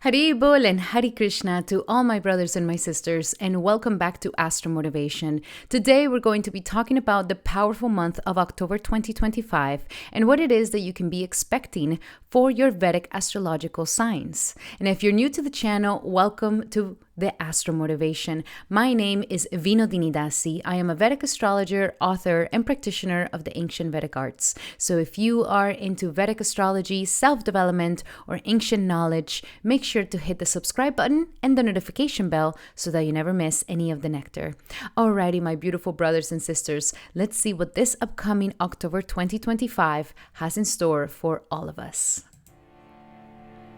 Hari Bol and Hari Krishna to all my brothers and my sisters, and welcome back to Astral Motivation. Today we're going to be talking about the powerful month of October 2025 and what it is that you can be expecting for your Vedic astrological signs. And if you're new to the channel, welcome to the Astral Motivation. My name is Vinodini Dasi. I am a Vedic astrologer, author, and practitioner of the ancient Vedic arts. So if you are into Vedic astrology, self-development, or ancient knowledge, make sure to hit the subscribe button and the notification bell so that you never miss any of the nectar. Alrighty, my beautiful brothers and sisters, let's see what this upcoming October 2025 has in store for all of us.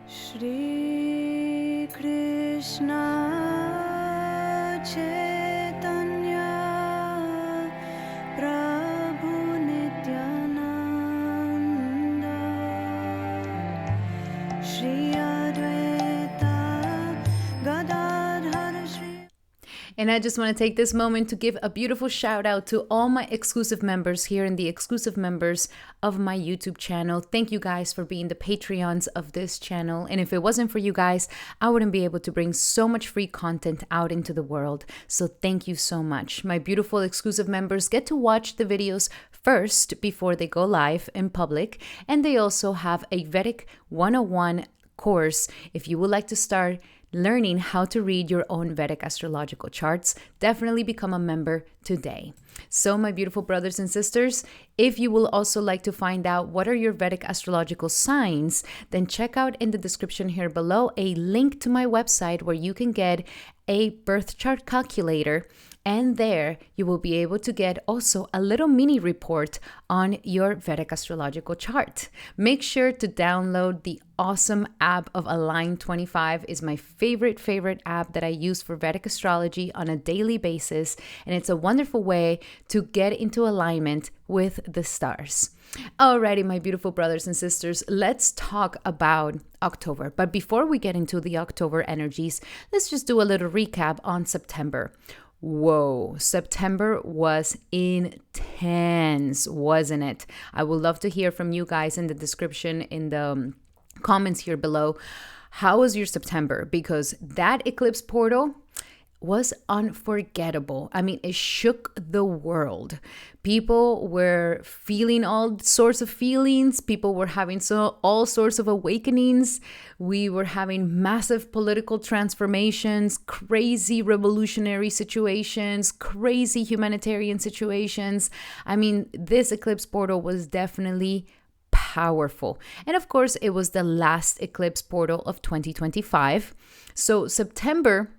Shri Krishna Chaitanya Prabhu Nityananda Shri Advaita Gadadhar Shri. And I just want to take this moment to give a beautiful shout out to all my exclusive members here and the exclusive members of my YouTube channel. Thank you guys for being the Patreons of this channel. And if it wasn't for you guys, I wouldn't be able to bring so much free content out into the world. So thank you so much. My beautiful exclusive members get to watch the videos first before they go live in public. And they also have a Vedic 101 course if you would like to start learning how to read your own Vedic astrological charts. Definitely become a member today. So my beautiful brothers and sisters, if you will also like to find out what are your Vedic astrological signs, then check out in the description here below a link to my website where you can get a birth chart calculator. And there you will be able to get also a little mini report on your Vedic astrological chart. Make sure to download the awesome app of Align25. Is my favorite app that I use for Vedic astrology on a daily basis. And it's a wonderful way to get into alignment with the stars. Alrighty, my beautiful brothers and sisters, let's talk about October. But before we get into the October energies, let's just do a little recap on September. Whoa, September was intense, wasn't it? I would love to hear from you guys in the description, in the comments here below. How was your September? Because that eclipse portal was unforgettable. I mean, it shook the world. People were feeling all sorts of feelings. People were having all sorts of awakenings. We were having massive political transformations, crazy revolutionary situations, crazy humanitarian situations. I mean, this eclipse portal was definitely powerful. And of course, it was the last eclipse portal of 2025. So September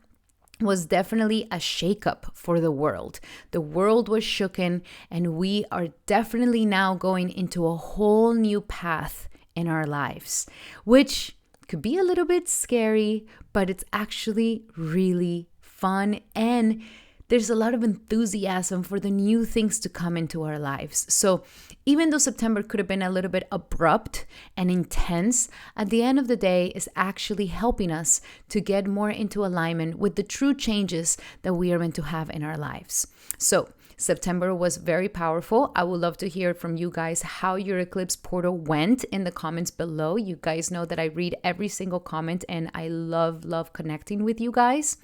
was definitely a shakeup for the world. The world was shooken, and we are definitely now going into a whole new path in our lives, which could be a little bit scary, but it's actually really fun, and there's a lot of enthusiasm for the new things to come into our lives. So even though September could have been a little bit abrupt and intense, at the end of the day, is actually helping us to get more into alignment with the true changes that we are meant to have in our lives. So September was very powerful. I would love to hear from you guys how your eclipse portal went in the comments below. You guys know that I read every single comment and I love connecting with you guys.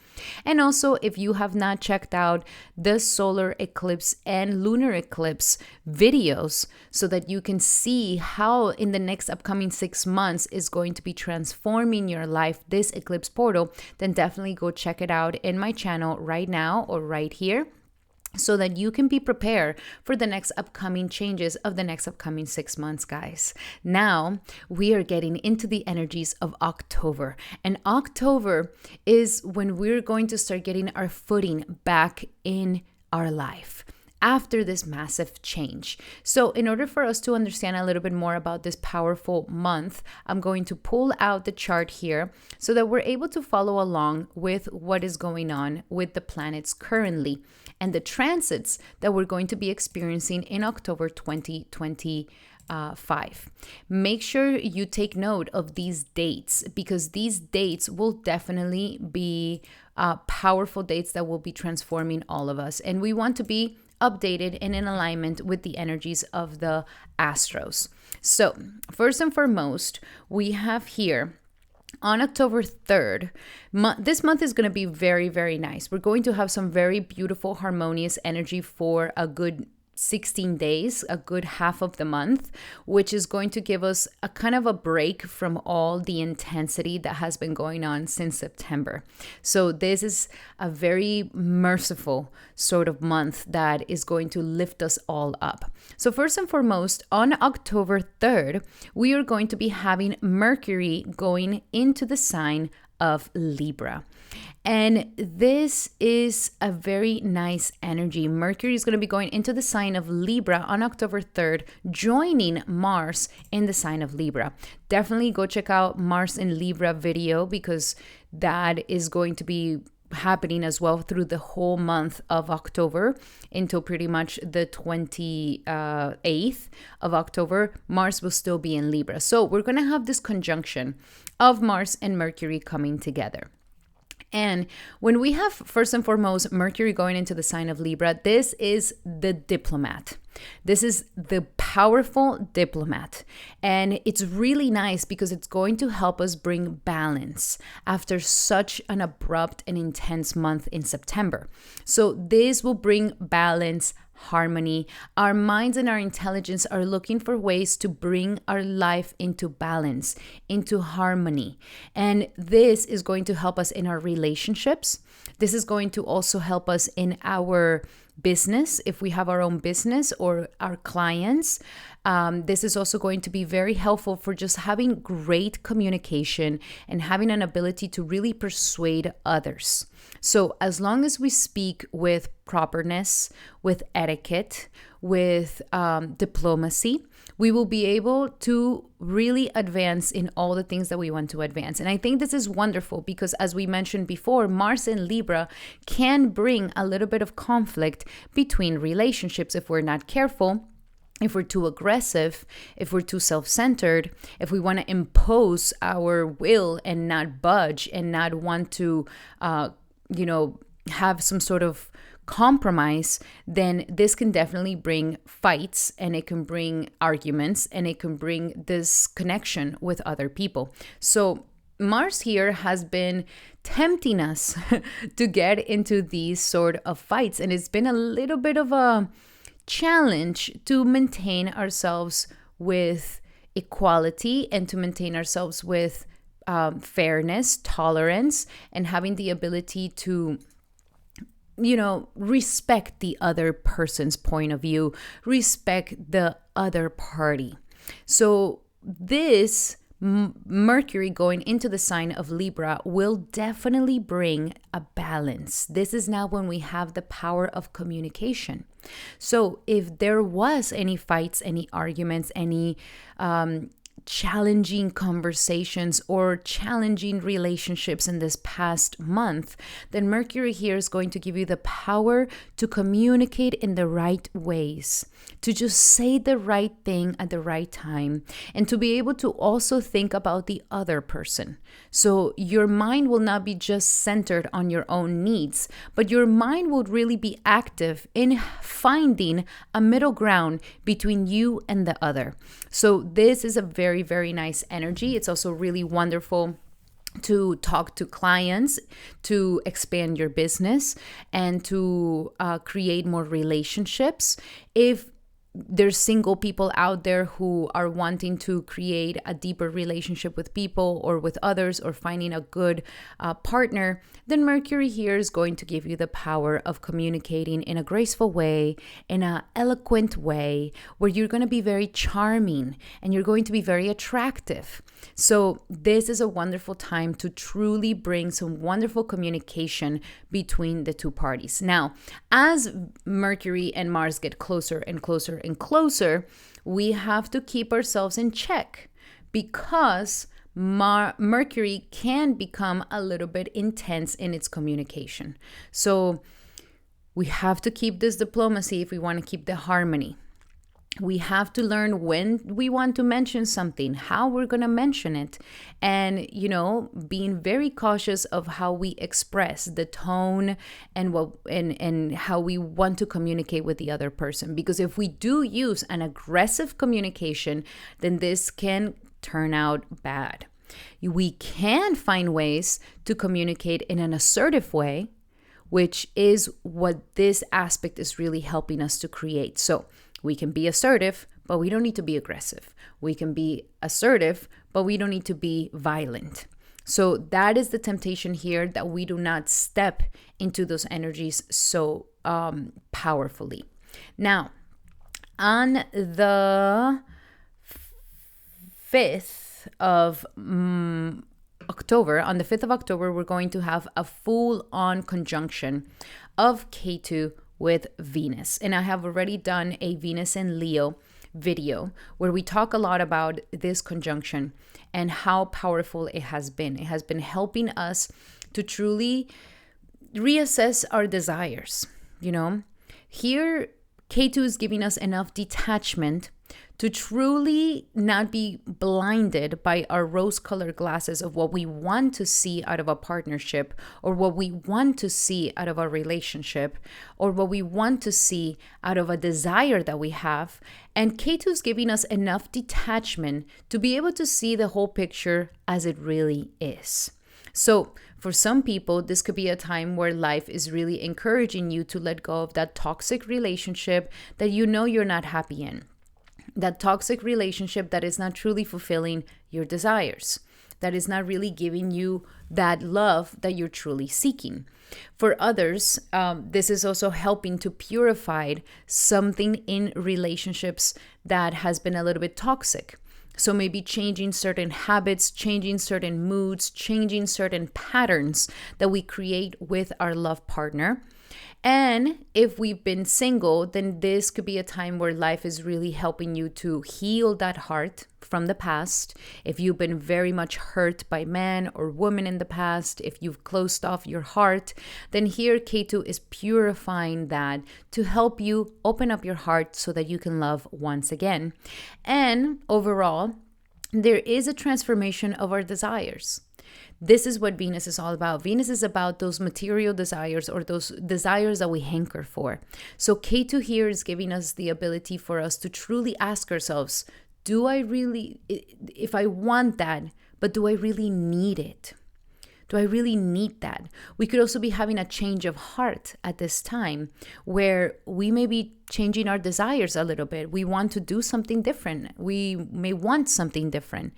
And also, if you have not checked out the solar eclipse and lunar eclipse videos so that you can see how in the next upcoming 6 months is going to be transforming your life, this eclipse portal, then definitely go check it out in my channel right now or right here, so that you can be prepared for the next upcoming changes of the next upcoming 6 months, guys. Now, we are getting into the energies of October. And October is when we're going to start getting our footing back in our life after this massive change. So in order for us to understand a little bit more about this powerful month, I'm going to pull out the chart here so that we're able to follow along with what is going on with the planets currently and the transits that we're going to be experiencing in October 2025. Make sure you take note of these dates, because these dates will definitely be powerful dates that will be transforming all of us. And we want to be updated and in alignment with the energies of the astros. So first and foremost, we have here On October 3rd, this month is going to be very, very nice. We're going to have some very beautiful, harmonious energy for a good 16 days, a good half of the month, which is going to give us a kind of a break from all the intensity that has been going on since September. So this is a very merciful sort of month that is going to lift us all up. So first and foremost, on October 3rd, we are going to be having Mercury going into the sign of Libra. And this is a very nice energy. Mercury is going to be going into the sign of Libra on October 3rd, joining Mars in the sign of Libra. Definitely go check out Mars in Libra video, because that is going to be happening as well through the whole month of October until pretty much the 28th of October. Mars will still be in Libra. So we're going to have this conjunction of Mars and Mercury coming together. And when we have, first and foremost, Mercury going into the sign of Libra, this is the diplomat. This is the powerful diplomat. And it's really nice because it's going to help us bring balance after such an abrupt and intense month in September. So this will bring balance, harmony. Our minds and our intelligence are looking for ways to bring our life into balance, into harmony. And this is going to help us in our relationships. This is going to also help us in our business, if we have our own business or our clients. This is also going to be very helpful for just having great communication and having an ability to really persuade others. So as long as we speak with properness, with etiquette, with diplomacy, we will be able to really advance in all the things that we want to advance. And I think this is wonderful because, as we mentioned before, Mars in Libra can bring a little bit of conflict between relationships if we're not careful. If we're too aggressive, if we're too self-centered, if we want to impose our will and not budge and not want to, have some sort of compromise, then this can definitely bring fights, and it can bring arguments, and it can bring this connection with other people. So Mars here has been tempting us to get into these sort of fights, and it's been a little bit of a challenge to maintain ourselves with equality and to maintain ourselves with fairness, tolerance, and having the ability to respect the other person's point of view, respect the other party. So this Mercury going into the sign of Libra will definitely bring a balance. This is now when we have the power of communication. So if there was any fights, any arguments, any challenging conversations or challenging relationships in this past month, then Mercury here is going to give you the power to communicate in the right ways, to just say the right thing at the right time, and to be able to also think about the other person. So your mind will not be just centered on your own needs, but your mind will really be active in finding a middle ground between you and the other. So this is a very, very nice energy. It's also really wonderful to talk to clients, to expand your business, and to create more relationships. If there's single people out there who are wanting to create a deeper relationship with people or with others, or finding a good partner, then Mercury here is going to give you the power of communicating in a graceful way, in an eloquent way, where you're going to be very charming and you're going to be very attractive. So this is a wonderful time to truly bring some wonderful communication between the two parties. Now, as Mercury and Mars get closer and closer and closer, we have to keep ourselves in check, because Mercury can become a little bit intense in its communication. So we have to keep this diplomacy if we want to keep the harmony. We have to learn when we want to mention something, how we're going to mention it, and, being very cautious of how we express the tone and how we want to communicate with the other person. Because if we do use an aggressive communication, then this can turn out bad. We can find ways to communicate in an assertive way, which is what this aspect is really helping us to create. So we can be assertive, but we don't need to be aggressive. We can be assertive, but we don't need to be violent. So that is the temptation here, that we do not step into those energies so powerfully. Now, on the 5th of October, we're going to have a full-on conjunction of Ketu with Venus. And I have already done a Venus and Leo video where we talk a lot about this conjunction and how powerful it has been. It has been helping us to truly reassess our desires. Here Ketu is giving us enough detachment to truly not be blinded by our rose-colored glasses of what we want to see out of a partnership, or what we want to see out of a relationship, or what we want to see out of a desire that we have. And Ketu is giving us enough detachment to be able to see the whole picture as it really is. So for some people, this could be a time where life is really encouraging you to let go of that toxic relationship that you're not happy in. That toxic relationship that is not truly fulfilling your desires, that is not really giving you that love that you're truly seeking. For others, this is also helping to purify something in relationships that has been a little bit toxic. So maybe changing certain habits, changing certain moods, changing certain patterns that we create with our love partner. And if we've been single, then this could be a time where life is really helping you to heal that heart from the past. If you've been very much hurt by man or woman in the past, if you've closed off your heart, then here Ketu is purifying that to help you open up your heart so that you can love once again. And overall, there is a transformation of our desires. This is what Venus is all about. Venus is about those material desires, or those desires that we hanker for. So Ketu here is giving us the ability for us to truly ask ourselves, do I really, if I want that, but do I really need it? Do I really need that? We could also be having a change of heart at this time, where we may be changing our desires a little bit. We want to do something different. We may want something different.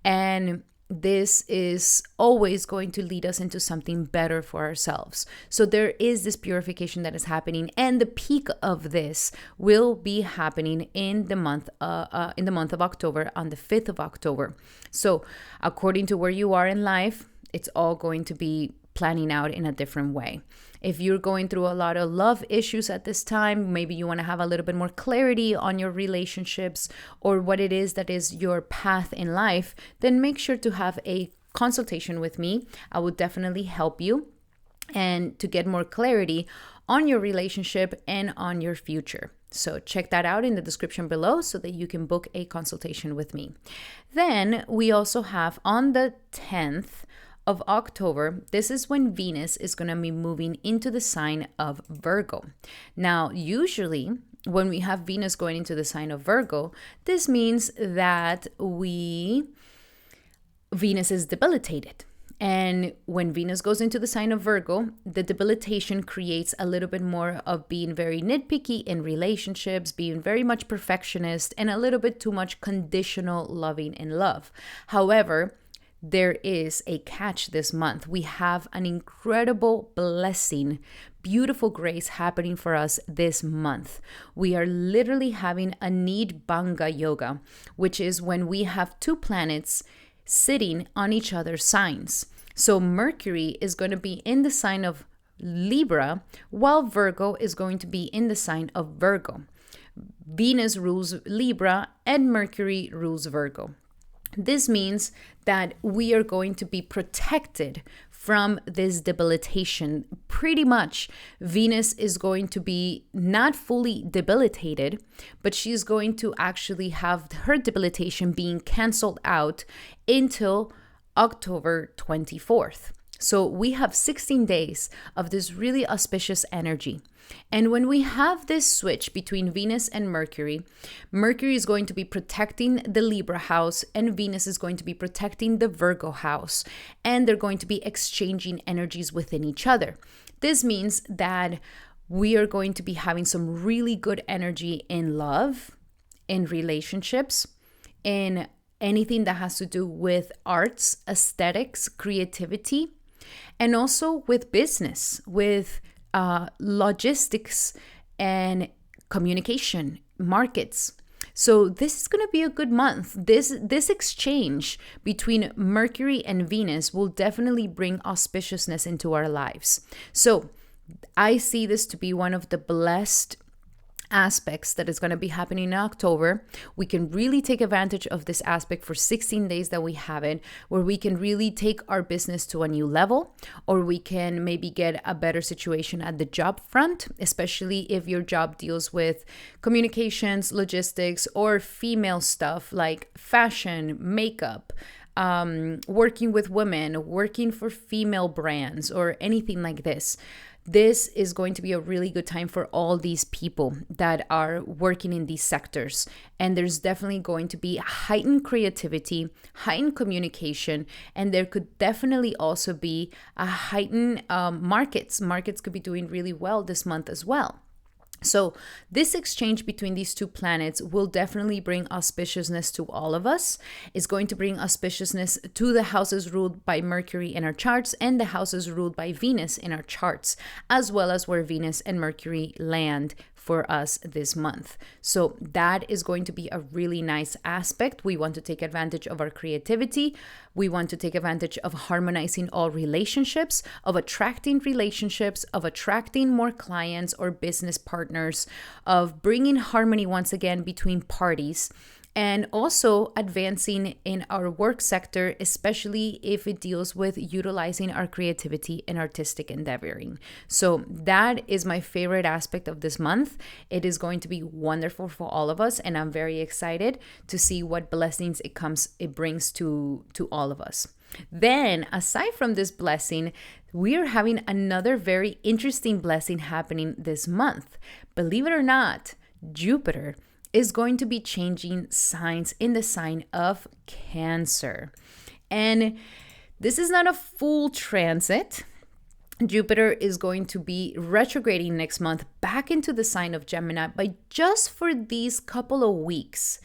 And this is always going to lead us into something better for ourselves. So there is this purification that is happening, and the peak of this will be happening in the month of October, on the 5th of October. So according to where you are in life, it's all going to be planning out in a different way. If you're going through a lot of love issues at this time, maybe you want to have a little bit more clarity on your relationships or what it is that is your path in life, then make sure to have a consultation with me. I will definitely help you and to get more clarity on your relationship and on your future. So check that out in the description below so that you can book a consultation with me. Then we also have on the 10th of October, this is when Venus is going to be moving into the sign of Virgo. Now, usually when we have Venus going into the sign of Virgo, this means that Venus is debilitated. And when Venus goes into the sign of Virgo, the debilitation creates a little bit more of being very nitpicky in relationships, being very much perfectionist, and a little bit too much conditional loving in love. However, there is a catch this month. We have an incredible blessing, beautiful grace happening for us this month. We are literally having a Nidbanga yoga, which is when we have two planets sitting on each other's signs. So Mercury is going to be in the sign of Libra, while Virgo is going to be in the sign of Virgo. Venus rules Libra and Mercury rules Virgo. This means that we are going to be protected from this debilitation. Pretty much, Venus is going to be not fully debilitated, but she's going to actually have her debilitation being canceled out until October 24th. So we have 16 days of this really auspicious energy. And when we have this switch between Venus and Mercury, Mercury is going to be protecting the Libra house and Venus is going to be protecting the Virgo house. And they're going to be exchanging energies within each other. This means that we are going to be having some really good energy in love, in relationships, in anything that has to do with arts, aesthetics, creativity, and also with business, with logistics and communication, markets. So this is going to be a good month. This exchange between Mercury and Venus will definitely bring auspiciousness into our lives. So I see this to be one of the blessed aspects that is going to be happening in October. We can really take advantage of this aspect for 16 days that we have it, where we can really take our business to a new level, or we can maybe get a better situation at the job front, especially if your job deals with communications, logistics, or female stuff like fashion, makeup, working with women, working for female brands, or anything like this. This is going to be a really good time for all these people that are working in these sectors. And there's definitely going to be heightened creativity, heightened communication, and there could definitely also be a heightened markets. Markets could be doing really well this month as well. So this exchange between these two planets will definitely bring auspiciousness to all of us. It's going to bring auspiciousness to the houses ruled by Mercury in our charts and the houses ruled by Venus in our charts, as well as where Venus and Mercury land for us this month. So that is going to be a really nice aspect. We want to take advantage of our creativity. We want to take advantage of harmonizing all relationships, of attracting more clients or business partners, of bringing harmony once again between parties, and also advancing in our work sector, especially if it deals with utilizing our creativity and artistic endeavoring. So that is my favorite aspect of this month. It is going to be wonderful for all of us, and I'm very excited to see what blessings it brings to all of us. Then, aside from this blessing, we are having another very interesting blessing happening this month. Believe it or not, Jupiter is going to be changing signs in the sign of Cancer. And this is not a full transit. Jupiter is going to be retrograding next month back into the sign of Gemini, but just for these couple of weeks.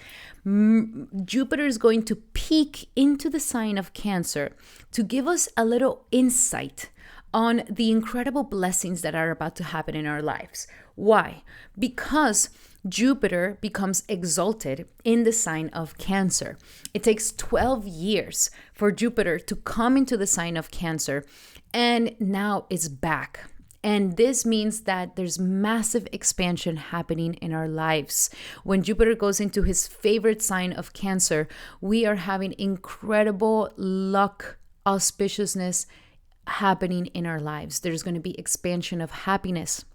Jupiter is going to peek into the sign of Cancer to give us a little insight on the incredible blessings that are about to happen in our lives. Why? Because Jupiter becomes exalted in the sign of Cancer. It takes 12 years for Jupiter to come into the sign of Cancer, and now it's back. And this means that there's massive expansion happening in our lives. When Jupiter goes into his favorite sign of Cancer, we are having incredible luck, auspiciousness happening in our lives. There's going to be expansion of happiness,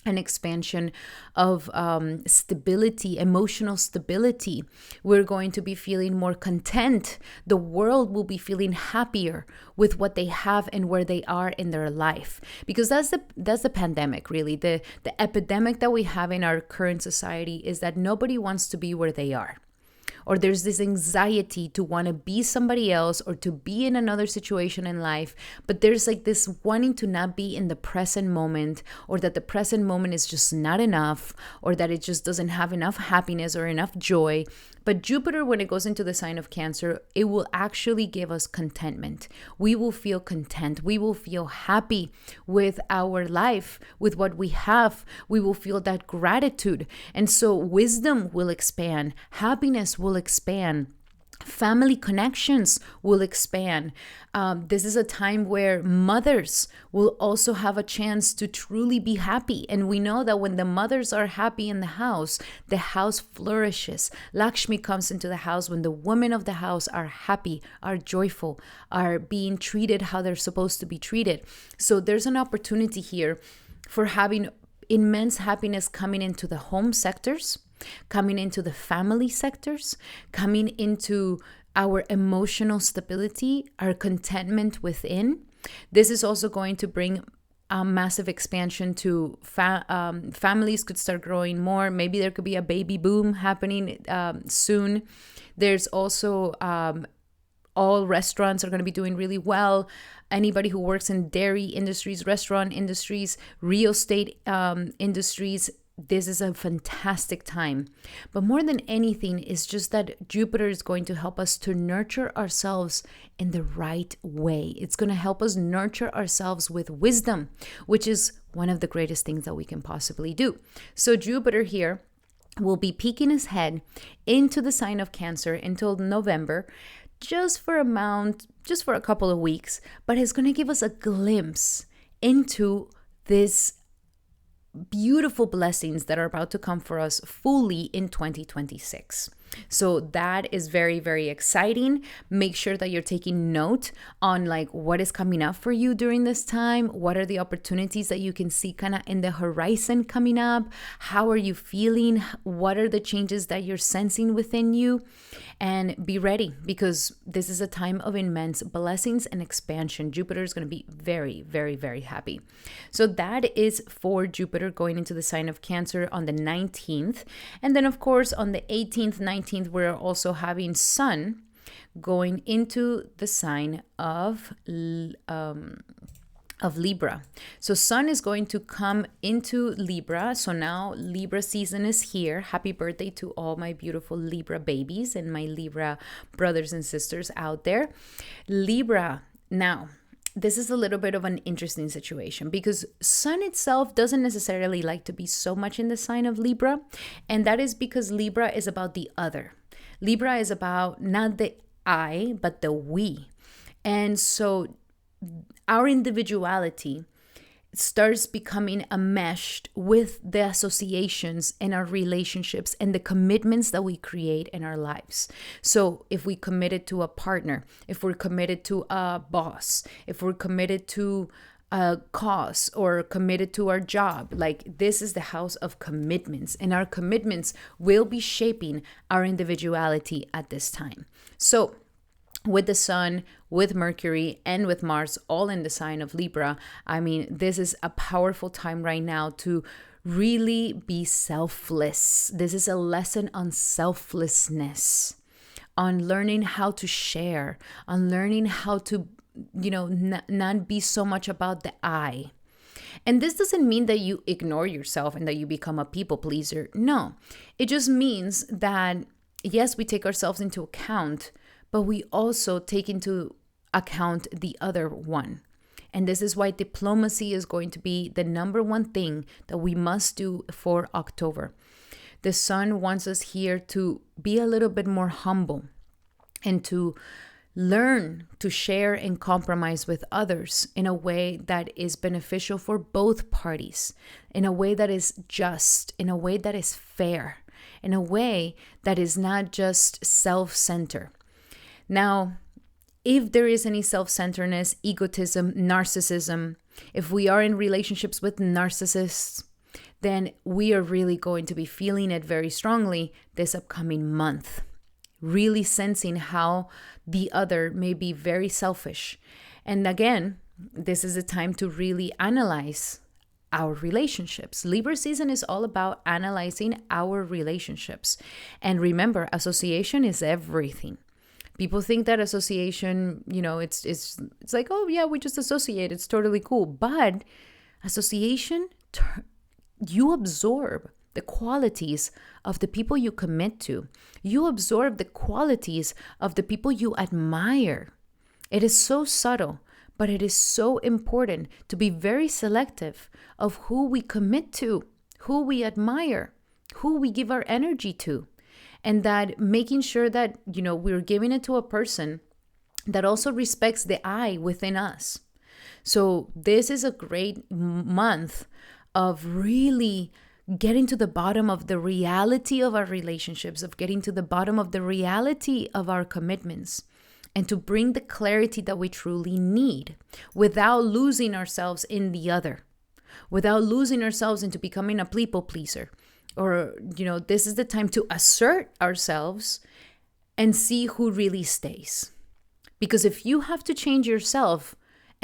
an expansion of stability, emotional stability. We're going to be feeling more content. The world will be feeling happier with what they have and where they are in their life. Because that's the pandemic, really. The epidemic that we have in our current society is that nobody wants to be where they are. Or there's this anxiety to want to be somebody else or to be in another situation in life. But there's like this wanting to not be in the present moment, or that the present moment is just not enough, or that it just doesn't have enough happiness or enough joy. But Jupiter, when it goes into the sign of Cancer, it will actually give us contentment. We will feel content. We will feel happy with our life, with what we have. We will feel that gratitude. And so wisdom will expand. Happiness will expand. Family connections will expand. This is a time where mothers will also have a chance to truly be happy. And we know that when the mothers are happy in the house flourishes. Lakshmi comes into the house when the women of the house are happy, are joyful, are being treated how they're supposed to be treated. So there's an opportunity here for having immense happiness coming into the home sectors, coming into the family sectors, coming into our emotional stability, our contentment within. This is also going to bring a massive expansion to families could start growing more. Maybe there could be a baby boom happening soon. There's also all restaurants are going to be doing really well. Anybody who works in dairy industries, restaurant industries, real estate industries, this is a fantastic time. But more than anything, it's just that Jupiter is going to help us to nurture ourselves in the right way. It's going to help us nurture ourselves with wisdom, which is one of the greatest things that we can possibly do. So Jupiter here will be peeking his head into the sign of Cancer until November, just for a couple of weeks, but it's going to give us a glimpse into this beautiful blessings that are about to come for us fully in 2026. So that is very, very exciting. Make sure that you're taking note on like what is coming up for you during this time. What are the opportunities that you can see kind of in the horizon coming up? How are you feeling? What are the changes that you're sensing within you? And be ready, because this is a time of immense blessings and expansion. Jupiter is going to be very, very, very happy. So that is for Jupiter going into the sign of Cancer on the 19th. And then, of course, on the 18th, 19th, we're also having Sun going into the sign of Libra. So Sun is going to come into Libra. So now Libra season is here. Happy birthday to all my beautiful Libra babies and my Libra brothers and sisters out there. Libra, now, this is a little bit of an interesting situation because Sun itself doesn't necessarily like to be so much in the sign of Libra. And that is because Libra is about the other. Libra is about not the I, but the we. And so our individuality starts becoming enmeshed with the associations and our relationships and the commitments that we create in our lives. So if we committed to a partner, if we're committed to a boss, if we're committed to a cause or committed to our job, like this is the house of commitments, and our commitments will be shaping our individuality at this time. So with the Sun, with Mercury, and with Mars all in the sign of Libra, I mean, this is a powerful time right now to really be selfless. This is a lesson on selflessness, on learning how to share, on learning how to, not be so much about the I. And this doesn't mean that you ignore yourself and that you become a people pleaser. No, it just means that, yes, we take ourselves into account, but we also take into account the other one. And this is why diplomacy is going to be the number one thing that we must do for October. The Sun wants us here to be a little bit more humble and to learn to share and compromise with others in a way that is beneficial for both parties, in a way that is just, in a way that is fair, in a way that is not just self-centered. Now, if there is any self-centeredness, egotism, narcissism, if we are in relationships with narcissists, then we are really going to be feeling it very strongly this upcoming month. Really sensing how the other may be very selfish. And again, this is a time to really analyze our relationships. Libra season is all about analyzing our relationships. And remember, association is everything. People think that association, it's like, oh yeah, we just associate. It's totally cool. But association, you absorb the qualities of the people you commit to. You absorb the qualities of the people you admire. It is so subtle, but it is so important to be very selective of who we commit to, who we admire, who we give our energy to. And that making sure that, we're giving it to a person that also respects the I within us. So this is a great month of really getting to the bottom of the reality of our relationships, of getting to the bottom of the reality of our commitments, and to bring the clarity that we truly need without losing ourselves in the other, without losing ourselves into becoming a people pleaser. Or, this is the time to assert ourselves and see who really stays. Because if you have to change yourself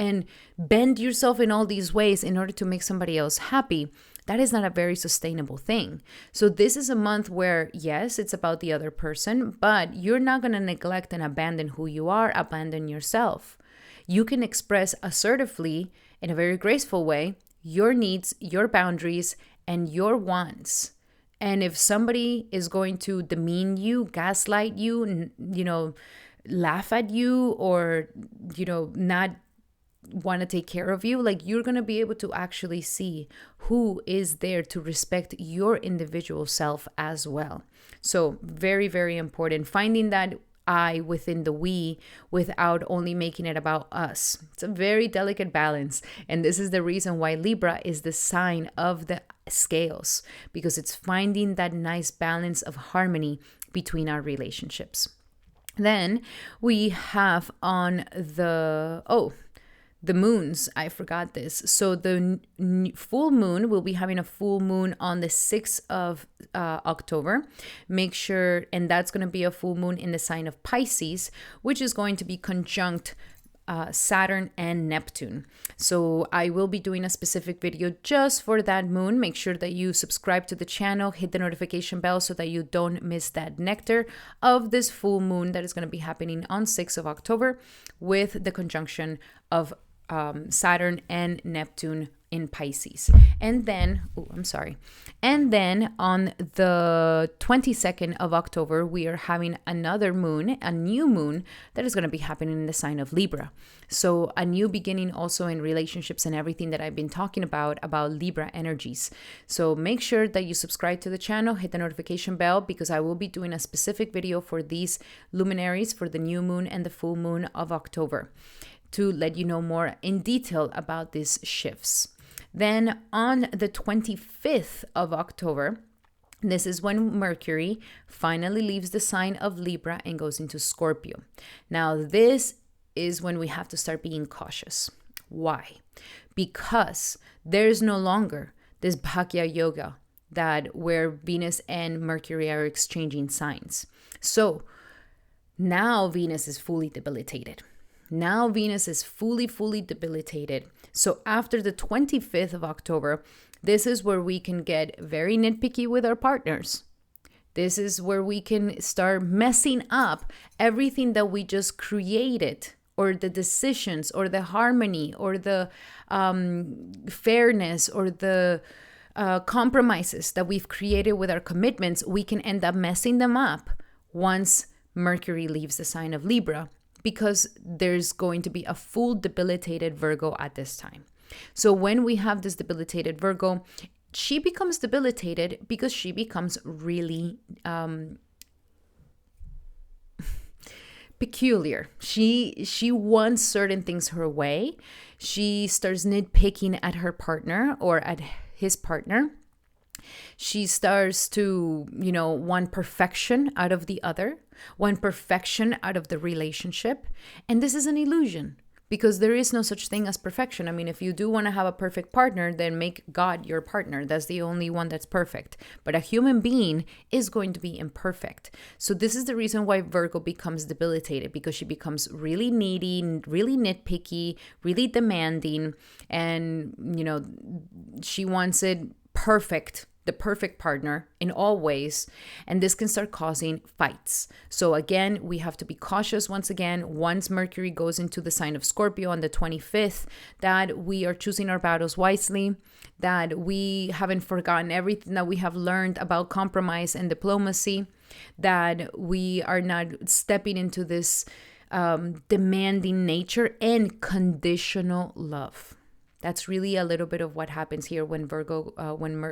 and bend yourself in all these ways in order to make somebody else happy, that is not a very sustainable thing. So this is a month where, yes, it's about the other person, but you're not going to neglect and abandon who you are, abandon yourself. You can express assertively, in a very graceful way, your needs, your boundaries, and your wants. And if somebody is going to demean you, gaslight you, laugh at you, or, not want to take care of you, like, you're going to be able to actually see who is there to respect your individual self as well. So very, very important. Finding that I within the we without only making it about us. It's a very delicate balance. And this is the reason why Libra is the sign of the scales, because it's finding that nice balance of harmony between our relationships. Then we have on the moons, I forgot this. So the full moon, we'll be having a full moon on the 6th of October. Make sure, and that's going to be a full moon in the sign of Pisces, which is going to be conjunct Saturn and Neptune. So I will be doing a specific video just for that moon. Make sure that you subscribe to the channel, hit the notification bell so that you don't miss that nectar of this full moon that is going to be happening on 6th of October with the conjunction of Saturn and Neptune in Pisces. And then on the 22nd of October, we are having another moon, a new moon that is going to be happening in the sign of Libra. So a new beginning also in relationships and everything that I've been talking about Libra energies. So make sure that you subscribe to the channel, hit the notification bell, because I will be doing a specific video for these luminaries for the new moon and the full moon of October, to let you know more in detail about these shifts. Then on the 25th of October, this is when Mercury finally leaves the sign of Libra and goes into Scorpio. Now, this is when we have to start being cautious. Why? Because there's no longer this Bhagya Yoga where Venus and Mercury are exchanging signs. So now Venus is fully debilitated. Now Venus is fully debilitated. So after the 25th of October, this is where we can get very nitpicky with our partners. This is where we can start messing up everything that we just created, or the decisions, or the harmony, or the fairness, or the compromises that we've created with our commitments. We can end up messing them up once Mercury leaves the sign of Libra, because there's going to be a full debilitated Virgo at this time. So when we have this debilitated Virgo, she becomes debilitated because she becomes really peculiar. She wants certain things her way. She starts nitpicking at her partner or at his partner. She starts to, want perfection out of the other, want perfection out of the relationship. And this is an illusion, because there is no such thing as perfection. I mean, if you do want to have a perfect partner, then make God your partner. That's the only one that's perfect. But a human being is going to be imperfect. So this is the reason why Virgo becomes debilitated, because she becomes really needy, really nitpicky, really demanding. And, she wants it perfect, the perfect partner in all ways, and this can start causing fights. So again, we have to be cautious once again, once Mercury goes into the sign of Scorpio on the 25th, that we are choosing our battles wisely, that we haven't forgotten everything that we have learned about compromise and diplomacy, that we are not stepping into this demanding nature and conditional love. That's really a little bit of what happens here when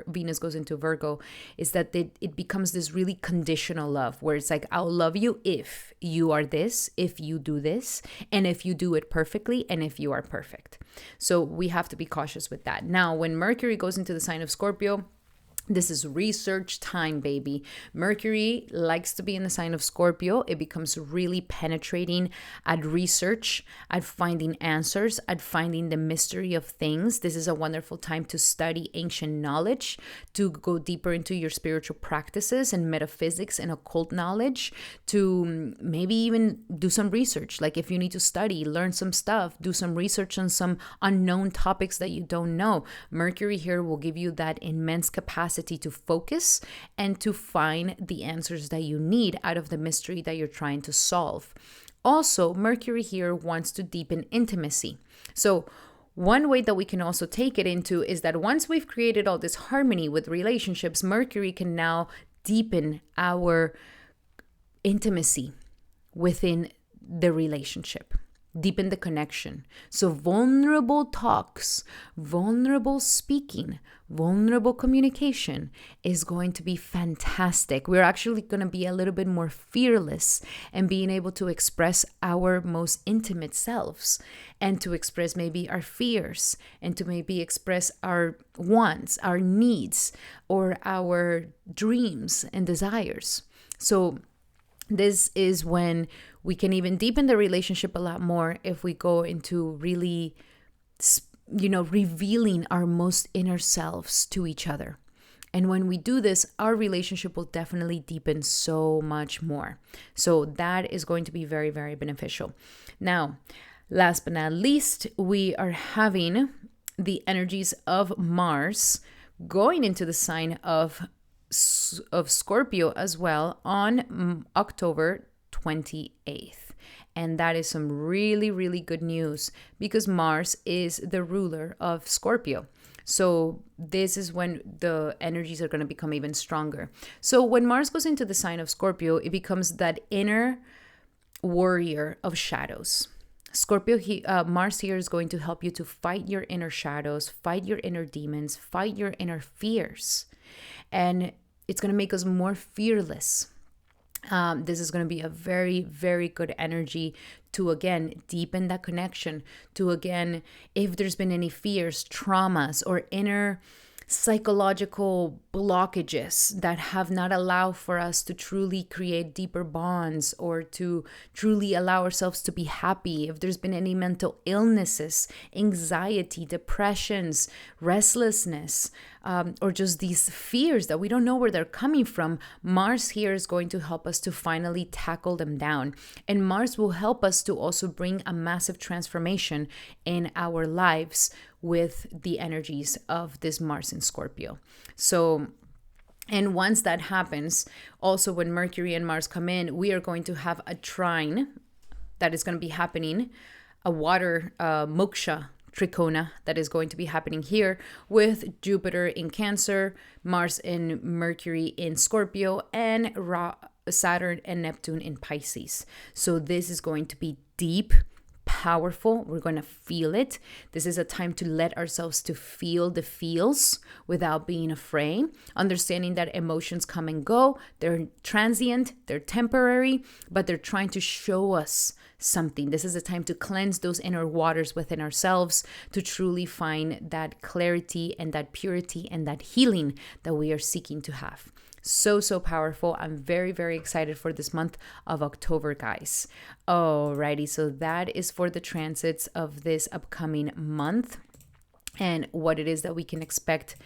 Venus goes into Virgo, is that it becomes this really conditional love, where it's like, I'll love you if you are this, if you do this, and if you do it perfectly, and if you are perfect. So we have to be cautious with that. Now, when Mercury goes into the sign of Scorpio, This is research time, baby. Mercury likes to be in the sign of Scorpio. It becomes really penetrating at research, at finding answers, at finding the mystery of things. This is a wonderful time to study ancient knowledge, to go deeper into your spiritual practices and metaphysics and occult knowledge, to maybe even do some research. Like if you need to study, learn some stuff, do some research on some unknown topics that you don't know. Mercury here will give you that immense capacity to focus and to find the answers that you need out of the mystery that you're trying to solve. Also, Mercury here wants to deepen intimacy. So one way that we can also take it into is that once we've created all this harmony with relationships, Mercury can now deepen our intimacy within the relationship. Deepen the connection. So vulnerable talks, vulnerable speaking, vulnerable communication is going to be fantastic. We're actually going to be a little bit more fearless and being able to express our most intimate selves and to express maybe our fears and to maybe express our wants, our needs, or our dreams and desires. So this is when we can even deepen the relationship a lot more if we go into really, revealing our most inner selves to each other. And when we do this, our relationship will definitely deepen so much more. So that is going to be very, very beneficial. Now, last but not least, we are having the energies of Mars going into the sign of Scorpio as well on October 28th. And that is some really, really good news because Mars is the ruler of Scorpio. So this is when the energies are going to become even stronger. So when Mars goes into the sign of Scorpio, it becomes that inner warrior of shadows. Mars here is going to help you to fight your inner shadows, fight your inner demons, fight your inner fears. And it's going to make us more fearless. This is going to be a very, very good energy to, again, deepen that connection. To, again, if there's been any fears, traumas, or inner psychological blockages that have not allowed for us to truly create deeper bonds or to truly allow ourselves to be happy. If there's been any mental illnesses, anxiety, depressions, restlessness, or just these fears that we don't know where they're coming from, Mars here is going to help us to finally tackle them down. And Mars will help us to also bring a massive transformation in our lives with the energies of this Mars in Scorpio. So, and once that happens, also when Mercury and Mars come in, we are going to have a trine that is going to be happening, a water moksha trikona that is going to be happening here with Jupiter in Cancer, Mars and Mercury in Scorpio, and Saturn and Neptune in Pisces. So this is going to be deep, powerful. We're going to feel it. This is a time to let ourselves to feel the feels without being afraid, understanding that emotions come and go. They're transient, they're temporary, but they're trying to show us something. This is a time to cleanse those inner waters within ourselves, to truly find that clarity and that purity and that healing that we are seeking to have. So powerful. I'm very, very excited for this month of October, guys. Alrighty, so that is for the transits of this upcoming month and what it is that we can expect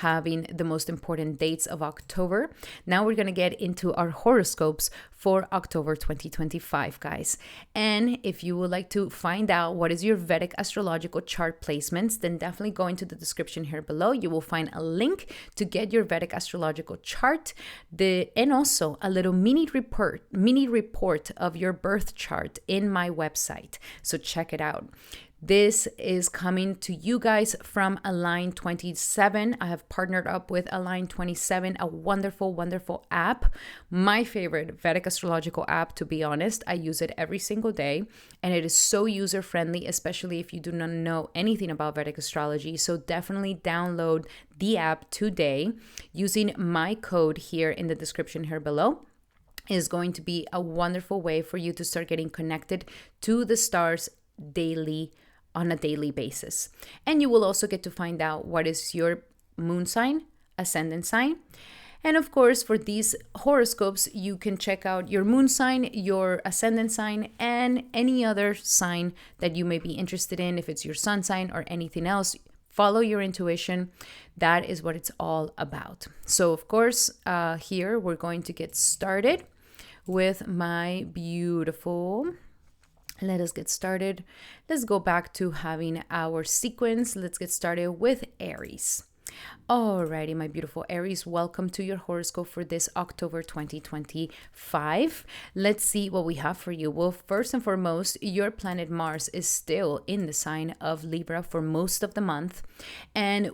having the most important dates of October. Now we're going to get into our horoscopes for October 2025, guys. And if you would like to find out what is your Vedic astrological chart placements, then definitely go into the description here below. You will find a link to get your Vedic astrological chart, and also a little mini report of your birth chart in my website. So check it out. This is coming to you guys from Align 27. I have partnered up with Align 27, a wonderful, wonderful app. My favorite Vedic astrological app, to be honest. I use it every single day, and it is so user-friendly, especially if you do not know anything about Vedic astrology. So definitely download the app today using my code here in the description here below. Is going to be a wonderful way for you to start getting connected to the stars on a daily basis. And you will also get to find out what is your moon sign, ascendant sign. And of course, for these horoscopes, you can check out your moon sign, your ascendant sign, and any other sign that you may be interested in. If it's your sun sign or anything else, follow your intuition. That is what it's all about. So, of course, here we're going to get started with my beautiful. Let us get started. Let's go back to having our sequence. Let's get started with Aries. Alrighty, my beautiful Aries, welcome to your horoscope for this October 2025. Let's see what we have for you. Well, first and foremost, your planet Mars is still in the sign of Libra for most of the month, and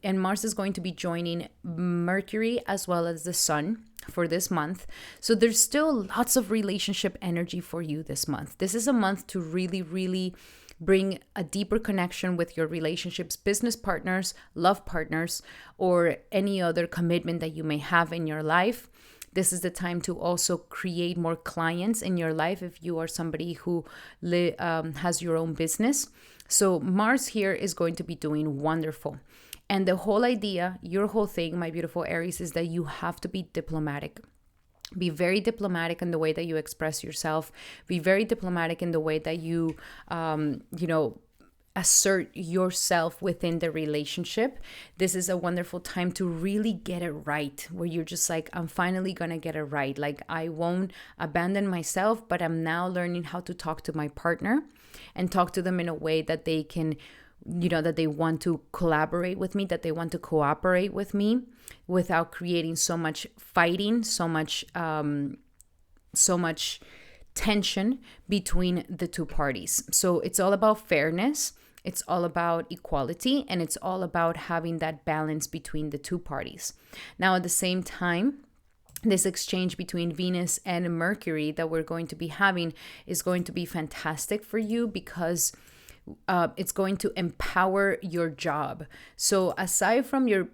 Mars is going to be joining Mercury as well as the Sun for this month. So there's still lots of relationship energy for you this month. This is a month to really bring a deeper connection with your relationships, business partners, love partners, or any other commitment that you may have in your life. This is the time to also create more clients in your life if you are somebody who has your own business. So Mars here is going to be doing wonderful. And the whole idea, your whole thing, my beautiful Aries, is that you have to be diplomatic. Be very diplomatic in the way that you express yourself. Be very diplomatic in the way that you, assert yourself within the relationship. This is a wonderful time to really get it right, where you're just like, I'm finally going to get it right. Like, I won't abandon myself, but I'm now learning how to talk to my partner and talk to them in a way that they can, that they want to collaborate with me, that they want to cooperate with me without creating so much fighting, so much tension between the two parties. So it's all about fairness. It's all about equality, and it's all about having that balance between the two parties. Now, at the same time, this exchange between Venus and Mercury that we're going to be having is going to be fantastic for you because it's going to empower your job. So aside from your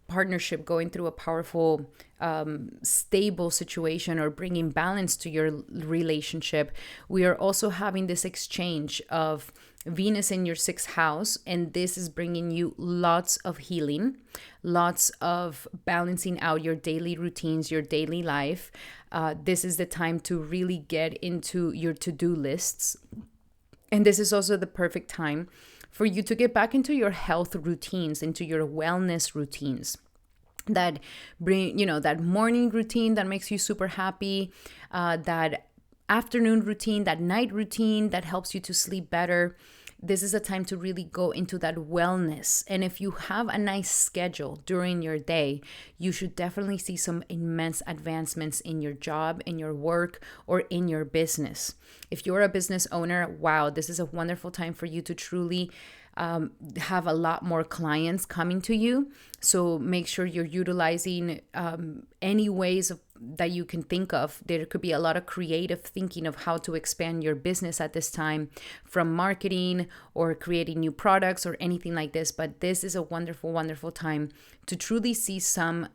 partnership going through a powerful, stable situation or bringing balance to your relationship, we are also having this exchange of Venus in your sixth house, and this is bringing you lots of healing, lots of balancing out your daily routines, your daily life. This is the time to really get into your to-do lists. And this is also the perfect time for you to get back into your health routines, into your wellness routines. That bring, that morning routine that makes you super happy, that afternoon routine, that night routine that helps you to sleep better. This is a time to really go into that wellness. And if you have a nice schedule during your day, you should definitely see some immense advancements in your job, in your work, or in your business. If you're a business owner, wow, this is a wonderful time for you to truly have a lot more clients coming to you. So make sure you're utilizing any ways that you can think of. There could be a lot of creative thinking of how to expand your business at this time, from marketing or creating new products or anything like this. But this is a wonderful, wonderful time to truly see some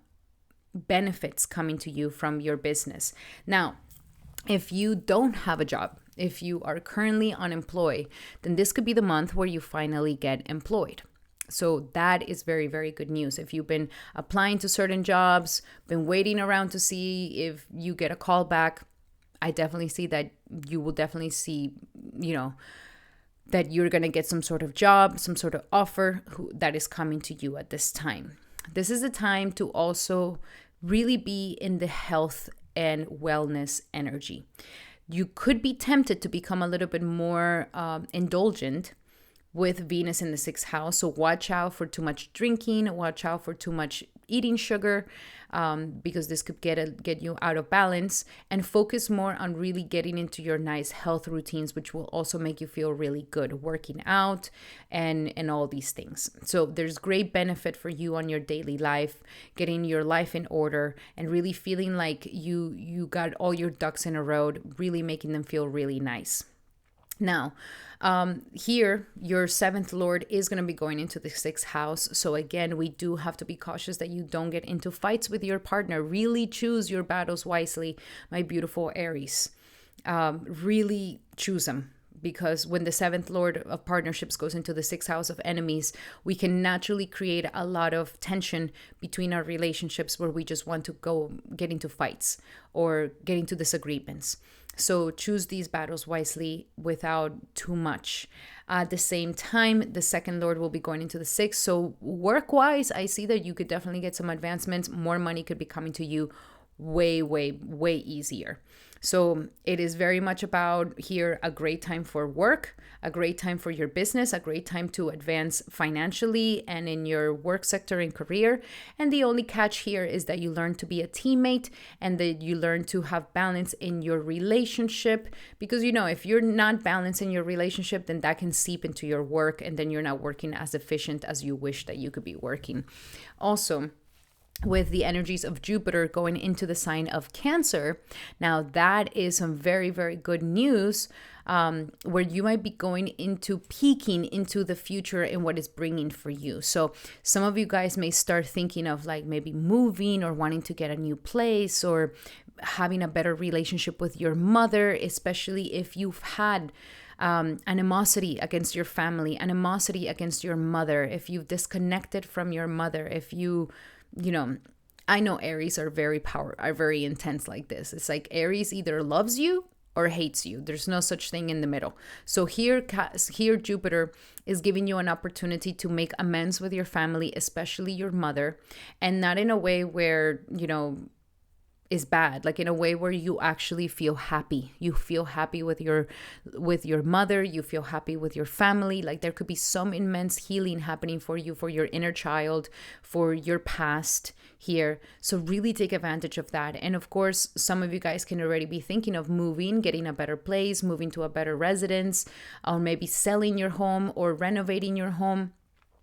benefits coming to you from your business. Now, if you don't have a job, if you are currently unemployed, then this could be the month where you finally get employed. So that is very, very good news. If you've been applying to certain jobs, been waiting around to see if you get a call back, I definitely see that you will definitely see, that you're going to get some sort of job, some sort of offer that is coming to you at this time. This is the time to also really be in the health and wellness energy. You could be tempted to become a little bit more indulgent with Venus in the sixth house. So watch out for too much drinking, watch out for too much eating sugar, because this could get you out of balance, and focus more on really getting into your nice health routines, which will also make you feel really good, working out and all these things. So there's great benefit for you on your daily life, getting your life in order and really feeling like you got all your ducks in a row, really making them feel really nice. Now, here, your seventh lord is going to be going into the sixth house. So again, we do have to be cautious that you don't get into fights with your partner. Really choose your battles wisely, my beautiful Aries. Really choose them. because when the seventh lord of partnerships goes into the sixth house of enemies, we can naturally create a lot of tension between our relationships where we just want to get into fights or get into disagreements. So choose these battles wisely without too much. At the same time, the second lord will be going into the sixth. So work-wise, I see that you could definitely get some advancements. More money could be coming to you way, way, way easier. So it is very much about here a great time for work, a great time for your business, a great time to advance financially and in your work sector and career. And the only catch here is that you learn to be a teammate and that you learn to have balance in your relationship. Because, if you're not balanced in your relationship, then that can seep into your work and then you're not working as efficient as you wish that you could be working. Also, with the energies of Jupiter going into the sign of Cancer. Now, that is some very, very good news where you might be going into peeking into the future and what it's bringing for you. So some of you guys may start thinking of like maybe moving or wanting to get a new place or having a better relationship with your mother, especially if you've had animosity against your family, animosity against your mother, if you've disconnected from your mother, if I know Aries are very intense like this. It's like Aries either loves you or hates you. There's no such thing in the middle. So here Jupiter is giving you an opportunity to make amends with your family, especially your mother, and not in a way where, is bad, like in a way where you actually feel happy. You feel happy with your mother, you feel happy with your family. Like there could be some immense healing happening for you, for your inner child, for your past here. So really take advantage of that. And of course, some of you guys can already be thinking of moving, getting a better place, moving to a better residence, or maybe selling your home or renovating your home,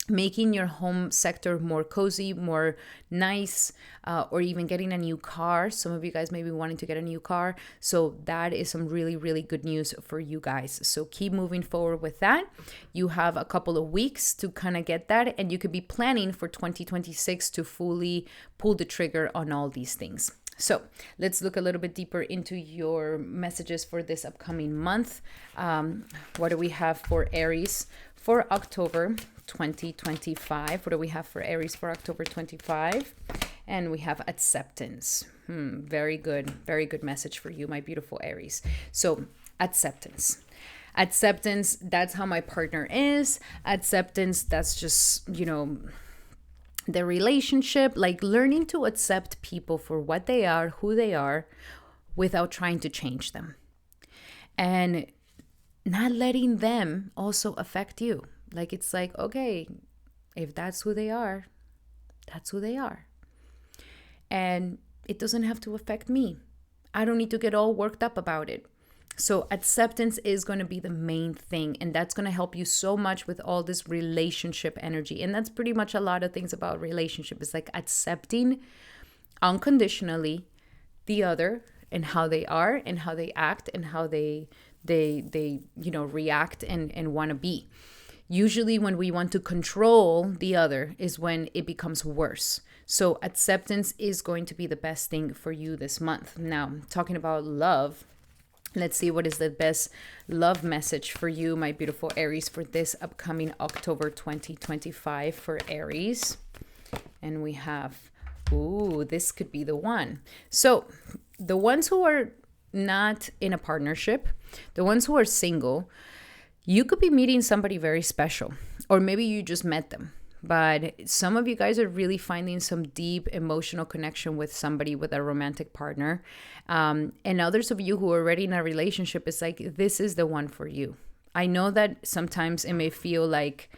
making your home sector more cozy, more nice, or even getting a new car. Some of you guys may be wanting to get a new car. So that is some really, really good news for you guys. So keep moving forward with that. You have a couple of weeks to kind of get that, and you could be planning for 2026 to fully pull the trigger on all these things. So let's look a little bit deeper into your messages for this upcoming month. What do we have for Aries for October 2025? What do we have for Aries for October 25? And we have acceptance. Very good message for you, my beautiful Aries. So acceptance, that's how my partner is. Acceptance, that's just, the relationship, like learning to accept people for what they are, who they are, without trying to change them. And not letting them also affect you. Like, it's like, okay, if that's who they are, that's who they are. And it doesn't have to affect me. I don't need to get all worked up about it. So acceptance is going to be the main thing. And that's going to help you so much with all this relationship energy. And that's pretty much a lot of things about relationship. It's like accepting unconditionally the other and how they are and how they act and how they react and want to be. Usually when we want to control the other is when it becomes worse. So acceptance is going to be the best thing for you this month. Now, talking about love, let's see what is the best love message for you, my beautiful Aries, for this upcoming October 2025 for Aries. And we have, this could be the one. So the ones who are not in a partnership, the ones who are single, you could be meeting somebody very special, or maybe you just met them. But some of you guys are really finding some deep emotional connection with somebody, with a romantic partner. And others of you who are already in a relationship, it's like, this is the one for you. I know that sometimes it may feel like,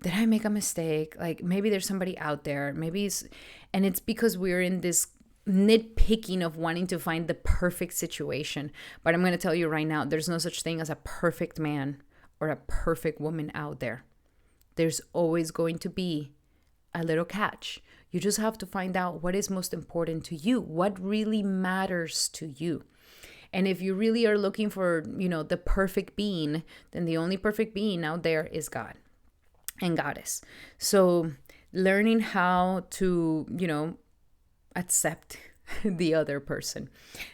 did I make a mistake? Like maybe there's somebody out there. And it's because we're in this nitpicking of wanting to find the perfect situation. But I'm going to tell you right now, there's no such thing as a perfect man or a perfect woman out there. There's always going to be a little catch. You just have to find out what is most important to you, what really matters to you. And if you really are looking for, the perfect being, then the only perfect being out there is God and Goddess. So learning how to, accept the other person.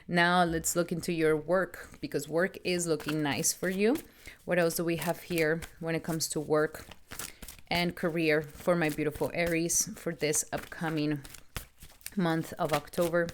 Now let's look into your work, because work is looking nice for you. What else do we have here when it comes to work and career for my beautiful Aries for this upcoming month of October?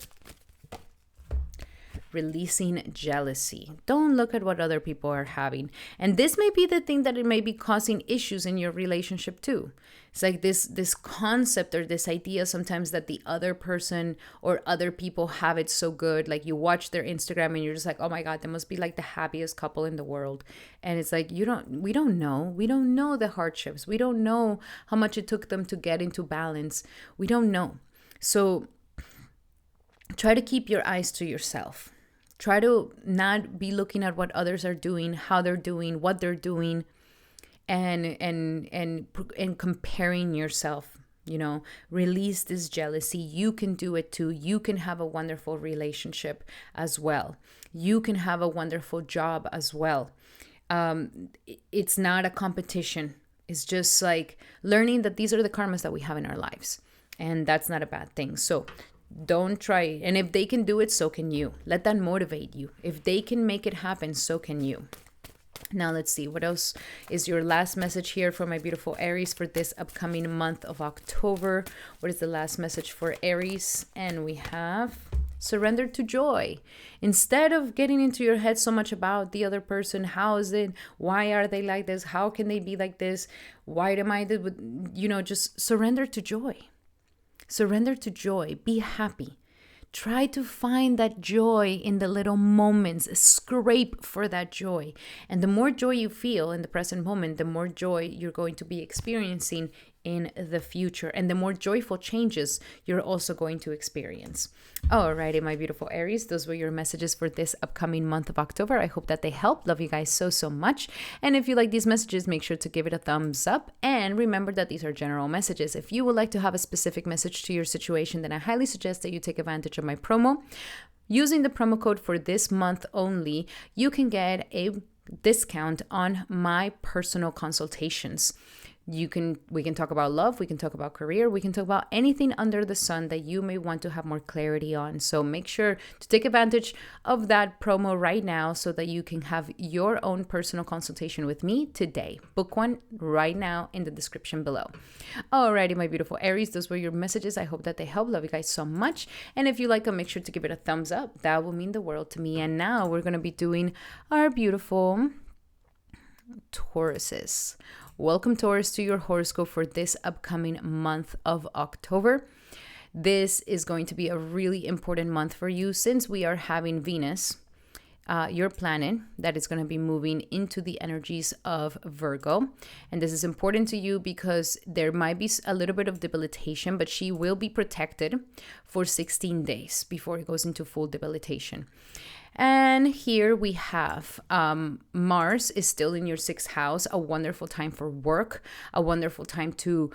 Releasing jealousy. Don't look at what other people are having. And this may be the thing that it may be causing issues in your relationship too. It's like this concept or this idea sometimes that the other person or other people have it so good. Like you watch their Instagram and you're just like, oh my God, they must be like the happiest couple in the world. And it's like, we don't know. We don't know the hardships. We don't know how much it took them to get into balance. We don't know. So try to keep your eyes to yourself. Try to not be looking at what others are doing, how they're doing, what they're doing, and comparing yourself. Release this jealousy. You can do it too. You can have a wonderful relationship as well. You can have a wonderful job as well. It's not a competition. It's just like learning that these are the karmas that we have in our lives, and that's not a bad thing. So don't try. And if they can do it, so can you. Let that motivate you. If they can make it happen, so can you. Now let's see. What else is your last message here for my beautiful Aries for this upcoming month of October? What is the last message for Aries? And we have surrender to joy. Instead of getting into your head so much about the other person, how is it? Why are they like this? How can they be like this? Why am I? Just surrender to joy. Surrender to joy. Be happy. Try to find that joy in the little moments. Scrape for that joy. And the more joy you feel in the present moment, the more joy you're going to be experiencing in the future. And the more joyful changes you're also going to experience. Alrighty, my beautiful Aries, those were your messages for this upcoming month of October. I hope that they help. Love you guys so, so much. And if you like these messages, make sure to give it a thumbs up. And remember that these are general messages. If you would like to have a specific message to your situation, then I highly suggest that you take advantage of my promo. Using the promo code for this month only, you can get a discount on my personal consultations. We can talk about love, we can talk about career, we can talk about anything under the sun that you may want to have more clarity on. So make sure to take advantage of that promo right now so that you can have your own personal consultation with me today. Book one right now in the description below. Alrighty, my beautiful Aries, those were your messages. I hope that they help. Love you guys so much. And if you like them, make sure to give it a thumbs up. That will mean the world to me. And now we're going to be doing our beautiful Tauruses. Welcome, Taurus, to your horoscope for this upcoming month of October. This is going to be a really important month for you since we are having Venus, your planet, that is going to be moving into the energies of Virgo. And this is important to you because there might be a little bit of debilitation, but she will be protected for 16 days before it goes into full debilitation. And here we have Mars is still in your 6th house, a wonderful time for work, a wonderful time to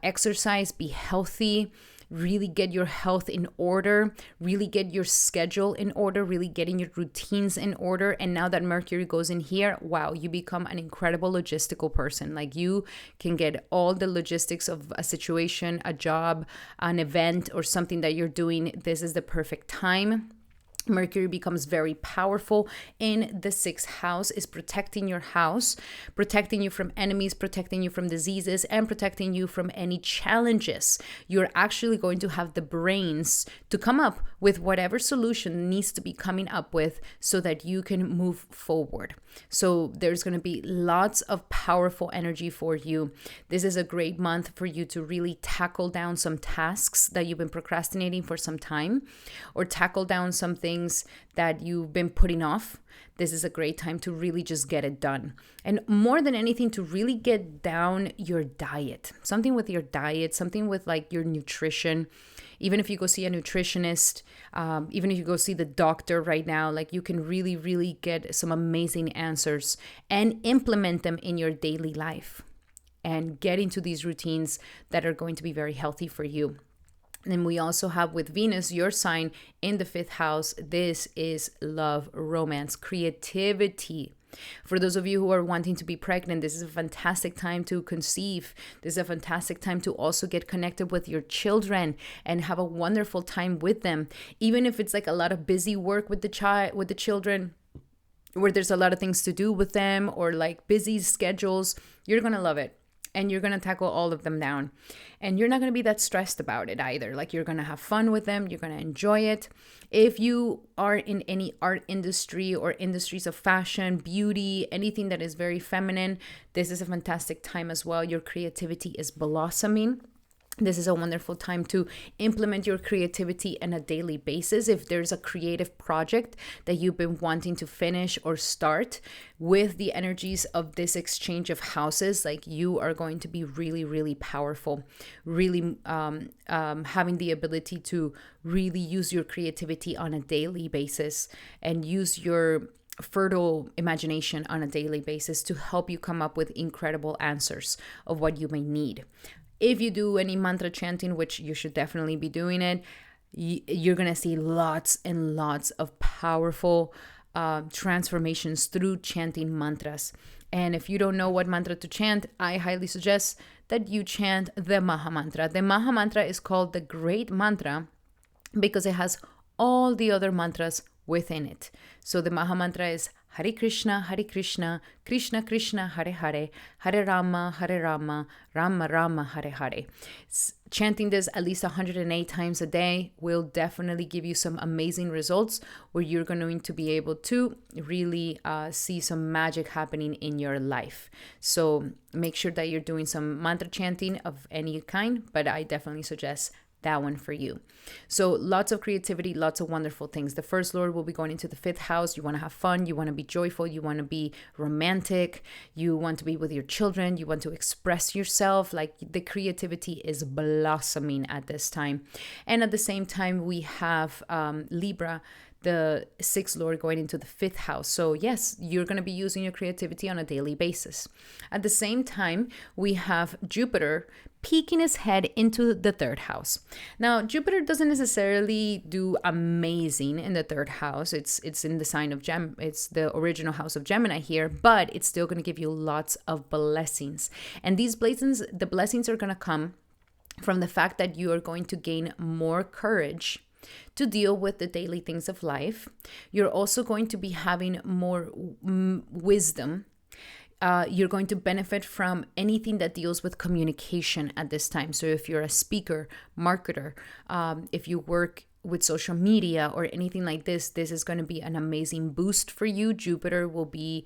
exercise, be healthy, really get your health in order, really get your schedule in order, really getting your routines in order. And now that Mercury goes in here, wow, you become an incredible logistical person. Like you can get all the logistics of a situation, a job, an event, or something that you're doing. This is the perfect time. Mercury becomes very powerful in the 6th house, is protecting your house, protecting you from enemies, protecting you from diseases, and protecting you from any challenges. You're actually going to have the brains to come up with whatever solution needs to be coming up with so that you can move forward. So there's going to be lots of powerful energy for you. This is a great month for you to really tackle down some tasks that you've been procrastinating for some time, or tackle down some things that you've been putting off. This is a great time to really just get it done. And more than anything, to really get down your diet. Something with your diet, something with like your nutrition. Even if you go see a nutritionist, even if you go see the doctor right now, like you can really, really get some amazing answers and implement them in your daily life and get into these routines that are going to be very healthy for you. And we also have with Venus, your sign in the 5th house. This is love, romance, creativity. For those of you who are wanting to be pregnant, this is a fantastic time to conceive. This is a fantastic time to also get connected with your children and have a wonderful time with them. Even if it's like a lot of busy work with the children, where there's a lot of things to do with them, or like busy schedules, you're going to love it. And you're going to tackle all of them down. And you're not going to be that stressed about it either. Like, you're going to have fun with them. You're going to enjoy it. If you are in any art industry or industries of fashion, beauty, anything that is very feminine, this is a fantastic time as well. Your creativity is blossoming. This is a wonderful time to implement your creativity on a daily basis. If there's a creative project that you've been wanting to finish or start, with the energies of this exchange of houses, like, you are going to be really, really powerful, really having the ability to really use your creativity on a daily basis and use your fertile imagination on a daily basis to help you come up with incredible answers of what you may need. If you do any mantra chanting, which you should definitely be doing it, you're going to see lots and lots of powerful transformations through chanting mantras. And if you don't know what mantra to chant, I highly suggest that you chant the Maha Mantra. The Maha Mantra is called the Great Mantra because it has all the other mantras within it. So the Maha Mantra is Hare Krishna, Krishna Krishna, Hare Hare, Hare Rama, Rama Rama, Hare Hare. Chanting this at least 108 times a day will definitely give you some amazing results where you're going to be able to really see some magic happening in your life. So make sure that you're doing some mantra chanting of any kind, but I definitely suggest that one for you. So lots of creativity, lots of wonderful things. The first Lord will be going into the 5th house. You want to have fun. You want to be joyful. You want to be romantic. You want to be with your children. You want to express yourself. Like, the creativity is blossoming at this time. And at the same time, we have Libra, the 6th Lord, going into the 5th house. So yes, you're going to be using your creativity on a daily basis. At the same time, we have Jupiter peeking his head into the 3rd house. Now, Jupiter doesn't necessarily do amazing in the 3rd house. It's in the sign of it's the original house of Gemini here, but it's still going to give you lots of blessings. And these blessings, the blessings are going to come from the fact that you are going to gain more courage to deal with the daily things of life. You're also going to be having more wisdom. You're going to benefit from anything that deals with communication at this time. So if you're a speaker, marketer, if you work with social media or anything like this is going to be an amazing boost for you. Jupiter will be,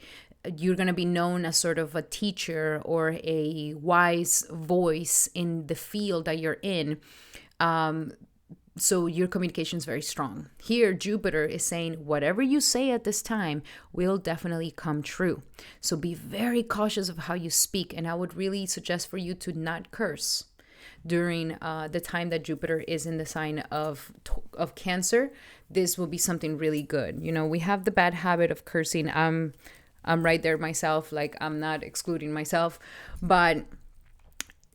you're going to be known as sort of a teacher or a wise voice in the field that you're in. So your communication is very strong. Here, Jupiter is saying whatever you say at this time will definitely come true. So be very cautious of how you speak. And I would really suggest for you to not curse during the time that Jupiter is in the sign of Cancer. This will be something really good. You know, we have the bad habit of cursing. I'm right there myself. Like, I'm not excluding myself, but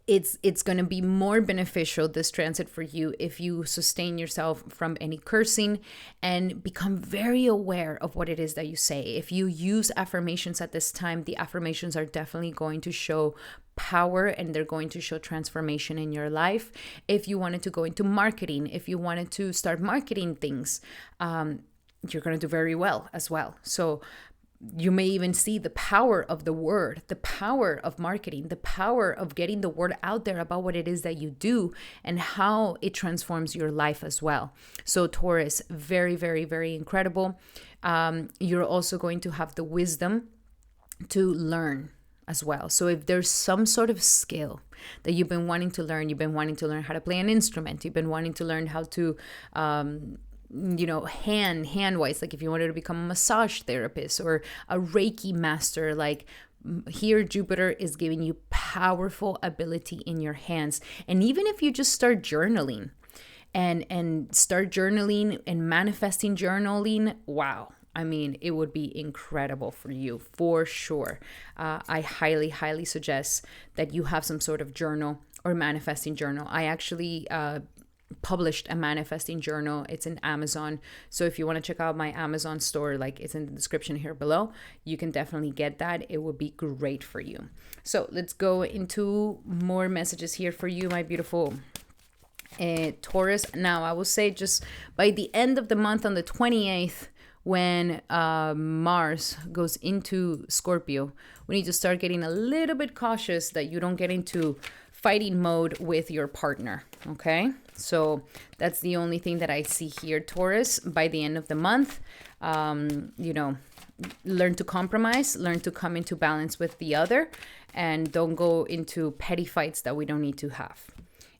it's going to be more beneficial, this transit, for you if you sustain yourself from any cursing and become very aware of what it is that you say. If you use affirmations at this time, the affirmations are definitely going to show power and they're going to show transformation in your life. If you wanted to go into marketing, if you wanted to start marketing things, you're going to do very well as well. So you may even see the power of the word, the power of marketing, the power of getting the word out there about what it is that you do and how it transforms your life as well. So Taurus, very, very, very incredible. You're also going to have the wisdom to learn as well. So if there's some sort of skill that you've been wanting to learn, you've been wanting to learn how to play an instrument, you've been wanting to learn how to hand wise, like if you wanted to become a massage therapist or a Reiki master, like here Jupiter is giving you powerful ability in your hands. And even if you just start journaling and start journaling and manifesting journaling, wow, I mean, it would be incredible for you for sure. I highly, highly suggest that you have some sort of journal or manifesting journal. I actually published a manifesting journal. It's in Amazon. So if you want to check out my Amazon store, like it's in the description here below, you can definitely get that. It would be great for you. So let's go into more messages here for you, my beautiful Taurus. Now, I will say just by the end of the month on the 28th, when Mars goes into Scorpio, we need to start getting a little bit cautious that you don't get into fighting mode with your partner. Okay, so that's the only thing that I see here, Taurus. By the end of the month, you know, learn to compromise, learn to come into balance with the other, and don't go into petty fights that we don't need to have.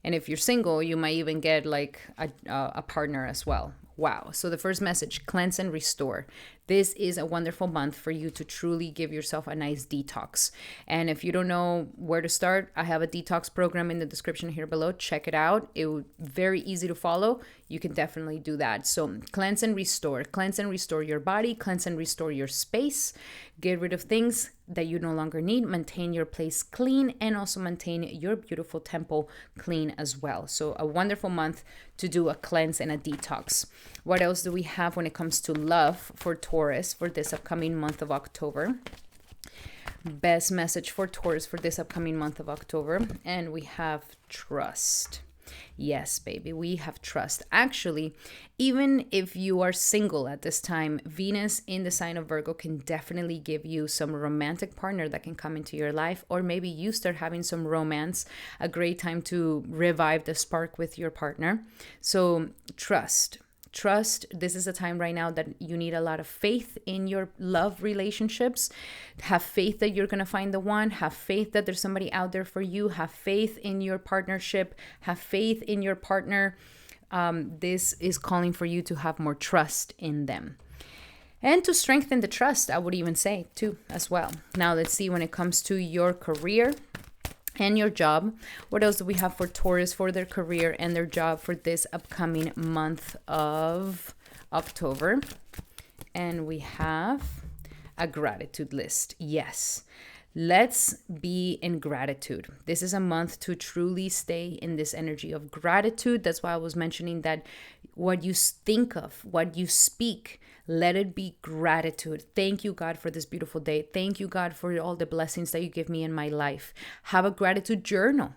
And if you're single, you might even get like a partner as well. Wow. So the first message, cleanse and restore. This is a wonderful month for you to truly give yourself a nice detox. And if you don't know where to start, I have a detox program in the description here below. Check it out. It would very easy to follow. You can definitely do that. So cleanse and restore. Cleanse and restore your body. Cleanse and restore your space. Get rid of things that you no longer need. Maintain your place clean, and also maintain your beautiful temple clean as well. So a wonderful month to do a cleanse and a detox. What else do we have when it comes to love for Taurus for this upcoming month of October? Best message for Taurus for this upcoming month of October. And we have trust. Yes, baby, we have trust. Actually, even if you are single at this time, Venus in the sign of Virgo can definitely give you some romantic partner that can come into your life, or maybe you start having some romance, a great time to revive the spark with your partner. So trust. Trust. This is a time right now that you need a lot of faith in your love relationships. Have faith that you're going to find the one. Have faith that there's somebody out there for you. Have faith in your partnership. Have faith in your partner. This is calling for you to have more trust in them. And to strengthen the trust, I would even say, too, as well. Now, let's see when it comes to your career and your job. What else do we have for Taurus for their career and their job for this upcoming month of October? And we have a gratitude list. Yes. Let's be in gratitude. This is a month to truly stay in this energy of gratitude. That's why I was mentioning that what you think of, what you speak, let it be gratitude. Thank you, God, for this beautiful day. Thank you, God, for all the blessings that you give me in my life. Have a gratitude journal.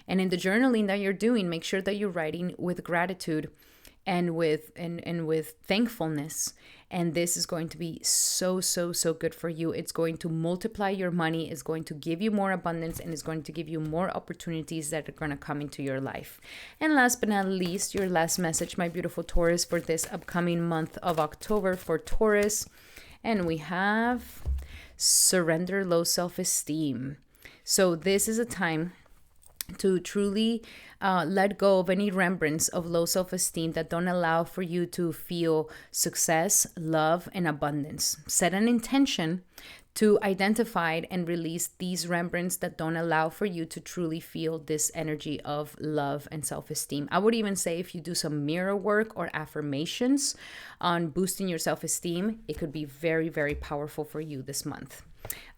And in the journaling that you're doing, make sure that you're writing with gratitude and with thankfulness. And this is going to be so good for you. It's going to multiply your money. It's going to give you more abundance, and it's going to give you more opportunities that are going to come into your life. And last but not least, your last message, my beautiful Taurus, for this upcoming month of October for Taurus. And we have surrender low self-esteem. So this is a time to truly let go of any remnants of low self-esteem that don't allow for you to feel success, love, and abundance. Set an intention to identify and release these remnants that don't allow for you to truly feel this energy of love and self-esteem. I would even say if you do some mirror work or affirmations on boosting your self-esteem, it could be very powerful for you this month.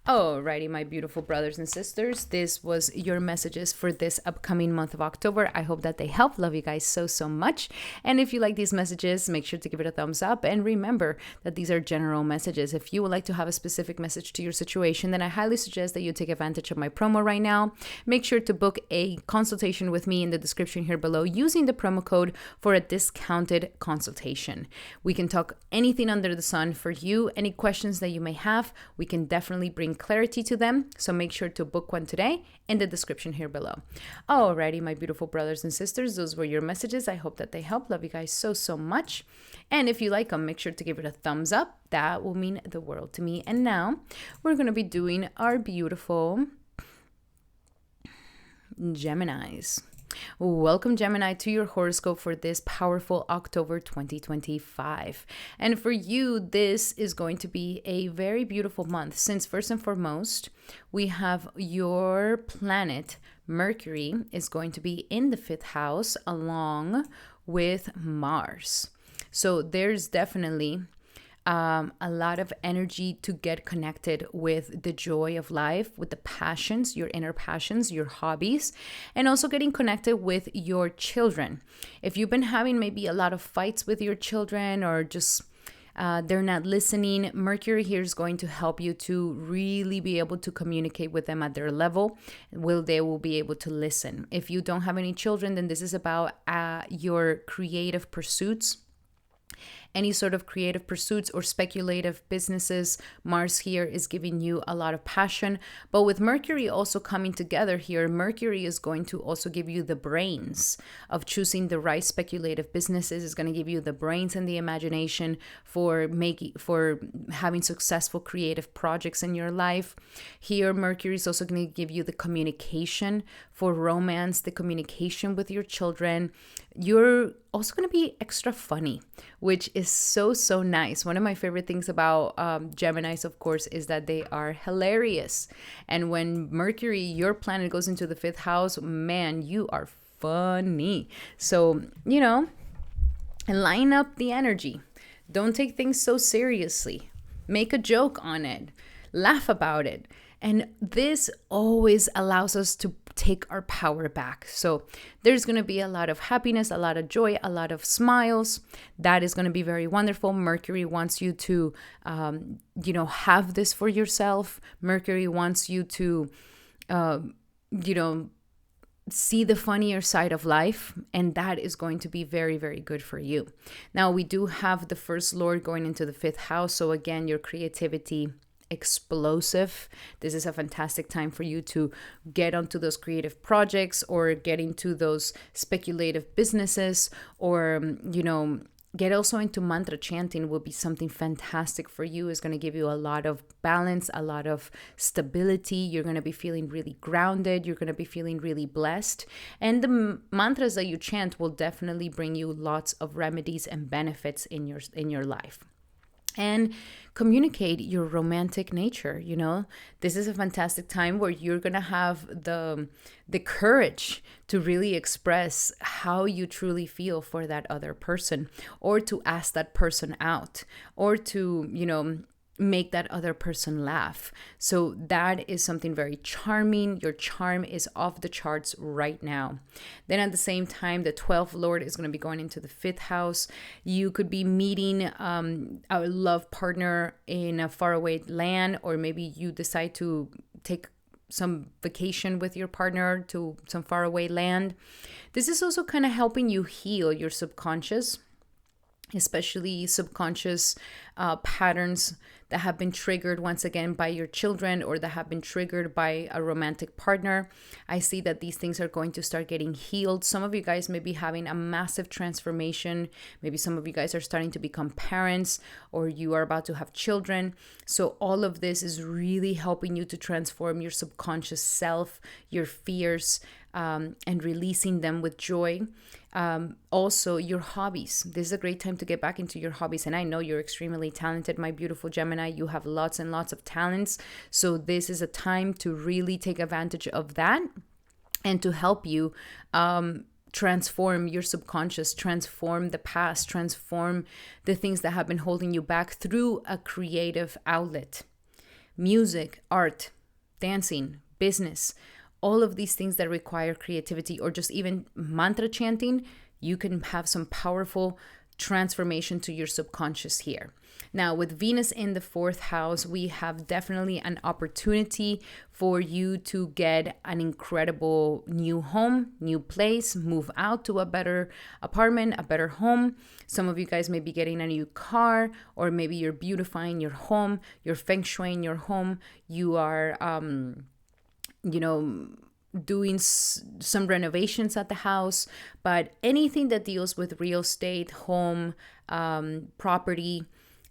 Alrighty, my beautiful brothers and sisters, this was your messages for this upcoming month of October. I hope that they help. Love you guys so much. And if you like these messages, make sure to give it a thumbs up. And remember that these are general messages. If you would like to have a specific message to your situation, then I highly suggest that you take advantage of my promo right now. Make sure to book a consultation with me in the description here below using the promo code for a discounted consultation. We can talk anything under the sun for you. Any questions that you may have, we can definitely bring clarity to them. So make sure to book one today in the description here below. Alrighty, my beautiful brothers and sisters, those were your messages. I hope that they help. Love you guys so much. And if you like them, make sure to give it a thumbs up. That will mean the world to me. And now we're going to be doing our beautiful Geminis. Welcome, Gemini, to your horoscope for this powerful October 2025. And for you, this is going to be a very beautiful month, since first and foremost, we have your planet Mercury is going to be in the 5th house along with Mars. So there's definitely a lot of energy to get connected with the joy of life, with the passions, your inner passions, your hobbies, and also getting connected with your children. If you've been having maybe a lot of fights with your children, or just they're not listening, Mercury here is going to help you to really be able to communicate with them at their level. They will be able to listen. If you don't have any children, then this is about your creative pursuits. Any sort of creative pursuits or speculative businesses. Mars here is giving you a lot of passion. But with Mercury also coming together here, Mercury is going to also give you the brains of choosing the right speculative businesses. It's going to give you the brains and the imagination for having successful creative projects in your life. Here, Mercury is also going to give you the communication for romance, the communication with your children. You're also going to be extra funny, which is so nice. One of my favorite things about Geminis, of course, is that they are hilarious. And when Mercury, your planet, goes into the 5th house, man, you are funny. So, line up the energy. Don't take things so seriously. Make a joke on it. Laugh about it. And this always allows us to take our power back. So there's going to be a lot of happiness, a lot of joy, a lot of smiles. That is going to be very wonderful. Mercury wants you to, have this for yourself. Mercury wants you to, see the funnier side of life, and that is going to be very, very good for you. Now, we do have the first lord going into the 5th house. So again, your creativity, explosive. This is a fantastic time for you to get onto those creative projects, or get into those speculative businesses, or get also into mantra chanting. Will be something fantastic for you. It's going to give you a lot of balance, a lot of stability. You're going to be feeling really grounded. You're going to be feeling really blessed. And the mantras that you chant will definitely bring you lots of remedies and benefits in your life. And communicate your romantic nature. This is a fantastic time where you're gonna have the courage to really express how you truly feel for that other person, or to ask that person out, or to make that other person laugh. So that is something very charming. Your charm is off the charts right now. Then at the same time, the 12th lord is going to be going into the 5th house. You could be meeting a love partner in a faraway land, or maybe you decide to take some vacation with your partner to some faraway land. This is also kind of helping you heal your subconscious, especially subconscious patterns that have been triggered once again by your children, or that have been triggered by a romantic partner. I see that these things are going to start getting healed. Some of you guys may be having a massive transformation. Maybe some of you guys are starting to become parents, or you are about to have children. So all of this is really helping you to transform your subconscious self, your fears, and releasing them with joy. Also, your hobbies. This is a great time to get back into your hobbies. And I know you're extremely talented, my beautiful Gemini. You have lots and lots of talents. So this is a time to really take advantage of that, and to help you transform your subconscious, transform the past, transform the things that have been holding you back through a creative outlet. Music, art, dancing, business, all of these things that require creativity, or just even mantra chanting, you can have some powerful transformation to your subconscious here. Now, with Venus in the 4th house, we have definitely an opportunity for you to get an incredible new home, new place, move out to a better apartment, a better home. Some of you guys may be getting a new car, or maybe you're beautifying your home, you're feng shuiing your home, you are doing some renovations at the house. But anything that deals with real estate, home, property,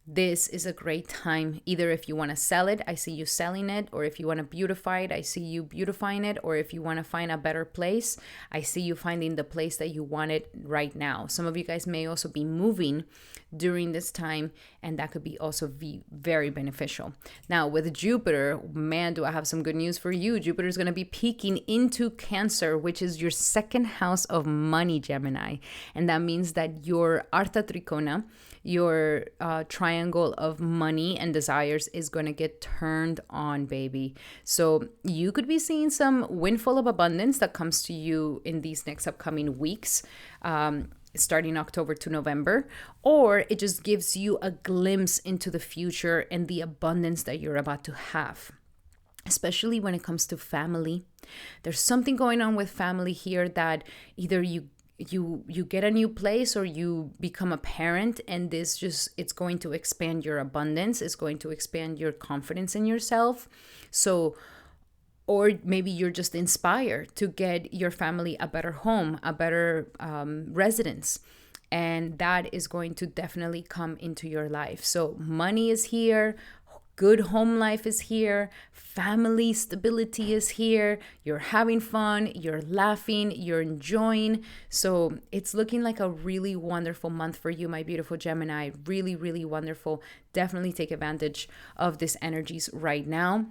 this is a great time. Either if you want to sell it, I see you selling it, or if you want to beautify it, I see you beautifying it, or if you want to find a better place, I see you finding the place that you wanted right now. Some of you guys may also be moving during this time, and that could be also very beneficial. Now, with Jupiter, man, do I have some good news for you. Jupiter is going to be peeking into Cancer, which is your 2nd house of money, Gemini. And that means that your Artha Trikona, your triangle triangle of money and desires is going to get turned on, baby. So you could be seeing some windfall of abundance that comes to you in these next upcoming weeks. Starting October to November, or it just gives you a glimpse into the future and the abundance that you're about to have, especially when it comes to family. There's something going on with family here that either you get a new place or you become a parent, and this just, it's going to expand your abundance, it's going to expand your confidence in yourself. So, or maybe you're just inspired to get your family a better home, a better residence. And that is going to definitely come into your life. So money is here. Good home life is here. Family stability is here. You're having fun. You're laughing. You're enjoying. So it's looking like a really wonderful month for you, my beautiful Gemini. Really, really wonderful. Definitely take advantage of these energies right now.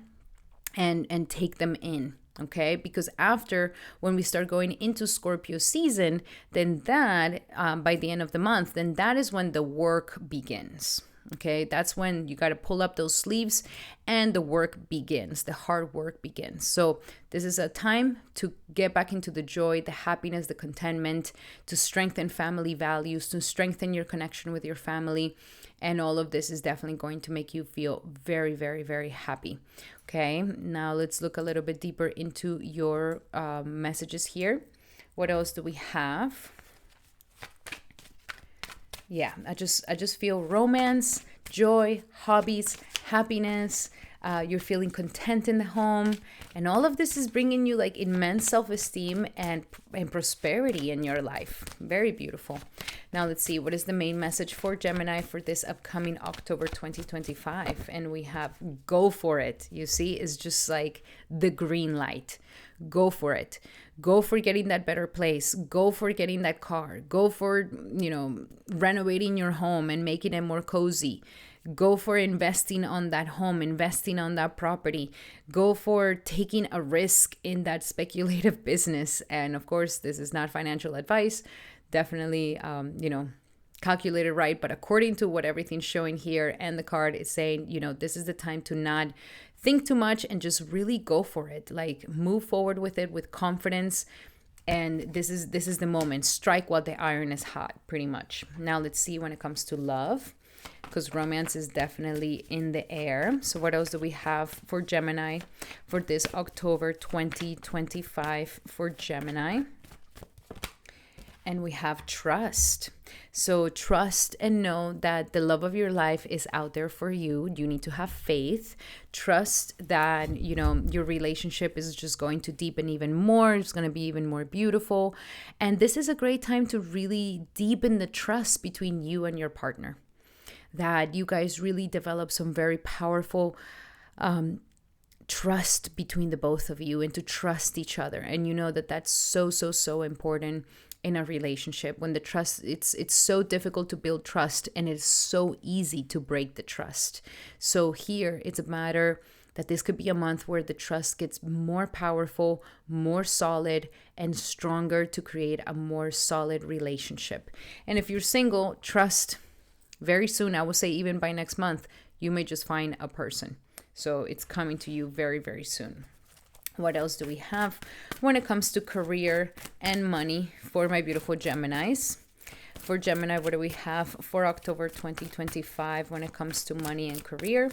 And take them in, okay? Because after, when we start going into Scorpio season, then that, by the end of the month, then that is when the work begins, okay? That's when you got to pull up those sleeves and the work begins, the hard work begins. So this is a time to get back into the joy, the happiness, the contentment, to strengthen family values, to strengthen your connection with your family. And all of this is definitely going to make you feel very, very, very happy. Okay, now let's look a little bit deeper into your messages here. What else do we have? Yeah, I just feel romance, joy, hobbies, happiness. You're feeling content in the home, and all of this is bringing you like immense self-esteem and prosperity in your life. Very beautiful. Now let's see, what is the main message for Gemini for this upcoming October 2025? And we have go for it. You see, it's just like the green light. Go for it. Go for getting that better place. Go for getting that car. Go for, renovating your home and making it more cozy. Go for investing on that home, investing on that property. Go for taking a risk in that speculative business. And of course, this is not financial advice. Definitely, calculated right. But according to what everything's showing here, and the card is saying, this is the time to not think too much and just really go for it. Like move forward with it with confidence. And this is the moment. Strike while the iron is hot, pretty much. Now let's see when it comes to love, because romance is definitely in the air. So what else do we have for Gemini for this October 2025 for Gemini? And we have trust. So trust and know that the love of your life is out there for you. You need to have faith. Trust that, your relationship is just going to deepen even more. It's going to be even more beautiful. And this is a great time to really deepen the trust between you and your partner. That you guys really develop some very powerful trust between the both of you, and to trust each other. And you know that that's so, so, so important in a relationship. When the trust, it's so difficult to build trust, and it's so easy to break the trust. So here it's a matter that this could be a month where the trust gets more powerful, more solid, and stronger to create a more solid relationship. And if you're single, trust very soon. I would say even by next month, you may just find a person. So it's coming to you very, very soon. What else do we have when it comes to career and money for my beautiful Geminis? For Gemini, what do we have for October 2025 when it comes to money and career?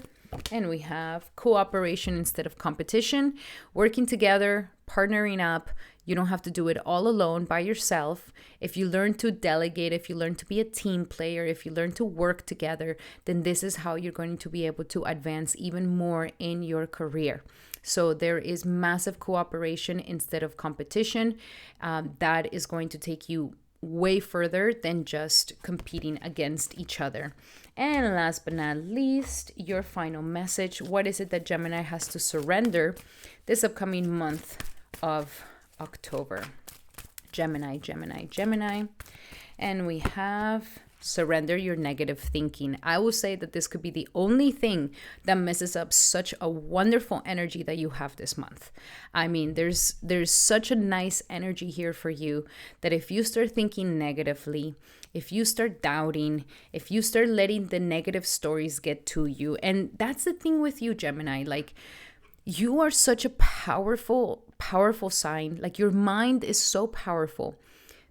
And we have cooperation instead of competition, working together, partnering up. You don't have to do it all alone by yourself. If you learn to delegate, if you learn to be a team player, if you learn to work together, then this is how you're going to be able to advance even more in your career. So there is massive cooperation instead of competition. That is going to take you way further than just competing against each other. And last but not least, your final message. What is it that Gemini has to surrender this upcoming month of October? Gemini. And we have Surrender your negative thinking. I will say that this could be the only thing that messes up such a wonderful energy that you have this month. I mean, there's such a nice energy here for you that if you start thinking negatively, if you start doubting, if you start letting the negative stories get to you, and that's the thing with you, Gemini, like you are such a powerful sign. Like your mind is so powerful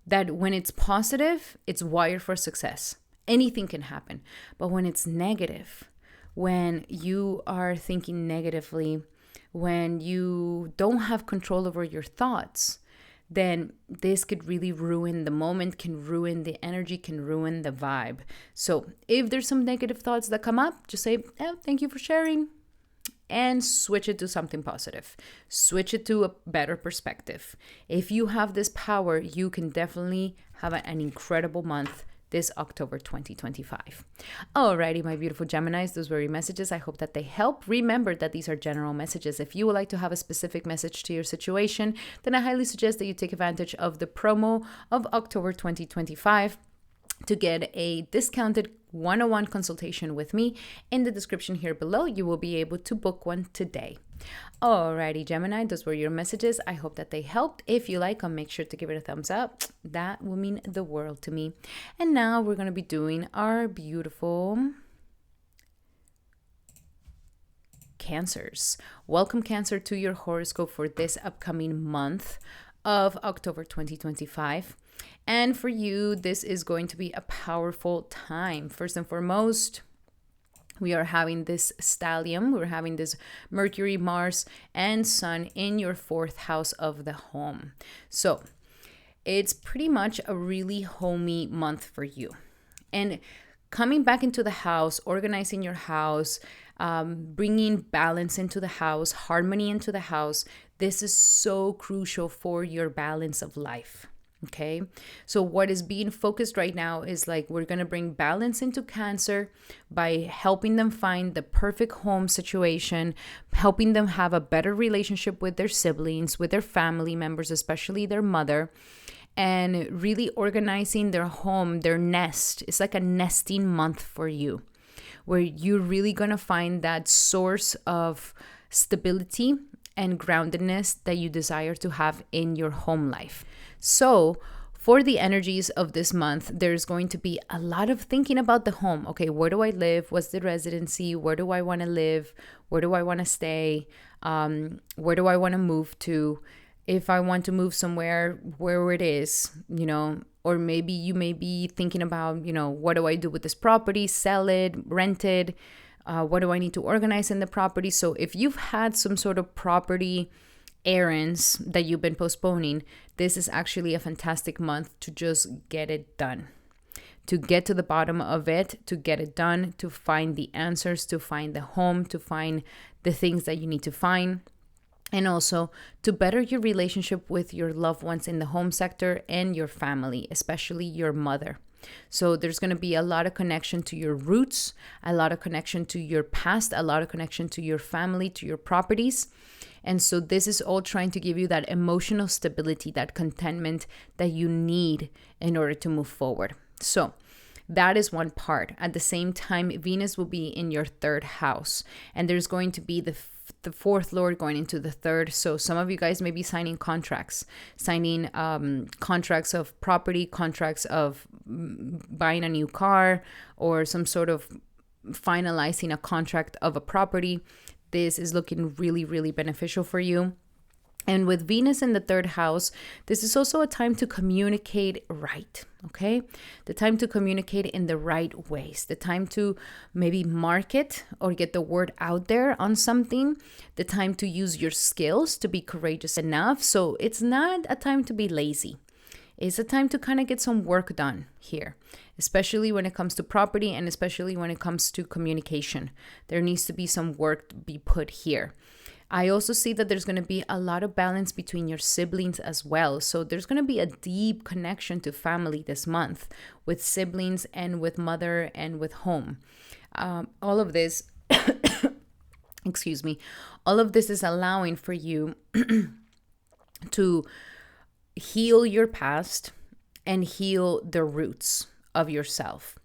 that when it's positive, it's wired for success. Anything can happen. But when it's negative, when you are thinking negatively, when you don't have control over your thoughts, then this could really ruin the moment, can ruin the energy, can ruin the vibe. So if there's some negative thoughts that come up, just say, oh, thank you for sharing. And switch it to something positive. Switch it to a better perspective. If you have this power, you can definitely have an incredible month this October 2025. Alrighty, my beautiful Geminis, those were your messages. I hope that they help. Remember that these are general messages. If you would like to have a specific message to your situation, then I highly suggest that you take advantage of the promo of October 2025 to get a discounted one-on-one consultation with me. In the description here below, you will be able to book one today. Alrighty, Gemini, those were your messages. I hope that they helped. If you like them, make sure to give it a thumbs up. That will mean the world to me. And now we're going to be doing our beautiful Cancers. Welcome, Cancer, to your horoscope for this upcoming month of October 2025. And for you, this is going to be a powerful time. First and foremost, we are having this stellium. We're having this Mercury, Mars, and Sun in your 4th house of the home. So it's pretty much a really homey month for you. And coming back into the house, organizing your house, bringing balance into the house, harmony into the house, this is so crucial for your balance of life. Okay, so what is being focused right now is like we're going to bring balance into Cancer by helping them find the perfect home situation, helping them have a better relationship with their siblings, with their family members, especially their mother, and really organizing their home, their nest. It's like a nesting month for you, where you're really going to find that source of stability and groundedness that you desire to have in your home life. So for the energies of this month, there's going to be a lot of thinking about the home. Okay, where do I live? What's the residency? Where do I want to live? Where do I want to stay? Where do I want to move to? If I want to move somewhere, where it is, or maybe you may be thinking about, what do I do with this property? Sell it, rent it? What do I need to organize in the property? So if you've had some sort of property errands that you've been postponing, this is actually a fantastic month to just get it done, to get to the bottom of it, to get it done, to find the answers, to find the home, to find the things that you need to find, and also to better your relationship with your loved ones in the home sector and your family, especially your mother. So there's going to be a lot of connection to your roots, a lot of connection to your past, a lot of connection to your family, to your properties. And so this is all trying to give you that emotional stability, that contentment that you need in order to move forward. So that is one part. At the same time, Venus will be in your 3rd house, and there's going to be the 4th Lord going into the 3rd. So some of you guys may be signing contracts of property, contracts of buying a new car, or some sort of finalizing a contract of a property. This is looking really, really beneficial for you. And with Venus in the 3rd house, this is also a time to communicate right, okay? The time to communicate in the right ways, the time to maybe market or get the word out there on something, the time to use your skills to be courageous enough. So it's not a time to be lazy. It's a time to kind of get some work done here, especially when it comes to property and especially when it comes to communication. There needs to be some work to be put here. I also see that there's going to be a lot of balance between your siblings as well. So there's going to be a deep connection to family this month with siblings and with mother and with home. All of this, excuse me, all of this is allowing for you to heal your past and heal the roots of yourself.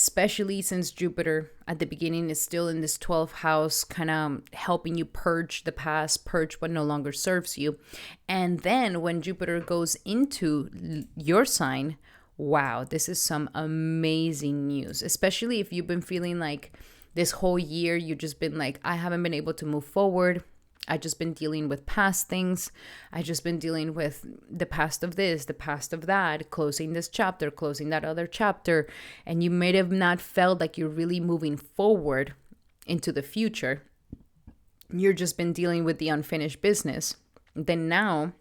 especially since Jupiter at the beginning is still in this 12th house, kind of helping you purge the past, purge what no longer serves you. And then when Jupiter goes into your sign, wow, this is some amazing news, especially if you've been feeling like this whole year, you've just been like, I haven't been able to move forward. I just been dealing with past things. I just been dealing with the past of this, the past of that, closing this chapter, closing that other chapter. And you may have not felt like you're really moving forward into the future. You're just been dealing with the unfinished business. Then now,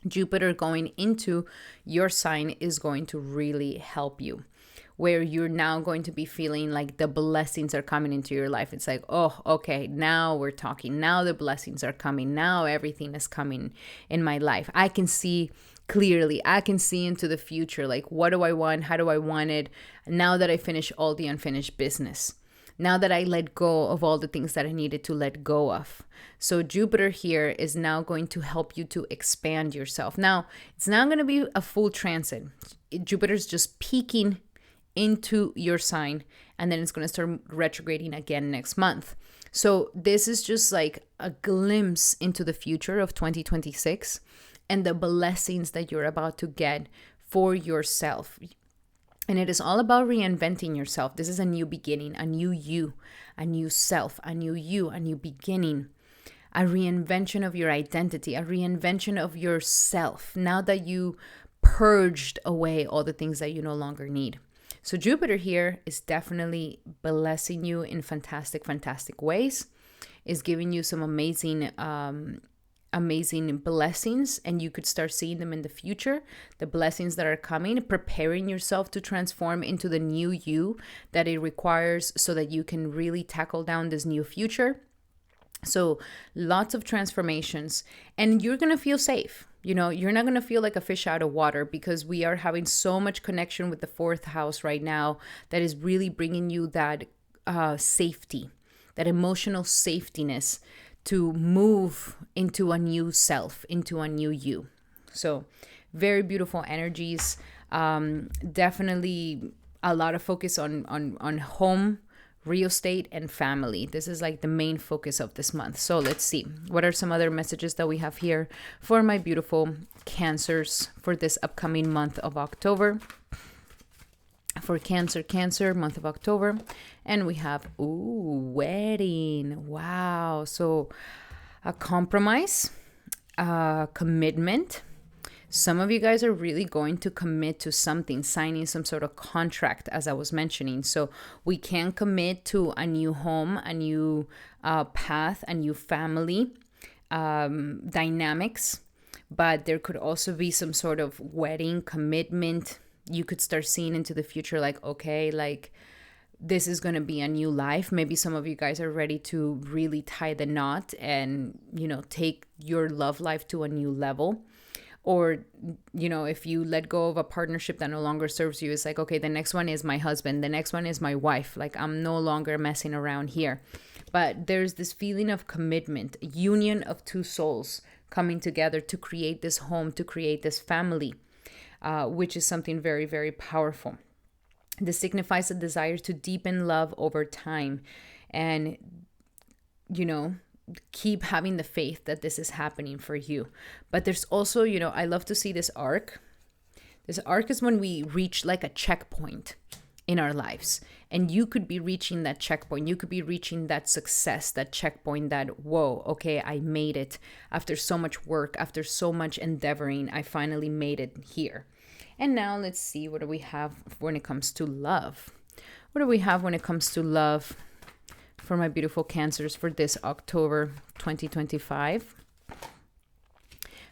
Jupiter going into your sign is going to really help you, where you're now going to be feeling like the blessings are coming into your life. It's like, oh, okay, now we're talking. Now the blessings are coming. Now everything is coming in my life. I can see clearly. I can see into the future. Like, what do I want? How do I want it? Now that I finish all the unfinished business. Now that I let go of all the things that I needed to let go of. So Jupiter here is now going to help you to expand yourself. Now, it's not going to be a full transit. Jupiter's just peeking into your sign, and then it's going to start retrograding again next month. So this is just like a glimpse into the future of 2026 and the blessings that you're about to get for yourself. And it is all about reinventing yourself. This is a new beginning, a new you, a new self, a new you, a new beginning, a reinvention of your identity, a reinvention of yourself now that you purged away all the things that you no longer need. So Jupiter here is definitely blessing you in fantastic, fantastic ways. Is giving you some amazing blessings, and you could start seeing them in the future. The blessings that are coming, preparing yourself to transform into the new you that it requires so that you can really tackle down this new future. So lots of transformations, and you're going to feel safe. You know, you're not going to feel like a fish out of water because we are having so much connection with the 4th house right now that is really bringing you that safety, that emotional safetiness to move into a new self, into a new you. So very beautiful energies. Definitely a lot of focus on home, real estate, and family. This is like the main focus of this month. So let's see. What are some other messages that we have here for my beautiful Cancers for this upcoming month of October? For Cancer, month of October. And we have, wedding. Wow. So a compromise, a commitment. Some of you guys are really going to commit to something, signing some sort of contract, as I was mentioning. So we can commit to a new home, a new path, a new family dynamics. But there could also be some sort of wedding commitment. You could start seeing into the future like, okay, like this is going to be a new life. Maybe some of you guys are ready to really tie the knot and, you know, take your love life to a new level. Or, you know, if you let go of a partnership that no longer serves you, it's like, okay, the next one is my husband. The next one is my wife. Like, I'm no longer messing around here. But there's this feeling of commitment, union of two souls coming together to create this home, to create this family, which is something very, very powerful. This signifies a desire to deepen love over time and, you know, keep having the faith that this is happening for you. But there's also, you know, I love to see this arc. This arc is when we reach like a checkpoint in our lives. And you could be reaching that checkpoint. You could be reaching that success, that checkpoint that, whoa, okay, I made it. After so much work, after so much endeavoring, I finally made it here. And now let's see, what do we have when it comes to love? What do we have when it comes to love for my beautiful Cancers for this October 2025?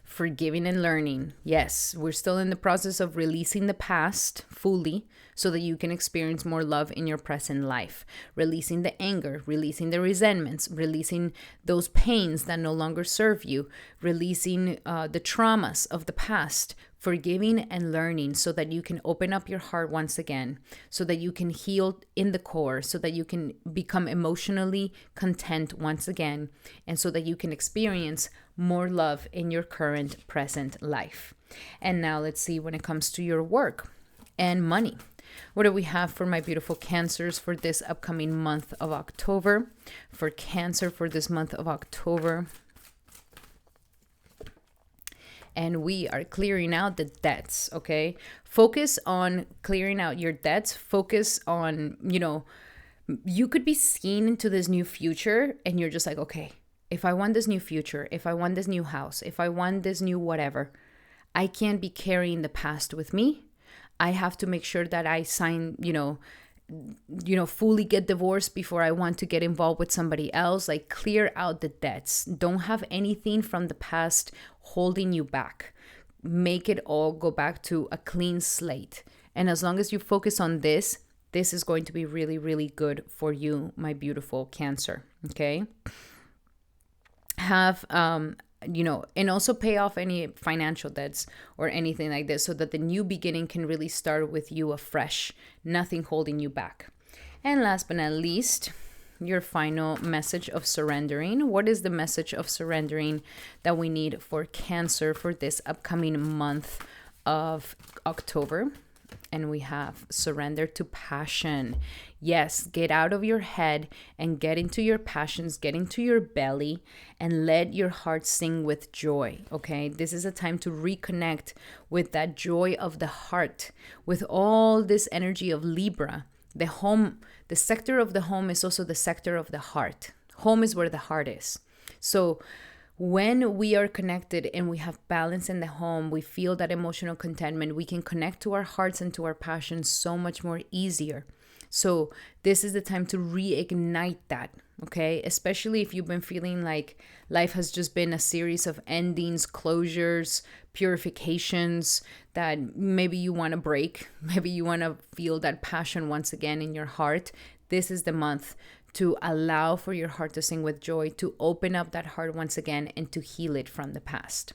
Forgiving and learning. Yes, we're still in the process of releasing the past fully so that you can experience more love in your present life. Releasing the anger, releasing the resentments, releasing those pains that no longer serve you, releasing the traumas of the past, forgiving and learning so that you can open up your heart once again, so that you can heal in the core, so that you can become emotionally content once again, and so that you can experience more love in your current present life. And now let's see when it comes to your work and money. What do we have for my beautiful Cancers for this upcoming month of October? For Cancer for this month of October. And we are clearing out the debts, okay? Focus on clearing out your debts. Focus on, you could be seen into this new future and you're just like, okay, if I want this new future, if I want this new house, if I want this new whatever, I can't be carrying the past with me. I have to make sure that I sign, fully get divorced before I want to get involved with somebody else. Like, clear out the debts. Don't have anything from the past holding you back. Make it all go back to a clean slate. And as long as you focus on this is going to be really, really good for you, my beautiful Cancer. Okay. Have, and also pay off any financial debts or anything like this so that the new beginning can really start with you afresh, nothing holding you back. And last but not least, your final message of surrendering. What is the message of surrendering that we need for Cancer for this upcoming month of October? And we have surrender to passion. Yes, get out of your head and get into your passions, get into your belly and let your heart sing with joy, okay? This is a time to reconnect with that joy of the heart, with all this energy of Libra. The home, the sector of the home is also the sector of the heart. Home is where the heart is. So when we are connected and we have balance in the home, we feel that emotional contentment, we can connect to our hearts and to our passions so much more easier. So this is the time to reignite that, okay? Especially if you've been feeling like life has just been a series of endings, closures, purifications that maybe you want to break. Maybe you want to feel that passion once again in your heart. This is the month to allow for your heart to sing with joy, to open up that heart once again and to heal it from the past.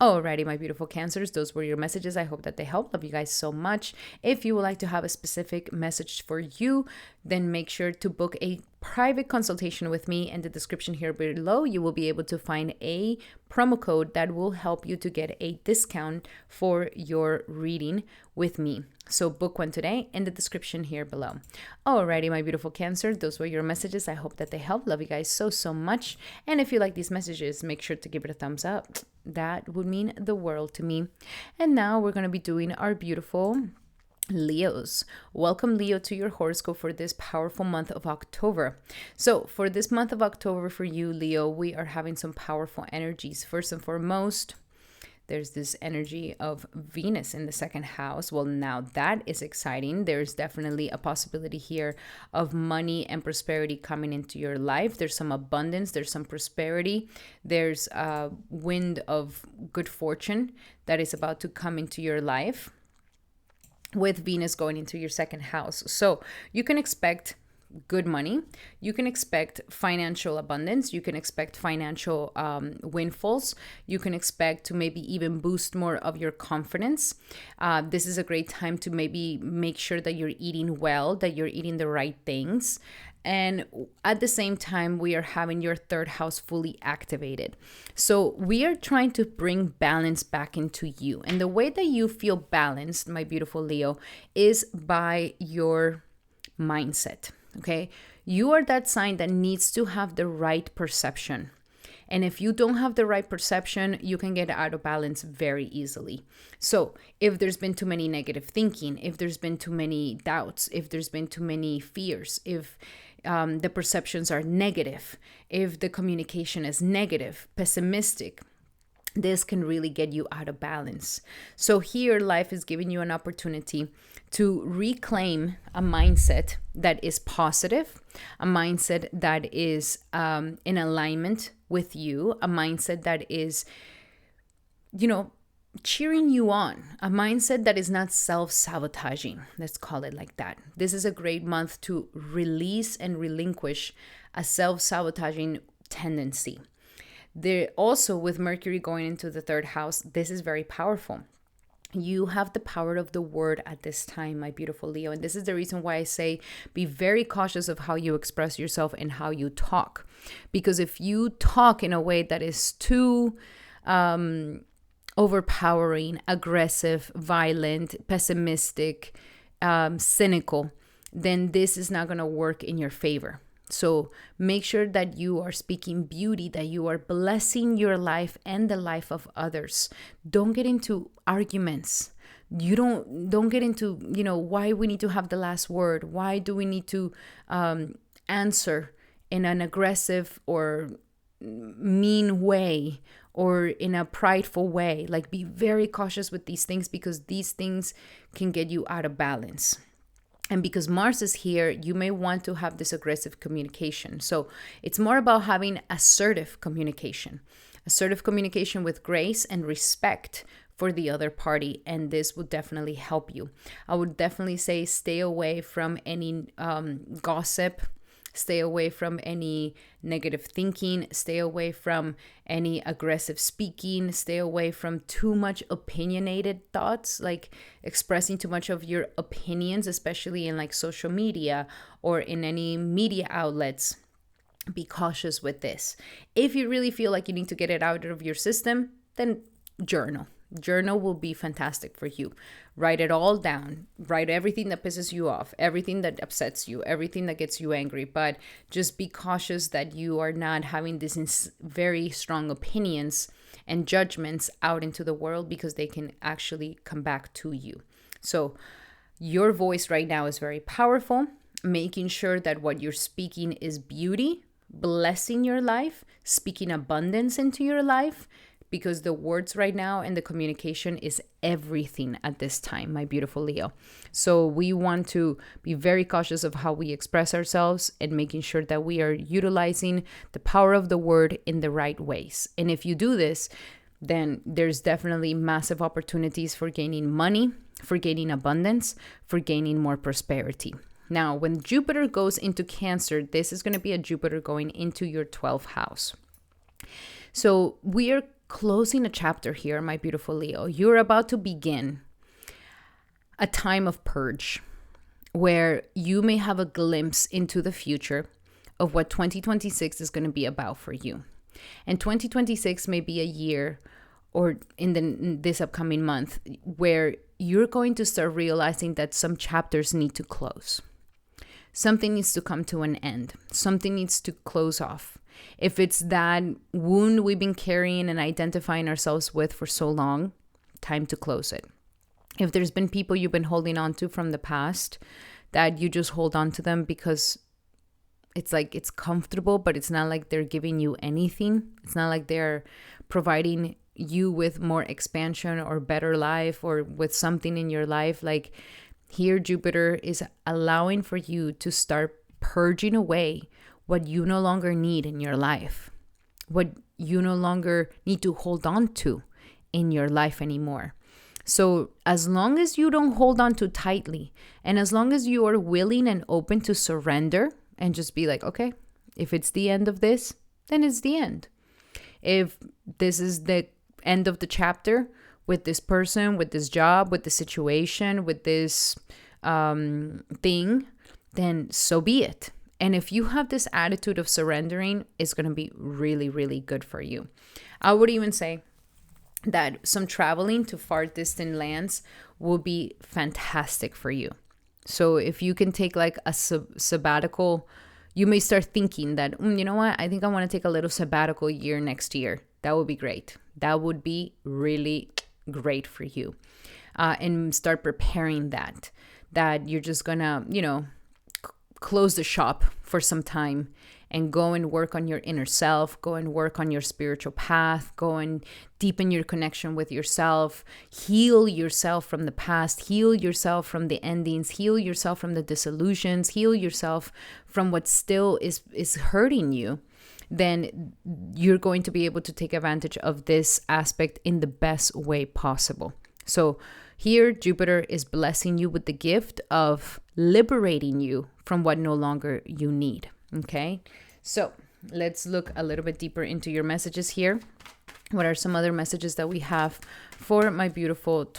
Alrighty, my beautiful Cancers, those were your messages. I hope that they helped. Love you guys so much. If you would like to have a specific message for you, then make sure to book a private consultation with me. In the description here below, you will be able to find a promo code that will help you to get a discount for your reading with me. So book one today in the description here below. Alrighty, my beautiful Cancer, those were your messages. I hope that they help. Love you guys so, so much. And if you like these messages, make sure to give it a thumbs up. That would mean the world to me. And now we're going to be doing our beautiful Leos. Welcome, Leo, to your horoscope for this powerful month of October. So for this month of October for you, Leo, we are having some powerful energies. First and foremost, there's this energy of Venus in the second house. Well, now that is exciting. There's definitely a possibility here of money and prosperity coming into your life. There's some abundance. There's some prosperity. There's a wind of good fortune that is about to come into your life with Venus going into your second house. So you can expect good money. You can expect financial abundance. You can expect financial windfalls. You can expect to maybe even boost more of your confidence. This is a great time to maybe make sure that you're eating well, that you're eating the right things. And at the same time, we are having your third house fully activated. So we are trying to bring balance back into you. And the way that you feel balanced, my beautiful Leo, is by your mindset. Okay, you are that sign that needs to have the right perception. And if you don't have the right perception, you can get out of balance very easily. So if there's been too many negative thinking, if there's been too many doubts, if there's been too many fears, if the perceptions are negative, if the communication is negative, pessimistic, this can really get you out of balance. So here, life is giving you an opportunity to reclaim a mindset that is positive, a mindset that is in alignment with you, a mindset that is, cheering you on, a mindset that is not self-sabotaging. Let's call it like that. This is a great month to release and relinquish a self-sabotaging tendency. There also, with Mercury going into the third house, this is very powerful. You have the power of the word at this time, my beautiful Leo. And this is the reason why I say be very cautious of how you express yourself and how you talk. Because if you talk in a way that is too overpowering, aggressive, violent, pessimistic, cynical, then this is not going to work in your favor. So make sure that you are speaking beauty, that you are blessing your life and the life of others. Don't get into arguments. You don't get into, why we need to have the last word. Why do we need to answer in an aggressive or mean way or in a prideful way? Like, be very cautious with these things, because these things can get you out of balance. And because Mars is here, you may want to have this aggressive communication. So it's more about having assertive communication with grace and respect for the other party. And this would definitely help you. I would definitely say stay away from any gossip. Stay away from any negative thinking. Stay away from any aggressive speaking. Stay away from too much opinionated thoughts, like expressing too much of your opinions, especially in like social media or in any media outlets. Be cautious with this. If you really feel like you need to get it out of your system, then journal. Journal will be fantastic for you. Write it all down. Write everything that pisses you off, everything that upsets you, everything that gets you angry. But just be cautious that you are not having these very strong opinions and judgments out into the world, because they can actually come back to you. So your voice right now is very powerful. Making sure that what you're speaking is beauty, blessing your life, speaking abundance into your life, because the words right now and the communication is everything at this time, my beautiful Leo. So we want to be very cautious of how we express ourselves and making sure that we are utilizing the power of the word in the right ways. And if you do this, then there's definitely massive opportunities for gaining money, for gaining abundance, for gaining more prosperity. Now, when Jupiter goes into Cancer, this is going to be a Jupiter going into your 12th house. So we are closing a chapter here, my beautiful Leo. You're about to begin a time of purge where you may have a glimpse into the future of what 2026 is going to be about for you. And 2026 may be a year, or in this upcoming month, where you're going to start realizing that some chapters need to close. Something needs to come to an end. Something needs to close off. If it's that wound we've been carrying and identifying ourselves with for so long, time to close it. If there's been people you've been holding on to from the past, that you just hold on to them because it's like it's comfortable, but it's not like they're giving you anything. It's not like they're providing you with more expansion or better life or with something in your life. Like, here, Jupiter is allowing for you to start purging away what you no longer need in your life, what you no longer need to hold on to in your life anymore. So as long as you don't hold on too tightly, and as long as you are willing and open to surrender and just be like, okay, if it's the end of this, then it's the end. If this is the end of the chapter with this person, with this job, with the situation, with this thing, then so be it. And if you have this attitude of surrendering, it's going to be really, really good for you. I would even say that some traveling to far distant lands will be fantastic for you. So if you can take like a sabbatical, you may start thinking that, you know what, I think I want to take a little sabbatical year next year. That would be great. That would be really great for you. And start preparing that you're just going to, close the shop for some time and go and work on your inner self, go and work on your spiritual path, go and deepen your connection with yourself, heal yourself from the past, heal yourself from the endings, heal yourself from the disillusions, heal yourself from what still is hurting you. Then you're going to be able to take advantage of this aspect in the best way possible. So here, Jupiter is blessing you with the gift of liberating you from what no longer you need. Okay, so let's look a little bit deeper into your messages here. What are some other messages that we have for my beautiful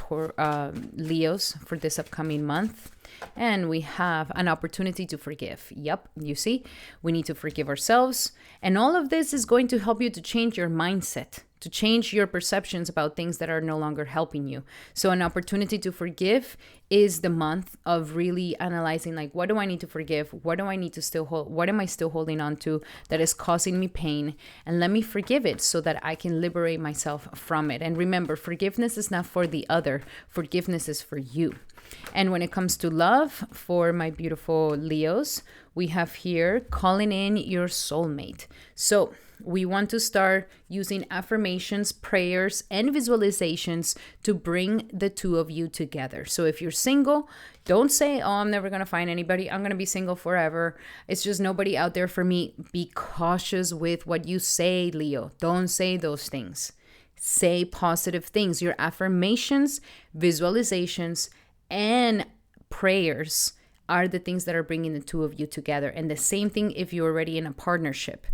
Leos for this upcoming month. And we have an opportunity to forgive. Yep, you see, we need to forgive ourselves. And all of this is going to help you to change your mindset, to change your perceptions about things that are no longer helping you. So an opportunity to forgive is the month of really analyzing, like, what do I need to forgive? What do I need to still hold? What am I still holding on to that is causing me pain? And let me forgive it so that I can liberate myself from it. And remember, forgiveness is not for the other. Forgiveness is for you. And when it comes to love, for my beautiful Leos, we have here calling in your soulmate. So we want to start using affirmations, prayers, and visualizations to bring the two of you together. So if you're single, don't say, oh, I'm never going to find anybody. I'm going to be single forever. It's just nobody out there for me. Be cautious with what you say, Leo. Don't say those things. Say positive things. Your affirmations, visualizations, and prayers are the things that are bringing the two of you together. And the same thing if you're already in a partnership.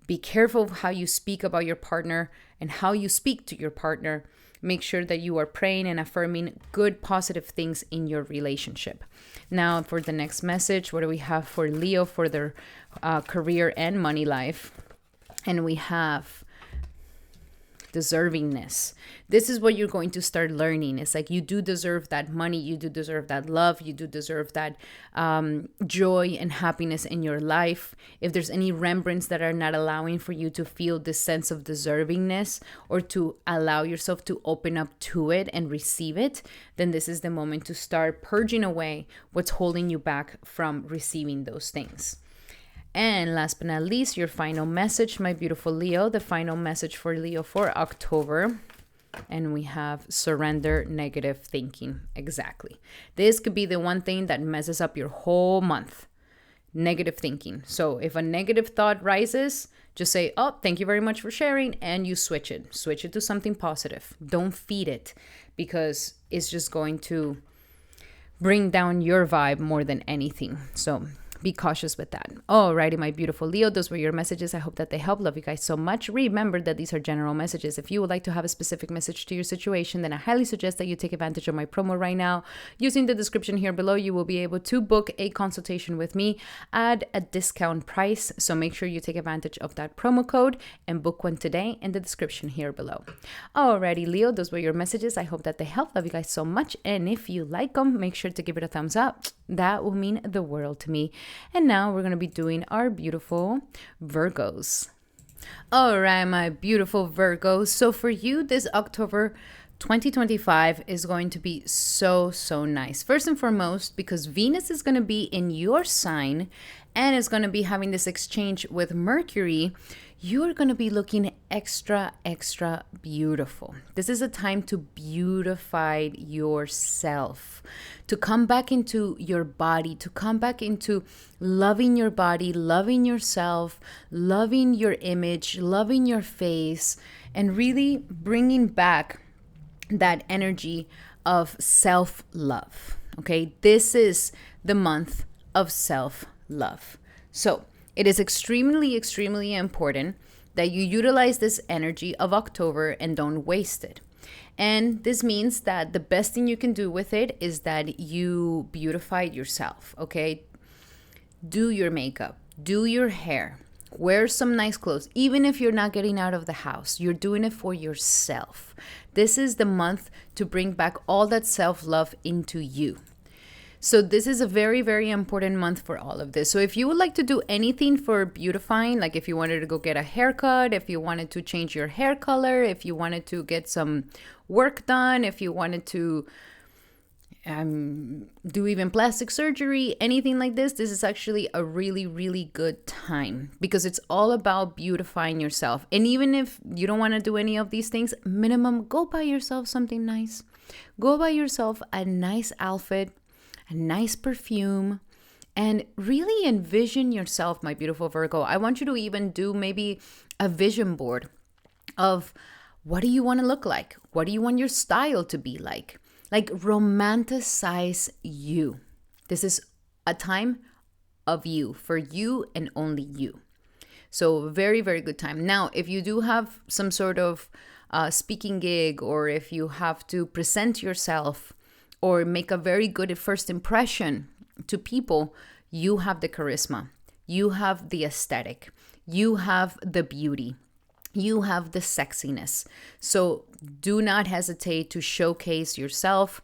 Be careful of how you speak about your partner and how you speak to your partner. Make sure that you are praying and affirming good, positive things in your relationship. Now, for the next message, what do we have for Leo for their career and money life? And we have deservingness. This is what you're going to start learning. It's like you do deserve that money. You do deserve that love. You do deserve that joy and happiness in your life. If there's any remnants that are not allowing for you to feel this sense of deservingness or to allow yourself to open up to it and receive it, then this is the moment to start purging away what's holding you back from receiving those things. And last but not least, your final message, my beautiful Leo, the final message for Leo for October. And we have surrender negative thinking. Exactly. This could be the one thing that messes up your whole month. Negative thinking. So if a negative thought rises, just say, oh, thank you very much for sharing. And you switch it. Switch it to something positive. Don't feed it because it's just going to bring down your vibe more than anything. So be cautious with that. Alrighty, my beautiful Leo, those were your messages. I hope that they help. Love you guys so much. Remember that these are general messages. If you would like to have a specific message to your situation, then I highly suggest that you take advantage of my promo right now. Using the description here below, you will be able to book a consultation with me at a discount price. So make sure you take advantage of that promo code and book one today in the description here below. Alrighty, Leo, those were your messages. I hope that they help. Love you guys so much. And if you like them, make sure to give it a thumbs up. That will mean the world to me. And now we're going to be doing our beautiful Virgos. All right, my beautiful Virgos. So for you, this October 2025 is going to be so nice. First and foremost, because Venus is going to be in your sign and is going to be having this exchange with Mercury, you are going to be looking extra beautiful. This is a time to beautify yourself, to come back into your body, to come back into loving your body, loving yourself, loving your image, loving your face, and really bringing back that energy of self-love. Okay, this is the month of self-love. So it is extremely important that you utilize this energy of October and don't waste it. And this means that the best thing you can do with it is that you beautify yourself, okay? Do your makeup, do your hair, wear some nice clothes. Even if you're not getting out of the house, you're doing it for yourself. This is the month to bring back all that self-love into you. So this is a very important month for all of this. So if you would like to do anything for beautifying, like if you wanted to go get a haircut, if you wanted to change your hair color, if you wanted to get some work done, if you wanted to do even plastic surgery, anything like this is actually a really good time because it's all about beautifying yourself. And even if you don't want to do any of these things, minimum, go buy yourself something nice. Go buy yourself a nice outfit, a nice perfume, and really envision yourself, my beautiful Virgo. I want you to even do maybe a vision board of what do you want to look like? What do you want your style to be like? Like romanticize you. This is a time of you, for you and only you. So very good time. Now, if you do have some sort of speaking gig, or if you have to present yourself or make a very good first impression to people, you have the charisma, you have the aesthetic, you have the beauty, you have the sexiness. So do not hesitate to showcase yourself,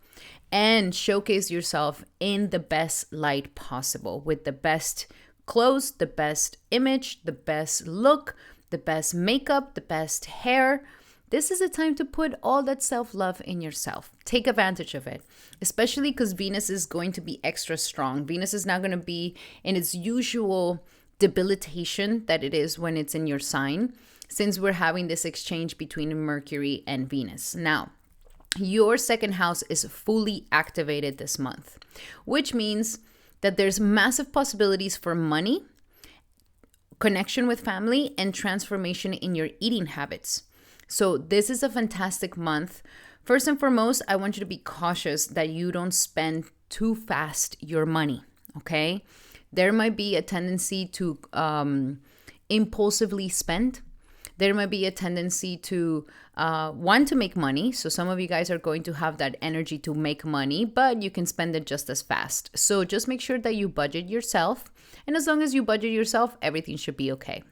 and showcase yourself in the best light possible, with the best clothes, the best image, the best look, the best makeup, the best hair. This is a time to put all that self-love in yourself. Take advantage of it, especially because Venus is going to be extra strong. Venus is not going to be in its usual debilitation that it is when it's in your sign, since we're having this exchange between Mercury and Venus. Now, your second house is fully activated this month, which means that there's massive possibilities for money, connection with family, and transformation in your eating habits. So this is a fantastic month. First and foremost, I want you to be cautious that you don't spend too fast your money, okay? There might be a tendency to impulsively spend. There might be a tendency to want to make money. So some of you guys are going to have that energy to make money, but you can spend it just as fast. So just make sure that you budget yourself. And as long as you budget yourself, everything should be okay.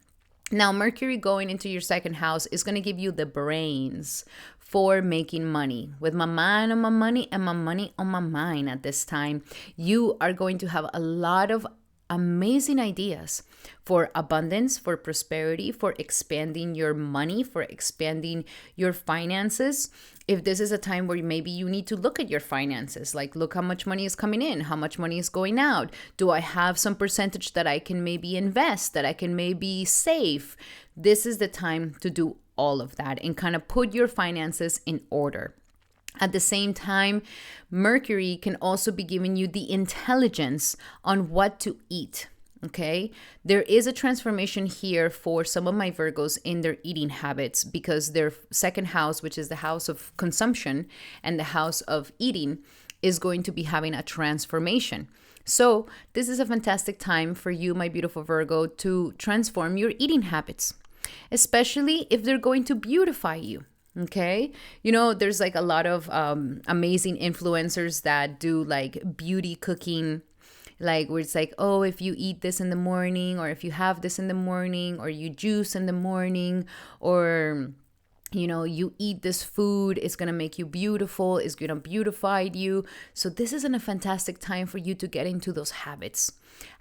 Now, Mercury going into your second house is going to give you the brains for making money. With my mind on my money and my money on my mind at this time, you are going to have a lot of amazing ideas for abundance, for prosperity, for expanding your money, for expanding your finances. If this is a time where maybe you need to look at your finances, like look how much money is coming in, how much money is going out. Do I have some percentage that I can maybe invest, that I can maybe save? This is the time to do all of that and kind of put your finances in order. At the same time, Mercury can also be giving you the intelligence on what to eat, okay? There is a transformation here for some of my Virgos in their eating habits, because their second house, which is the house of consumption and the house of eating, is going to be having a transformation. So this is a fantastic time for you, my beautiful Virgo, to transform your eating habits, especially if they're going to beautify you. Okay. You know, there's like a lot of amazing influencers that do like beauty cooking, like where it's like, oh, if you eat this in the morning, or if you have this in the morning, or you juice in the morning, or, you know, you eat this food, it's going to make you beautiful, it's going to beautify you. So this isn't a fantastic time for you to get into those habits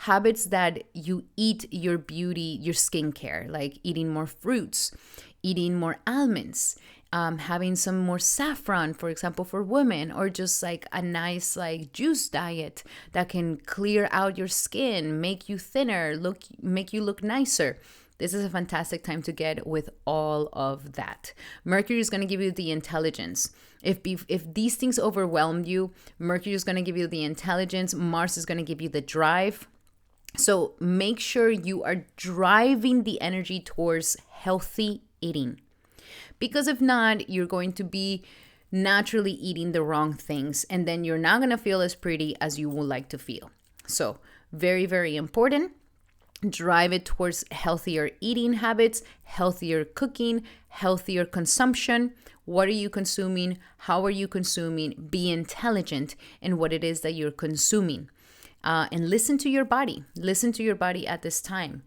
that you eat your beauty, your skincare, like eating more fruits, eating more almonds, having some more saffron, for example, for women, or just like a nice like juice diet that can clear out your skin, make you thinner, make you look nicer. This is a fantastic time to get with all of that. Mercury is going to give you the intelligence. If these things overwhelm you, Mercury is going to give you the intelligence. Mars is going to give you the drive. So make sure you are driving the energy towards healthy eating. Because if not, you're going to be naturally eating the wrong things, and then you're not going to feel as pretty as you would like to feel. So very, very important. Drive it towards healthier eating habits, healthier cooking, healthier consumption. What are you consuming? How are you consuming? Be intelligent in what it is that you're consuming. And listen to your body. Listen to your body at this time.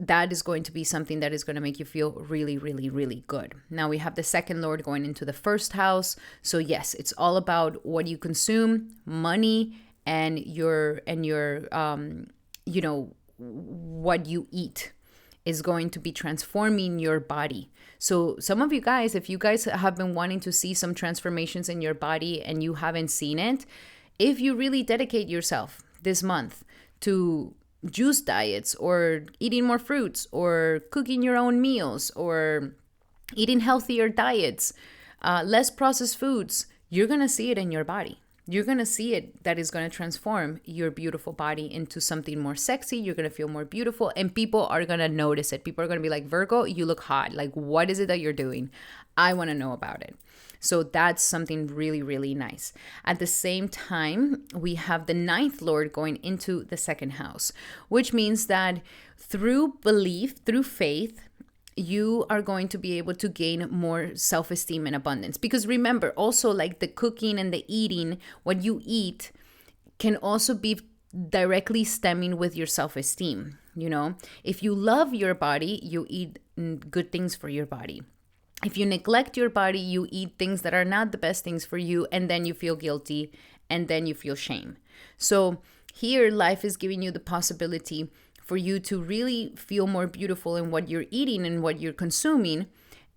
That is going to be something that is going to make you feel really, really, really good. Now we have the second lord going into the first house. So yes, it's all about what you consume, money, and your you know, what you eat is going to be transforming your body. So some of you guys, if you guys have been wanting to see some transformations in your body and you haven't seen it, if you really dedicate yourself this month to juice diets, or eating more fruits, or cooking your own meals, or eating healthier diets, less processed foods, you're going to see it in your body. You're going to see it, that is going to transform your beautiful body into something more sexy. You're going to feel more beautiful, and people are going to notice it. People are going to be like, Virgo, you look hot. Like, what is it that you're doing? I want to know about it. So that's something really, really nice. At the same time, we have the ninth lord going into the second house, which means that through belief, through faith, you are going to be able to gain more self-esteem and abundance. Because remember, also like the cooking and the eating, what you eat can also be directly stemming with your self-esteem. If you love your body, you eat good things for your body. If you neglect your body, you eat things that are not the best things for you, and then you feel guilty, and then you feel shame. So here, life is giving you the possibility for you to really feel more beautiful in what you're eating and what you're consuming,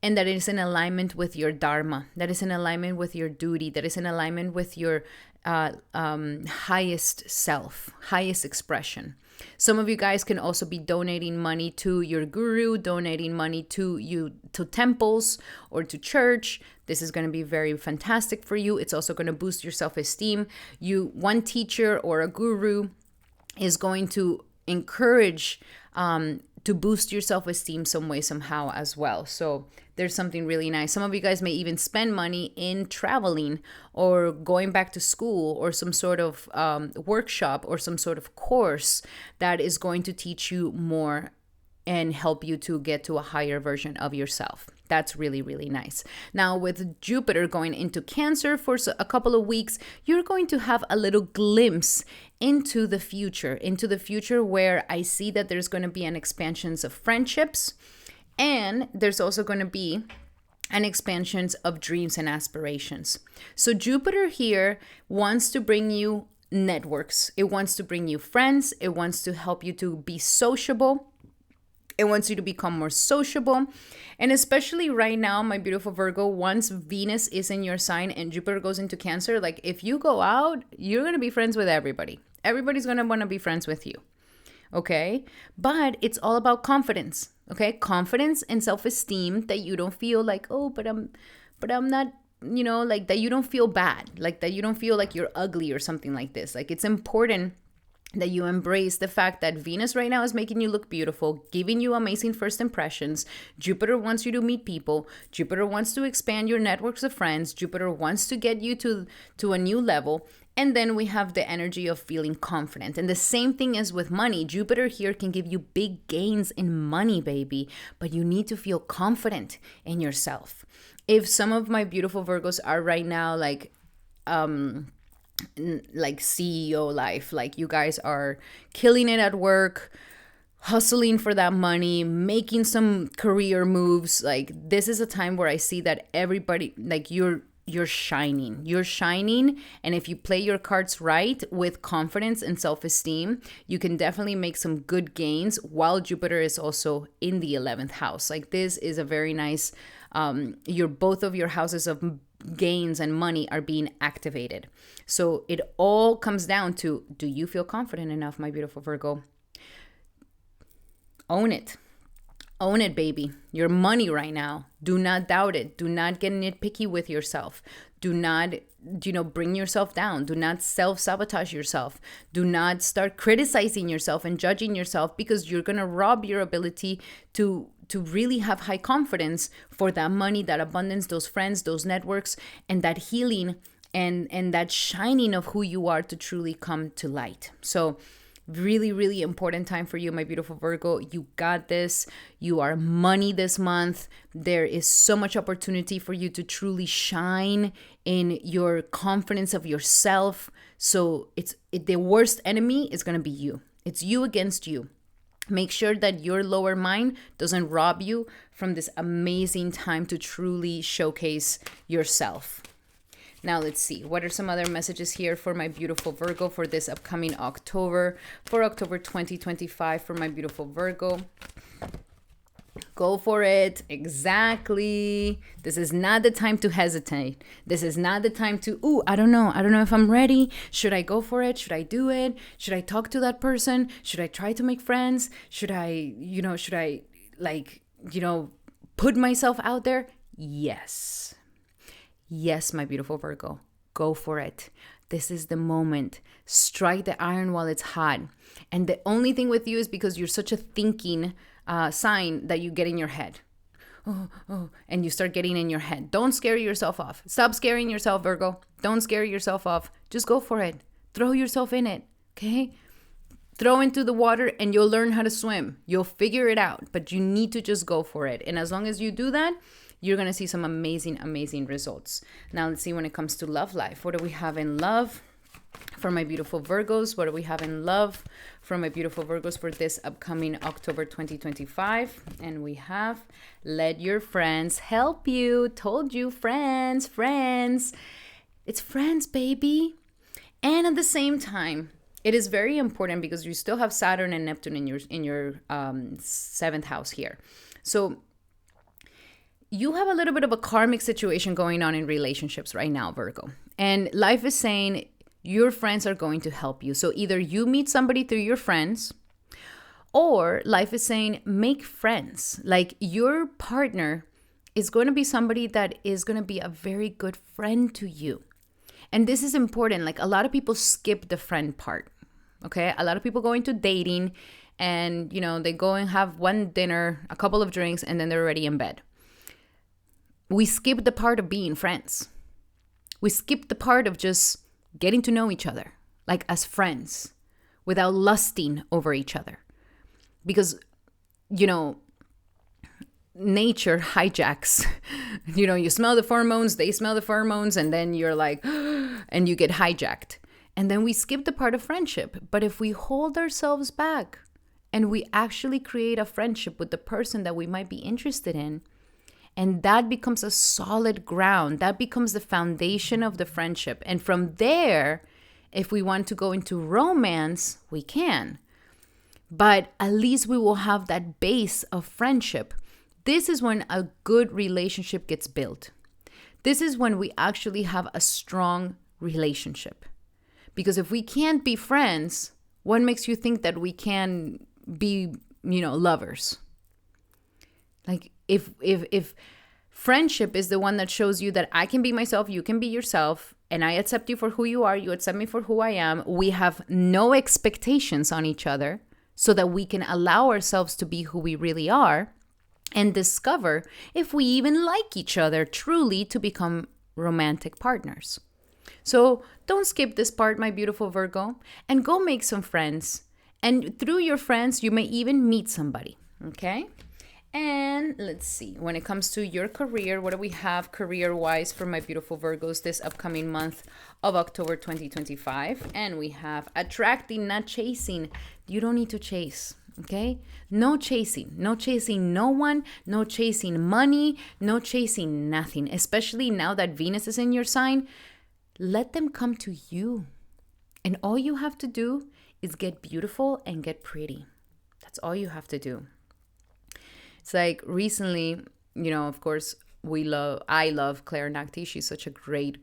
and that is in alignment with your dharma, that is in alignment with your duty, that is in alignment with your highest self, highest expression. Some of you guys can also be donating money to your guru, donating money to temples or to church. This is going to be very fantastic for you. It's also going to boost your self-esteem. One teacher or a guru is going to encourage to boost your self-esteem some way, somehow as well. So there's something really nice. Some of you guys may even spend money in traveling or going back to school or some sort of workshop or some sort of course that is going to teach you more and help you to get to a higher version of yourself. That's really, really nice. Now, with Jupiter going into Cancer for a couple of weeks, you're going to have a little glimpse into the future where I see that there's going to be an expansion of friendships, and there's also going to be an expansion of dreams and aspirations. So Jupiter here wants to bring you networks. It wants to bring you friends. It wants to help you to be sociable. It wants you to become more sociable. And especially right now, my beautiful Virgo, once Venus is in your sign and Jupiter goes into Cancer, like if you go out, you're going to be friends with everybody. Everybody's going to want to be friends with you. Okay? But it's all about confidence. Okay? Confidence and self-esteem, that you don't feel like, oh, but I'm not, like that you don't feel bad, like that you don't feel like you're ugly or something like this. Like it's important that you embrace the fact that Venus right now is making you look beautiful, giving you amazing first impressions. Jupiter wants you to meet people. Jupiter wants to expand your networks of friends. Jupiter wants to get you to a new level. And then we have the energy of feeling confident. And the same thing is with money. Jupiter here can give you big gains in money, baby, but you need to feel confident in yourself. If some of my beautiful Virgos are right now like CEO life, like you guys are killing it at work, hustling for that money, making some career moves, like this is a time where I see that everybody, like you're shining. And if you play your cards right with confidence and self-esteem, you can definitely make some good gains while Jupiter is also in the 11th house. Like this is a very nice, both of your houses of gains and money are being activated. So it all comes down to, do you feel confident enough, my beautiful Virgo? Own it. Own it, baby. Your money right now. Do not doubt it. Do not get nitpicky with yourself. Do not, bring yourself down. Do not self-sabotage yourself. Do not start criticizing yourself and judging yourself, because you're going to rob your ability to really have high confidence for that money, that abundance, those friends, those networks, and that healing and that shining of who you are to truly come to light. So really, really important time for you, my beautiful Virgo. You got this. You are money this month. There is so much opportunity for you to truly shine in your confidence of yourself. So the worst enemy is going to be you. It's you against you. Make sure that your lower mind doesn't rob you from this amazing time to truly showcase yourself. Now let's see, what are some other messages here for my beautiful Virgo for this upcoming October, for October 2025 for my beautiful Virgo. Go for it. Exactly. This is not the time to hesitate. This is not the time to, I don't know if I'm ready. Should I go for it? Should I do it? Should I talk to that person? Should I try to make friends? Should I put myself out there? Yes. Yes, my beautiful Virgo. Go for it. This is the moment. Strike the iron while it's hot. And the only thing with you is because you're such a thinking sign that you get in your head. And you start getting in your head. Don't scare yourself off. Stop scaring yourself, Virgo. Don't scare yourself off. Just go for it. Throw yourself in it, okay? throw into the water and you'll learn how to swim. You'll figure it out, but you need to just go for it. And as long as you do that, you're going to see some amazing, amazing results. Now, let's see when it comes to love life. What do we have in love for my beautiful Virgos? What do we have in love for my beautiful Virgos for this upcoming October 2025? And we have, let your friends help you. Told you, friends. It's friends, baby. And at the same time, it is very important because you still have Saturn and Neptune in your seventh house here. So you have a little bit of a karmic situation going on in relationships right now, Virgo. And life is saying your friends are going to help you. So either you meet somebody through your friends, or life is saying make friends. Like your partner is going to be somebody that is going to be a very good friend to you. And this is important. Like a lot of people skip the friend part. Okay. A lot of people go into dating and, they go and have one dinner, a couple of drinks, and then they're already in bed. We skip the part of being friends. We skip the part of just getting to know each other, like as friends, without lusting over each other. Because, nature hijacks. You smell the pheromones, they smell the pheromones, and then you're like, and you get hijacked. And then we skip the part of friendship. But if we hold ourselves back and we actually create a friendship with the person that we might be interested in, and that becomes a solid ground, that becomes the foundation of the friendship. And from there, if we want to go into romance, we can. But at least we will have that base of friendship. This is when a good relationship gets built. This is when we actually have a strong relationship. Because if we can't be friends, what makes you think that we can be, lovers? Like if friendship is the one that shows you that I can be myself, you can be yourself, and I accept you for who you are, you accept me for who I am, we have no expectations on each other so that we can allow ourselves to be who we really are and discover if we even like each other truly to become romantic partners. So don't skip this part, my beautiful Virgo, and go make some friends. And through your friends, you may even meet somebody, okay? And let's see, when it comes to your career, what do we have career-wise for my beautiful Virgos this upcoming month of October 2025? And we have attracting, not chasing. You don't need to chase. Okay? No chasing no one, no chasing money, no chasing nothing, especially now that Venus is in your sign. Let them come to you. And all you have to do is get beautiful and get pretty. That's all you have to do. It's like recently, of course, I love Claire Nakti. She's such a great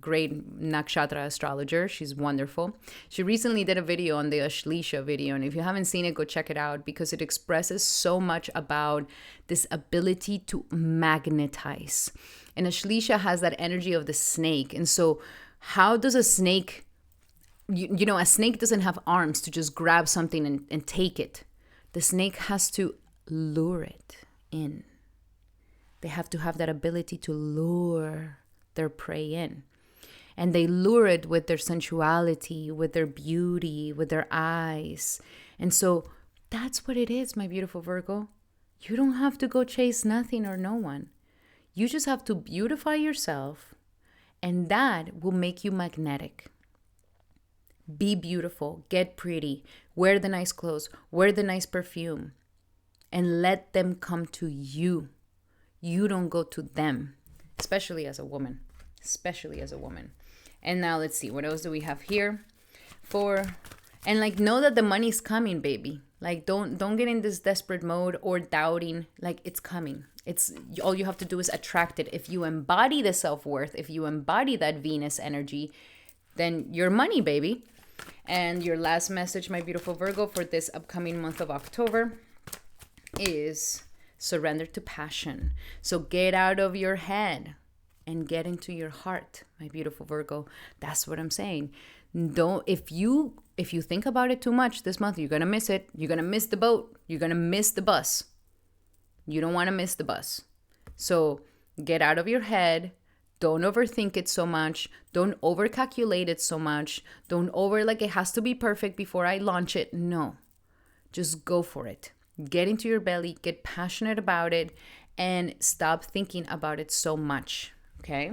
nakshatra astrologer. She's wonderful. She recently did a video on the Ashleisha video. And if you haven't seen it, go check it out because it expresses so much about this ability to magnetize. And Ashleisha has that energy of the snake. And so how does a snake, a snake doesn't have arms to just grab something and take it. The snake has to lure it in. They have to have that ability to lure their prey in. And they lure it with their sensuality, with their beauty, with their eyes. And so that's what it is, my beautiful Virgo. You don't have to go chase nothing or no one. You just have to beautify yourself, and that will make you magnetic. Be beautiful, get pretty, wear the nice clothes, wear the nice perfume, and let them come to you. You don't go to them, especially as a woman. And now let's see, what else do we have here? Know that the money's coming, baby. Like, don't get in this desperate mode or doubting. Like, it's coming. It's all you have to do is attract it. If you embody the self-worth, if you embody that Venus energy, then your money, baby. And your last message, my beautiful Virgo, for this upcoming month of October is surrender to passion. So get out of your head and get into your heart, my beautiful Virgo. That's what I'm saying. If you think about it too much this month, you're going to miss it. You're going to miss the boat. You're going to miss the bus. You don't want to miss the bus. So get out of your head. Don't overthink it so much. Don't overcalculate it so much. Don't like it has to be perfect before I launch it. No, just go for it. Get into your belly, get passionate about it, and stop thinking about it so much. Okay?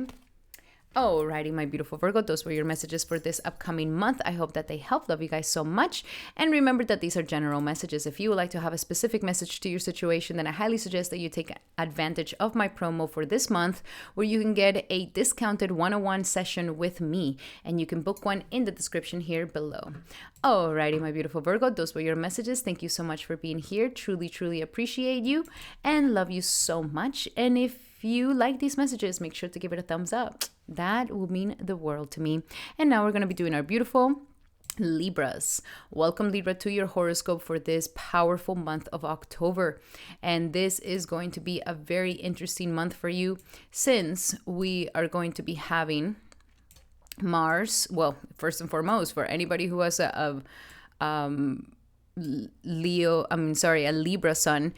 Alrighty, my beautiful Virgo, those were your messages for this upcoming month. I hope that they help. Love you guys so much. And remember that these are general messages. If you would like to have a specific message to your situation, then I highly suggest that you take advantage of my promo for this month, where you can get a discounted one-on-one session with me. And you can book one in the description here below. Alrighty, my beautiful Virgo, those were your messages. Thank you so much for being here. Truly, truly appreciate you and love you so much. And if you like these messages, make sure to give it a thumbs up. That will mean the world to me. And now we're going to be doing our beautiful Libras. Welcome, Libra, to your horoscope for this powerful month of October. And this is going to be a very interesting month for you, since we are going to be having Mars. Well, first and foremost, for anybody who has a Libra sun,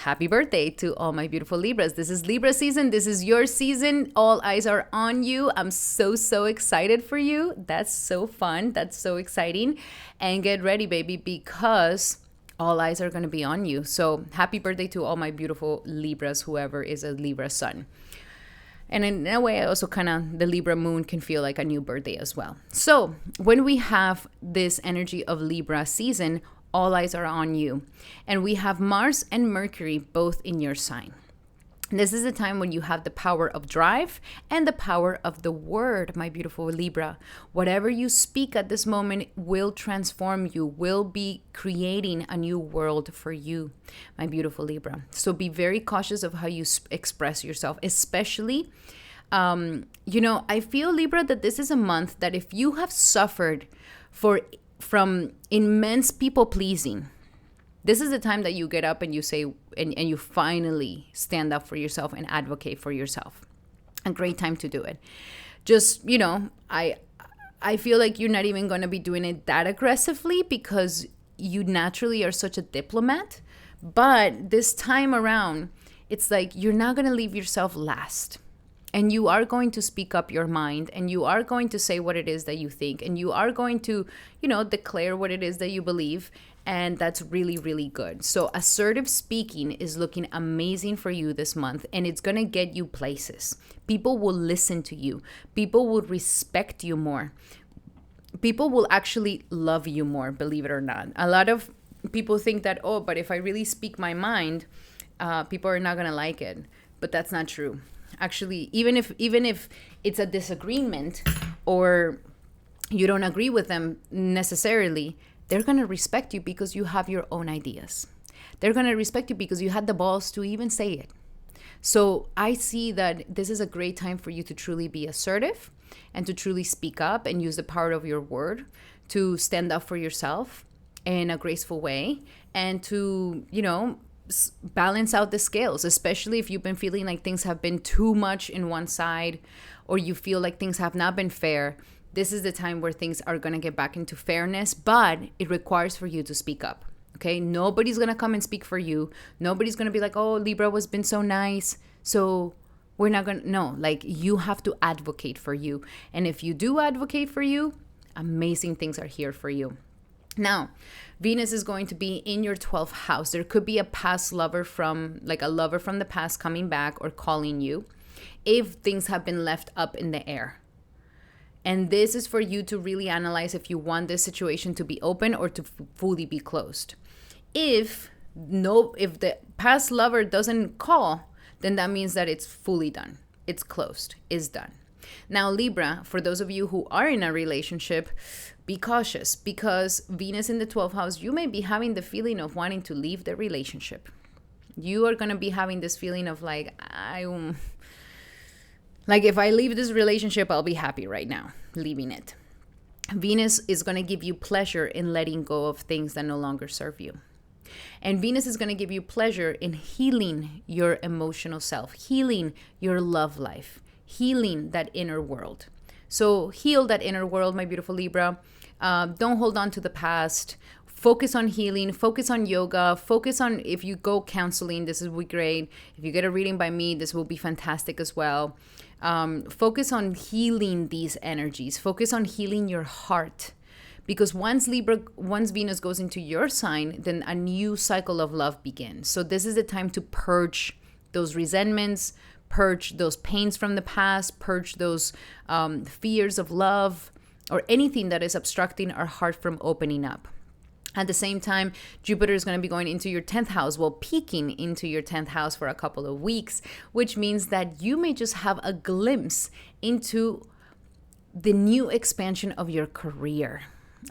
happy birthday to all my beautiful Libras. This is Libra season. This is your season. All eyes are on you. I'm so excited for you. That's so fun. That's so exciting. And get ready, baby, because all eyes are going to be on you. So happy birthday to all my beautiful Libras, whoever is a Libra sun. And in a way, also kind of the Libra moon can feel like a new birthday as well. So when we have this energy of Libra season, all eyes are on you. And we have Mars and Mercury both in your sign. This is a time when you have the power of drive and the power of the word, my beautiful Libra. Whatever you speak at this moment will transform you, will be creating a new world for you, my beautiful Libra. So be very cautious of how you express yourself, especially, I feel, Libra, that this is a month that if you have suffered from immense people pleasing, this is the time that you get up and you say, and you finally stand up for yourself and advocate for yourself. A great time to do it. Just, I feel like you're not even going to be doing it that aggressively because you naturally are such a diplomat. But this time around, it's like you're not going to leave yourself last. And you are going to speak up your mind, and you are going to say what it is that you think, and you are going to, declare what it is that you believe. And that's really, really good. So assertive speaking is looking amazing for you this month, and it's going to get you places. People will listen to you. People will respect you more. People will actually love you more, believe it or not. A lot of people think that, but if I really speak my mind, people are not going to like it. But that's not true. Actually, even if it's a disagreement or you don't agree with them necessarily, they're going to respect you because you have your own ideas. They're going to respect you because you had the balls to even say it. So I see that this is a great time for you to truly be assertive and to truly speak up and use the power of your word to stand up for yourself in a graceful way and to, balance out the scales, especially if you've been feeling like things have been too much in one side, or you feel like things have not been fair. This is the time where things are going to get back into fairness, but it requires for you to speak up. Okay? Nobody's going to come and speak for you. Nobody's going to be like, Libra was been so nice, so we're not going to. No, like, you have to advocate for you. And if you do advocate for you, amazing things are here for you. Now, Venus is going to be in your 12th house. There could be a past lover a lover from the past coming back or calling you if things have been left up in the air. And this is for you to really analyze if you want this situation to be open or to fully be closed. If the past lover doesn't call, then that means that it's fully done. It's closed. It's done. Now, Libra, for those of you who are in a relationship, be cautious because Venus in the 12th house, you may be having the feeling of wanting to leave the relationship. You are going to be having this feeling of like if I leave this relationship, I'll be happy right now leaving it. Venus is going to give you pleasure in letting go of things that no longer serve you. And Venus is going to give you pleasure in healing your emotional self, healing your love life, healing that inner world. So heal that inner world, my beautiful Libra. Don't hold on to the past. focus on healing, focus on yoga, focus on, if you go counseling, this will be great. If you get a reading by me, this will be fantastic as well. Focus on healing these energies. Focus on healing your heart. Because once Venus goes into your sign, then a new cycle of love begins. So this is the time to purge those resentments, purge those pains from the past, purge those fears of love, or anything that is obstructing our heart from opening up. At the same time, Jupiter is going to be going into your 10th house, well, peeking into your 10th house for a couple of weeks, which means that you may just have a glimpse into the new expansion of your career.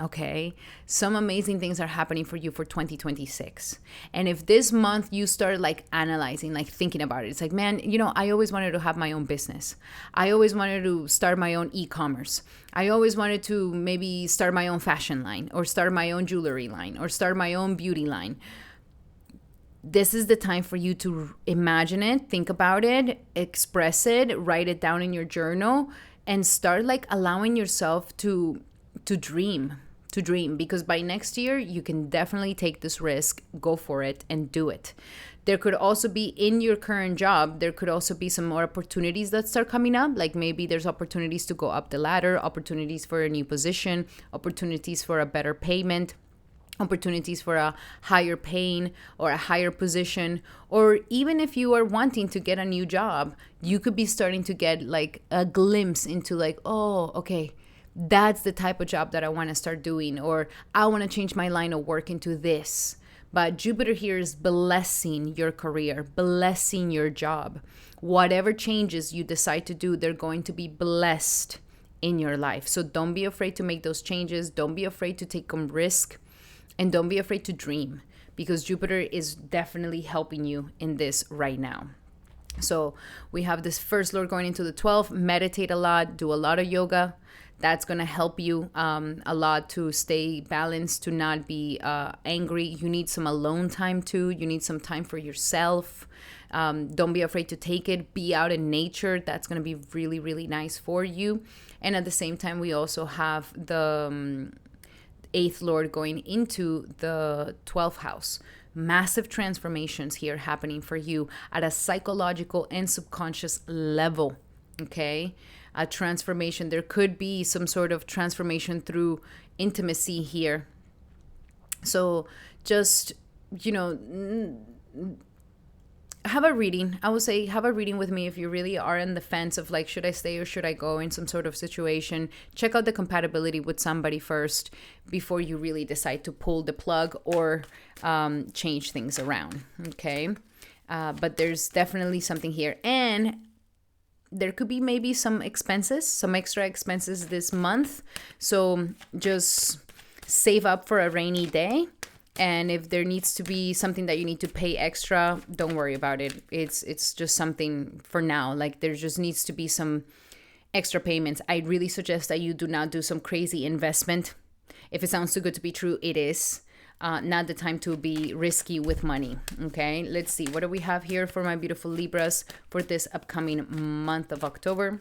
Okay, some amazing things are happening for you for 2026. And if this month you start like analyzing, like thinking about it, it's like, man, I always wanted to have my own business. I always wanted to start my own e-commerce. I always wanted to maybe start my own fashion line, or start my own jewelry line, or start my own beauty line. This is the time for you to imagine it, think about it, express it, write it down in your journal, and start like allowing yourself to dream, because by next year you can definitely take this risk, go for it, and do it. There could also be, in your current job, there could also be some more opportunities that start coming up. Like maybe there's opportunities to go up the ladder, opportunities for a new position, opportunities for a better payment, opportunities for a higher paying or a higher position. Or even if you are wanting to get a new job, you could be starting to get like a glimpse into like, oh, okay, that's the type of job that I want to start doing, or I want to change my line of work into this. But Jupiter here is blessing your career, blessing your job. Whatever changes you decide to do, they're going to be blessed in your life. So don't be afraid to make those changes. Don't be afraid to take a risk, and don't be afraid to dream, because Jupiter is definitely helping you in this right now. So we have this first lord going into the 12th. Meditate a lot, do a lot of yoga. That's going to help you a lot to stay balanced, to not be angry. You need some alone time too. You need some time for yourself. Don't be afraid to take it. Be out in nature. That's going to be really, really nice for you. And at the same time, we also have the 8th lord going into the 12th house. Massive transformations here happening for you at a psychological and subconscious level. Okay, a transformation. There could be some sort of transformation through intimacy here. So just, have a reading. I would say have a reading with me if you really are in the fence of like, should I stay or should I go in some sort of situation. Check out the compatibility with somebody first before you really decide to pull the plug or change things around. Okay, but there's definitely something here. And there could be maybe some extra expenses this month. So just save up for a rainy day. And if there needs to be something that you need to pay extra, don't worry about it. It's just something for now. Like there just needs to be some extra payments. I really suggest that you do not do some crazy investment. If it sounds too good to be true, it is. Not the time to be risky with money. Okay, let's see. What do we have here for my beautiful Libras for this upcoming month of October?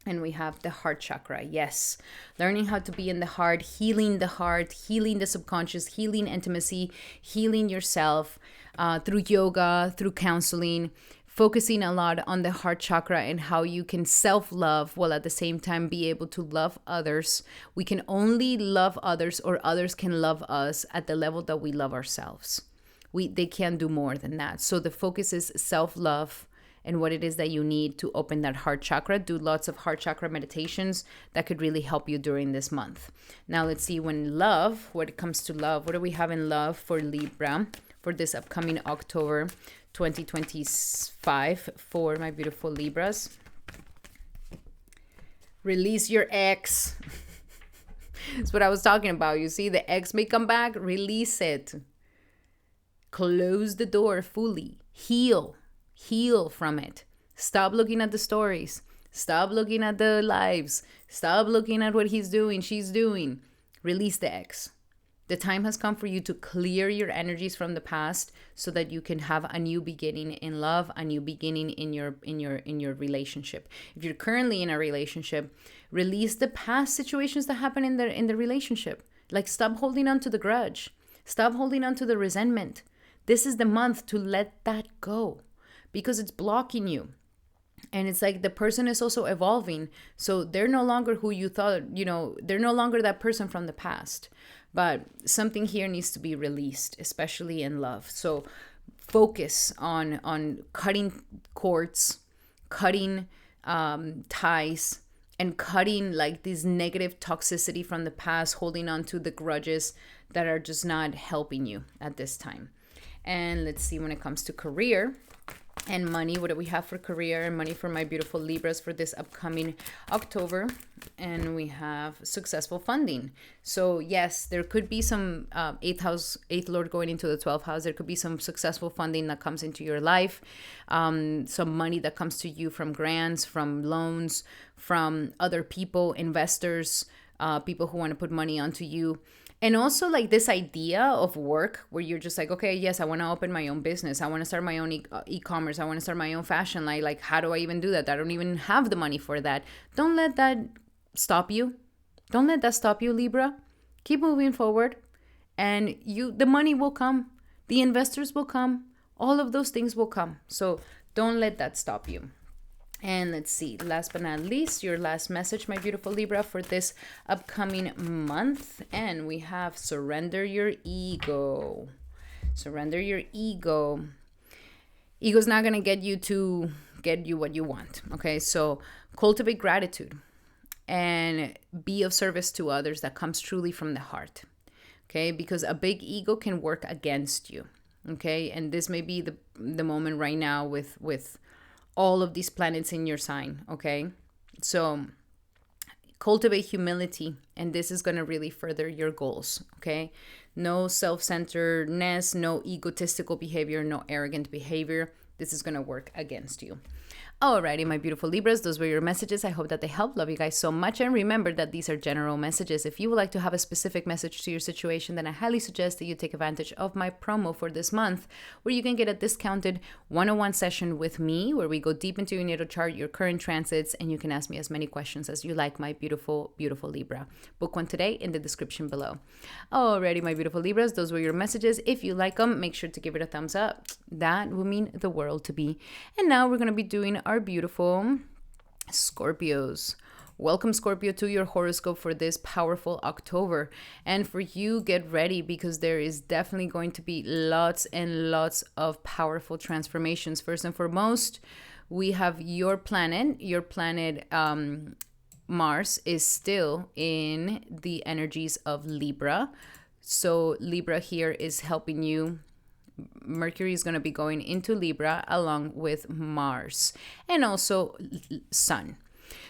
And we have the heart chakra. Yes, learning how to be in the heart, healing the subconscious, healing intimacy, healing yourself through yoga, through counseling, focusing a lot on the heart chakra and how you can self-love while at the same time be able to love others. We can only love others, or others can love us at the level that we love ourselves. They can't do more than that. So the focus is self-love and what it is that you need to open that heart chakra. Do lots of heart chakra meditations that could really help you during this month. Now let's see, when it comes to love, what do we have in love for Libra for this upcoming October 2025 for my beautiful Libras? Release your ex. That's what I was talking about. You see, the ex may come back. Release it. Close the door fully. Heal from it. Stop looking at the stories. Stop looking at the lives. Stop looking at what he's doing, she's doing. Release the ex. The time has come for you to clear your energies from the past so that you can have a new beginning in love, a new beginning in your relationship. If you're currently in a relationship, release the past situations that happen in the relationship. Like, stop holding on to the grudge. Stop holding on to the resentment. This is the month to let that go because it's blocking you. And it's like the person is also evolving. So they're no longer who you thought, they're no longer that person from the past. But something here needs to be released, especially in love. So focus on cutting cords, cutting ties, and cutting like this negative toxicity from the past, holding on to the grudges that are just not helping you at this time. And let's see, when it comes to career and money, what do we have for career and money for my beautiful Libras for this upcoming October? And we have successful funding. So yes, there could be some eighth lord going into the 12th house. There could be some successful funding that comes into your life, some money that comes to you from grants, from loans, from other people, investors, people who want to put money onto you. And also like this idea of work where you're just like, okay, yes, I want to open my own business. I want to start my own e-commerce. I want to start my own fashion line. Like, how do I even do that? I don't even have the money for that. Don't let that stop you. Don't let that stop you, Libra. Keep moving forward and the money will come. The investors will come. All of those things will come. So don't let that stop you. And let's see, last but not least, your last message, my beautiful Libra, for this upcoming month. And we have surrender your ego. Surrender your ego. Ego's not going to get you what you want. Okay, so cultivate gratitude and be of service to others that comes truly from the heart. Okay, because a big ego can work against you. Okay, and this may be the moment right now with all of these planets in your sign, okay? So cultivate humility, and this is going to really further your goals, okay? No self-centeredness, no egotistical behavior, no arrogant behavior. This is going to work against you. Alrighty, my beautiful Libras, those were your messages. I hope that they helped. Love you guys so much. And remember that these are general messages. If you would like to have a specific message to your situation, then I highly suggest that you take advantage of my promo for this month, where you can get a discounted one-on-one session with me, where we go deep into your natal chart, your current transits, and you can ask me as many questions as you like, my beautiful, beautiful Libra. Book one today in the description below. Alrighty, my beautiful Libras, those were your messages. If you like them, make sure to give it a thumbs up. That will mean the world to me. And now we're going to be doing our beautiful Scorpios. Welcome, Scorpio, to your horoscope for this powerful October. And for you, get ready, because there is definitely going to be lots and lots of powerful transformations. First and foremost, we have your planet. Your planet Mars is still in the energies of Libra. So Libra here is helping you. Mercury is going to be going into Libra along with Mars and also Sun.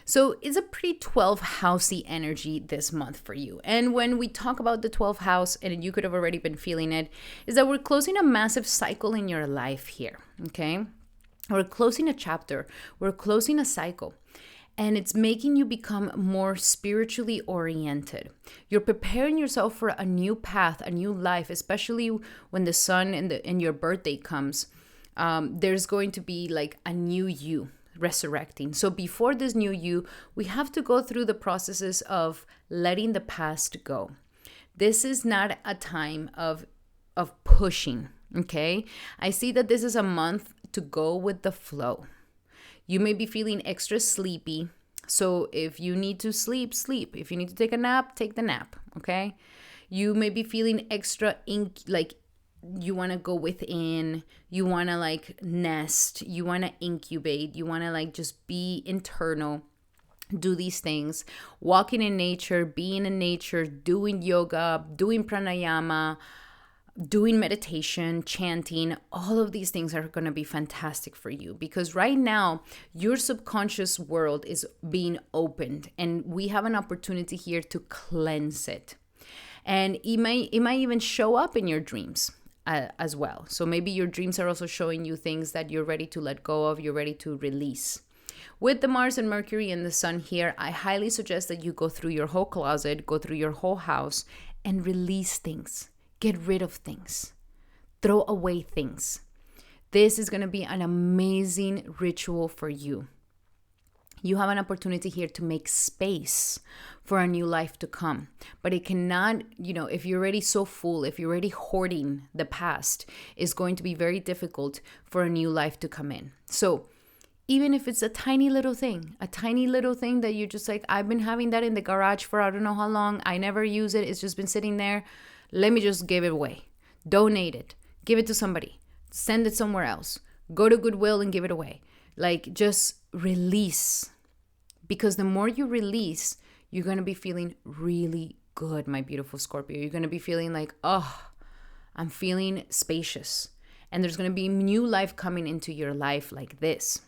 So it's a pretty 12th housey energy this month for you. And when we talk about the 12th house, and you could have already been feeling it, is that we're closing a massive cycle in your life here, okay? We're closing a chapter. We're closing a cycle. And it's making you become more spiritually oriented. You're preparing yourself for a new path, a new life, especially when the sun and your birthday comes. There's going to be like a new you resurrecting. So before this new you, we have to go through the processes of letting the past go. This is not a time of pushing, okay? I see that this is a month to go with the flow. You may be feeling extra sleepy. So if you need to sleep, sleep. If you need to take a nap, take the nap, okay? You may be feeling extra like you want to go within. You want to like nest. You want to incubate. You want to like just be internal. Do these things. Walking in nature, being in nature, doing yoga, doing pranayama, doing meditation, chanting, all of these things are going to be fantastic for you, because right now your subconscious world is being opened and we have an opportunity here to cleanse it. And it might even show up in your dreams as well. So maybe your dreams are also showing you things that you're ready to let go of, you're ready to release. With the Mars and Mercury and the Sun here, I highly suggest that you go through your whole closet, go through your whole house and release things. Get rid of things. Throw away things. This is going to be an amazing ritual for you. You have an opportunity here to make space for a new life to come. But it cannot, if you're already so full, if you're already hoarding the past, it's going to be very difficult for a new life to come in. So even if it's a tiny little thing that you're just like, I've been having that in the garage for I don't know how long, I never use it, it's just been sitting there, let me just give it away. Donate it, give it to somebody, send it somewhere else, go to Goodwill and give it away. Like, just release. Because the more you release, you're going to be feeling really good, my beautiful Scorpio. You're going to be feeling like, oh, I'm feeling spacious. And there's going to be new life coming into your life like this.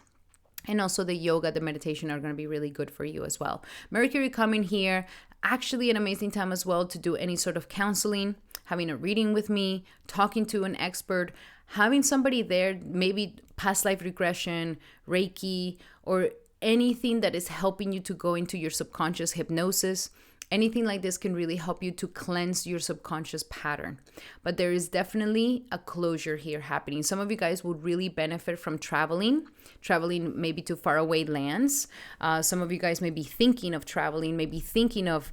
And also the yoga, the meditation are going to be really good for you as well. Mercury coming here, actually an amazing time as well to do any sort of counseling, having a reading with me, talking to an expert, having somebody there, maybe past life regression, Reiki, or anything that is helping you to go into your subconscious hypnosis. Anything like this can really help you to cleanse your subconscious pattern. But there is definitely a closure here happening. Some of you guys would really benefit from traveling maybe to faraway lands. Some of you guys may be thinking of traveling, maybe thinking of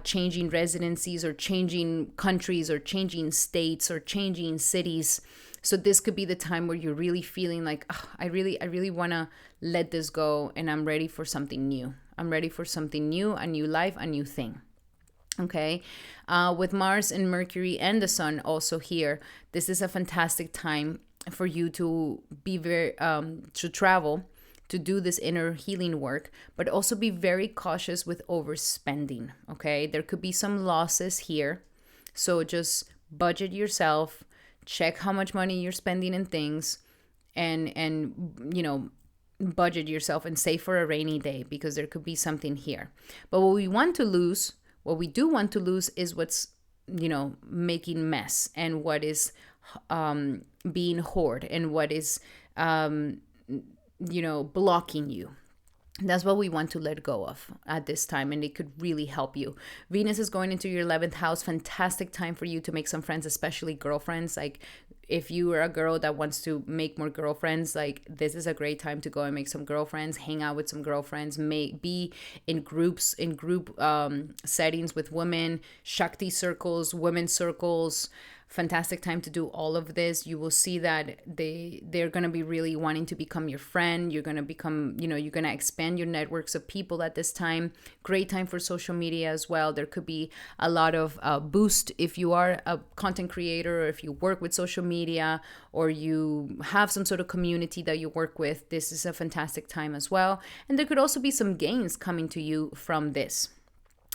changing residencies or changing countries or changing states or changing cities. So this could be the time where you're really feeling like, oh, I really want to let this go and I'm ready for something new. I'm ready for something new, a new life, a new thing. Okay. With Mars and Mercury and the Sun also here, this is a fantastic time for you to be to travel, to do this inner healing work, but also be very cautious with overspending. Okay. There could be some losses here. So just budget yourself, check how much money you're spending in things, and budget yourself and save for a rainy day, because there could be something here. But what we do want to lose is what's, making mess, and what is being hoard, and what is, blocking you. That's what we want to let go of at this time, and it could really help you. Venus is going into your 11th house. Fantastic time for you to make some friends, especially girlfriends. Like, if you are a girl that wants to make more girlfriends, like, this is a great time to go and make some girlfriends, hang out with some girlfriends, be in group settings with women, Shakti circles, women's circles. Fantastic time to do all of this. You will see that they're going to be really wanting to become your friend. You're going to become, you're going to expand your networks of people at this time. Great time for social media as well. There could be a lot of boost if you are a content creator, or if you work with social media, or you have some sort of community that you work with. This is a fantastic time as well. And there could also be some gains coming to you from this.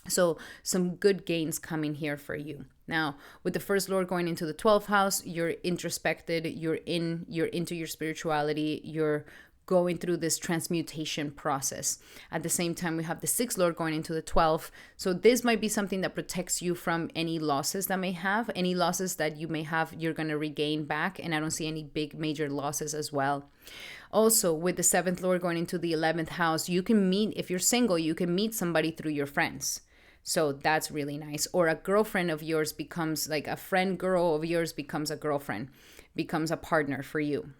So some good gains coming here for you. Now, with the first Lord going into the 12th house, you're introspected, you're into your spirituality, you're going through this transmutation process. At the same time, we have the 6th Lord going into the 12th. So this might be something that protects you from any losses that you may have, you're going to regain back. And I don't see any big major losses as well. Also, with the 7th Lord going into the 11th house, you can meet, if you're single, you can meet somebody through your friends. So that's really nice. Or a girlfriend of yours becomes, like, a friend girl of yours becomes a girlfriend, becomes a partner for you.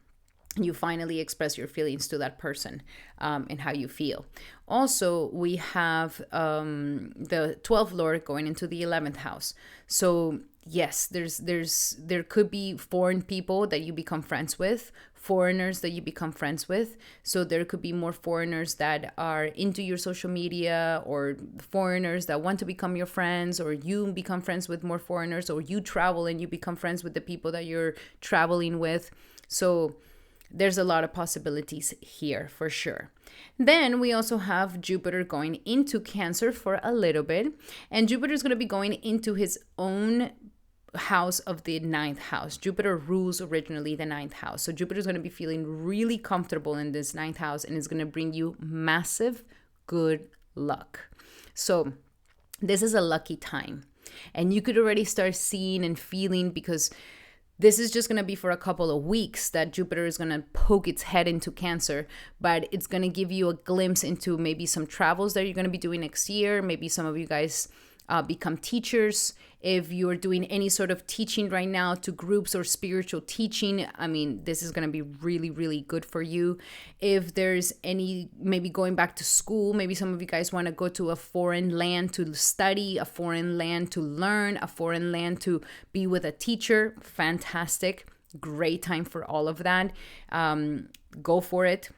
You finally express your feelings to that person, and how you feel. Also, we have the 12th Lord going into the 11th house. So yes, there could be foreign people that you become friends with, foreigners that you become friends with. So there could be more foreigners that are into your social media, or foreigners that want to become your friends, or you become friends with more foreigners, or you travel and you become friends with the people that you're traveling with. So there's a lot of possibilities here for sure. Then we also have Jupiter going into Cancer for a little bit. And Jupiter is going to be going into his own house of the 9th house. Jupiter rules originally the 9th house. So Jupiter is going to be feeling really comfortable in this 9th house, and is going to bring you massive good luck. So this is a lucky time. And you could already start seeing and feeling, because this is just going to be for a couple of weeks that Jupiter is going to poke its head into Cancer, but it's going to give you a glimpse into maybe some travels that you're going to be doing next year. Maybe some of you guys become teachers. If you're doing any sort of teaching right now to groups or spiritual teaching, I mean, this is going to be really, really good for you. If there's any, maybe going back to school, maybe some of you guys want to go to a foreign land to study, a foreign land to learn, a foreign land to be with a teacher, fantastic. Great time for all of that. Go for it.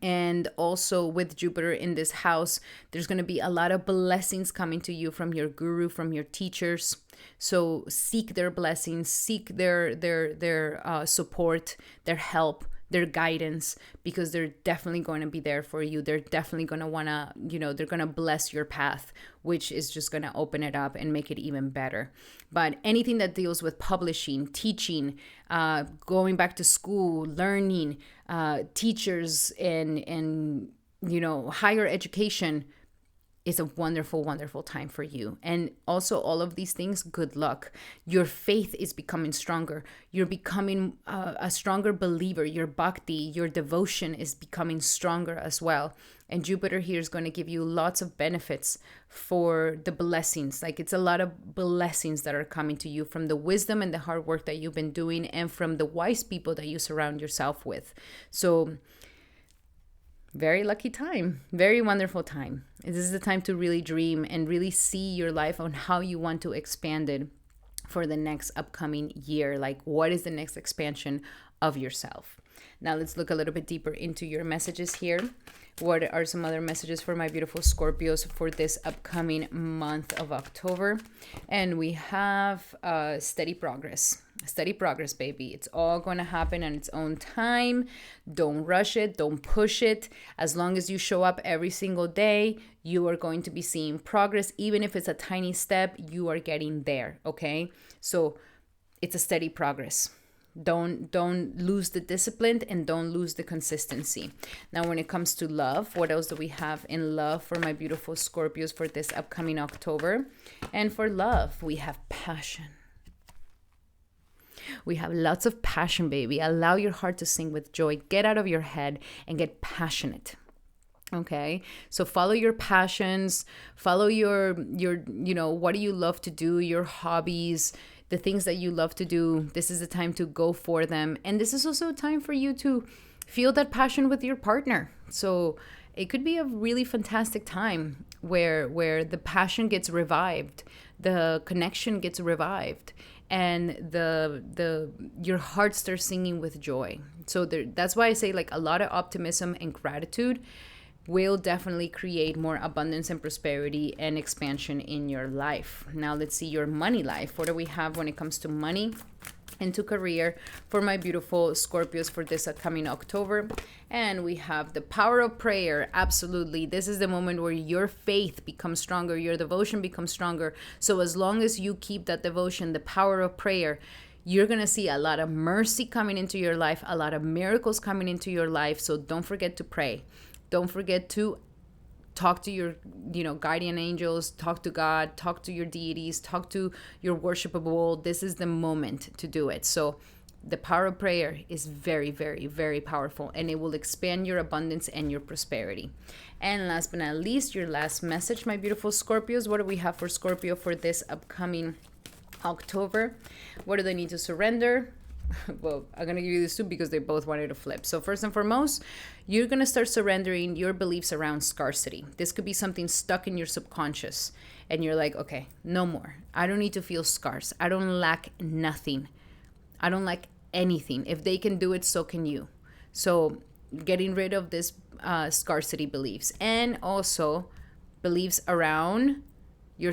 And also with Jupiter in this house, there's going to be a lot of blessings coming to you from your guru, from your teachers. So seek their blessings, seek their support, their help, their guidance, because they're definitely going to be there for you. They're definitely going to want to, they're going to bless your path, which is just going to open it up and make it even better. But anything that deals with publishing, teaching, going back to school, learning, teachers and higher education, is a wonderful, wonderful time for you. And also all of these things, good luck. Your faith is becoming stronger. You're becoming a stronger believer. Your bhakti, your devotion is becoming stronger as well. And Jupiter here is going to give you lots of benefits for the blessings. Like, it's a lot of blessings that are coming to you from the wisdom and the hard work that you've been doing, and from the wise people that you surround yourself with. So very lucky time, very wonderful time. This is the time to really dream and really see your life on how you want to expand it for the next upcoming year. Like, what is the next expansion of yourself? Now let's look a little bit deeper into your messages here. What are some other messages for my beautiful Scorpios for this upcoming month of October? And we have steady progress. Steady progress, baby. It's all going to happen on its own time. Don't rush it. Don't push it. As long as you show up every single day, you are going to be seeing progress. Even if it's a tiny step, you are getting there, okay? So it's a steady progress. Don't lose the discipline, and don't lose the consistency. Now, when it comes to love, what else do we have in love for my beautiful Scorpios for this upcoming October? And for love, we have passion. We have lots of passion, baby. Allow your heart to sing with joy. Get out of your head and get passionate. Okay, so follow your passions, follow your what do you love to do, your hobbies, the things that you love to do. This is the time to go for them. And this is also a time for you to feel that passion with your partner. So it could be a really fantastic time where the passion gets revived, the connection gets revived, and your heart starts singing with joy. So that's why I say, like, a lot of optimism and gratitude will definitely create more abundance and prosperity and expansion in your life. Now let's see your money life. What do we have when it comes to money and to career for my beautiful Scorpios for this upcoming October? And we have the power of prayer. Absolutely. This is the moment where your faith becomes stronger, your devotion becomes stronger. So as long as you keep that devotion, the power of prayer, you're going to see a lot of mercy coming into your life, a lot of miracles coming into your life. So don't forget to pray. Don't forget to talk to your, guardian angels, talk to God, talk to your deities, talk to your worshipable. This is the moment to do it. So the power of prayer is very, very, very powerful, and it will expand your abundance and your prosperity. And last but not least, your last message, my beautiful Scorpios. What do we have for Scorpio for this upcoming October? What do they need to surrender? Well, I'm going to give you these two because they both wanted to flip. So first and foremost, you're going to start surrendering your beliefs around scarcity. This could be something stuck in your subconscious, and you're like, okay, no more. I don't need to feel scarce. I don't lack nothing. I don't lack anything. If they can do it, so can you. So getting rid of this scarcity beliefs, and also beliefs around your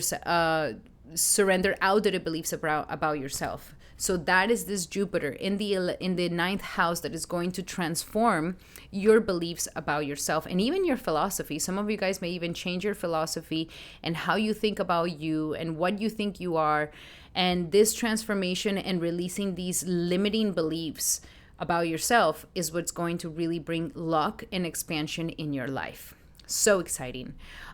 surrender out of the beliefs about yourself. So that is this Jupiter in the ninth house that is going to transform your beliefs about yourself and even your philosophy. Some of you guys may even change your philosophy and how you think about you and what you think you are. And this transformation and releasing these limiting beliefs about yourself is what's going to really bring luck and expansion in your life. So exciting.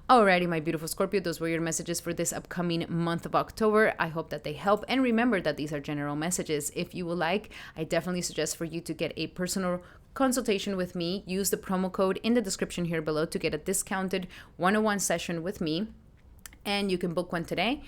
Alrighty, my beautiful Scorpio, those were your messages for this upcoming month of October. I hope that they help. And remember that these are general messages. If you would like, I definitely suggest for you to get a personal consultation with me. Use the promo code in the description here below to get a discounted one-on-one session with me. And you can book one today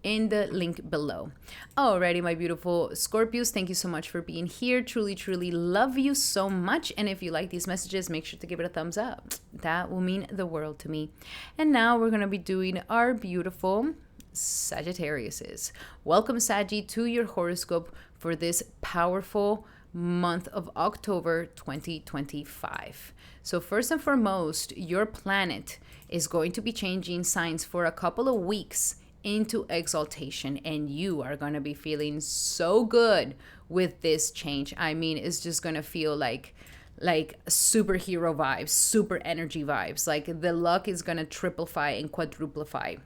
in the link below. Alrighty, my beautiful Scorpios, thank you so much for being here. Truly, truly love you so much. And if you like these messages, make sure to give it a thumbs up. That will mean the world to me. And now we're going to be doing our beautiful Sagittariuses. Welcome, Saggy, to your horoscope for this powerful month of October 2025. So first and foremost, your planet is going to be changing signs for a couple of weeks into exaltation, and you are going to be feeling so good with this change. I mean, it's just going to feel like superhero vibes, super energy vibes. Like the luck is going to triplify and quadruplify.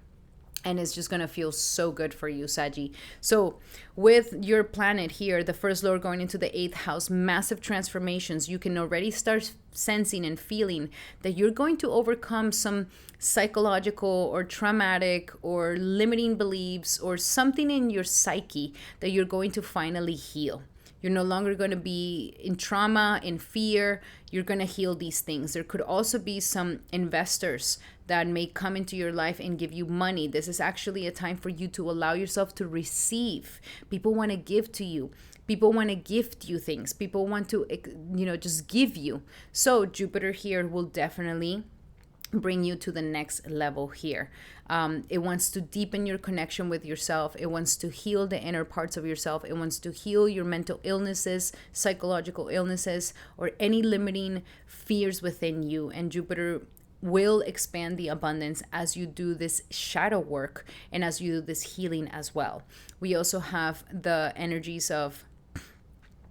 And it's just going to feel so good for you, Saggy. So with your planet here, the first lord going into the 8th house, massive transformations. You can already start sensing and feeling that you're going to overcome some psychological or traumatic or limiting beliefs or something in your psyche that you're going to finally heal. You're no longer going to be in trauma, in fear. You're going to heal these things. There could also be some investors that may come into your life and give you money. This is actually a time for you to allow yourself to receive. People want to give to you. People want to gift you things. People want to, just give you. So Jupiter here will definitely bring you to the next level here. It wants to deepen your connection with yourself. It wants to heal the inner parts of yourself. It wants to heal your mental illnesses, psychological illnesses, or any limiting fears within you. And Jupiter will expand the abundance as you do this shadow work and as you do this healing as well. We also have the energies of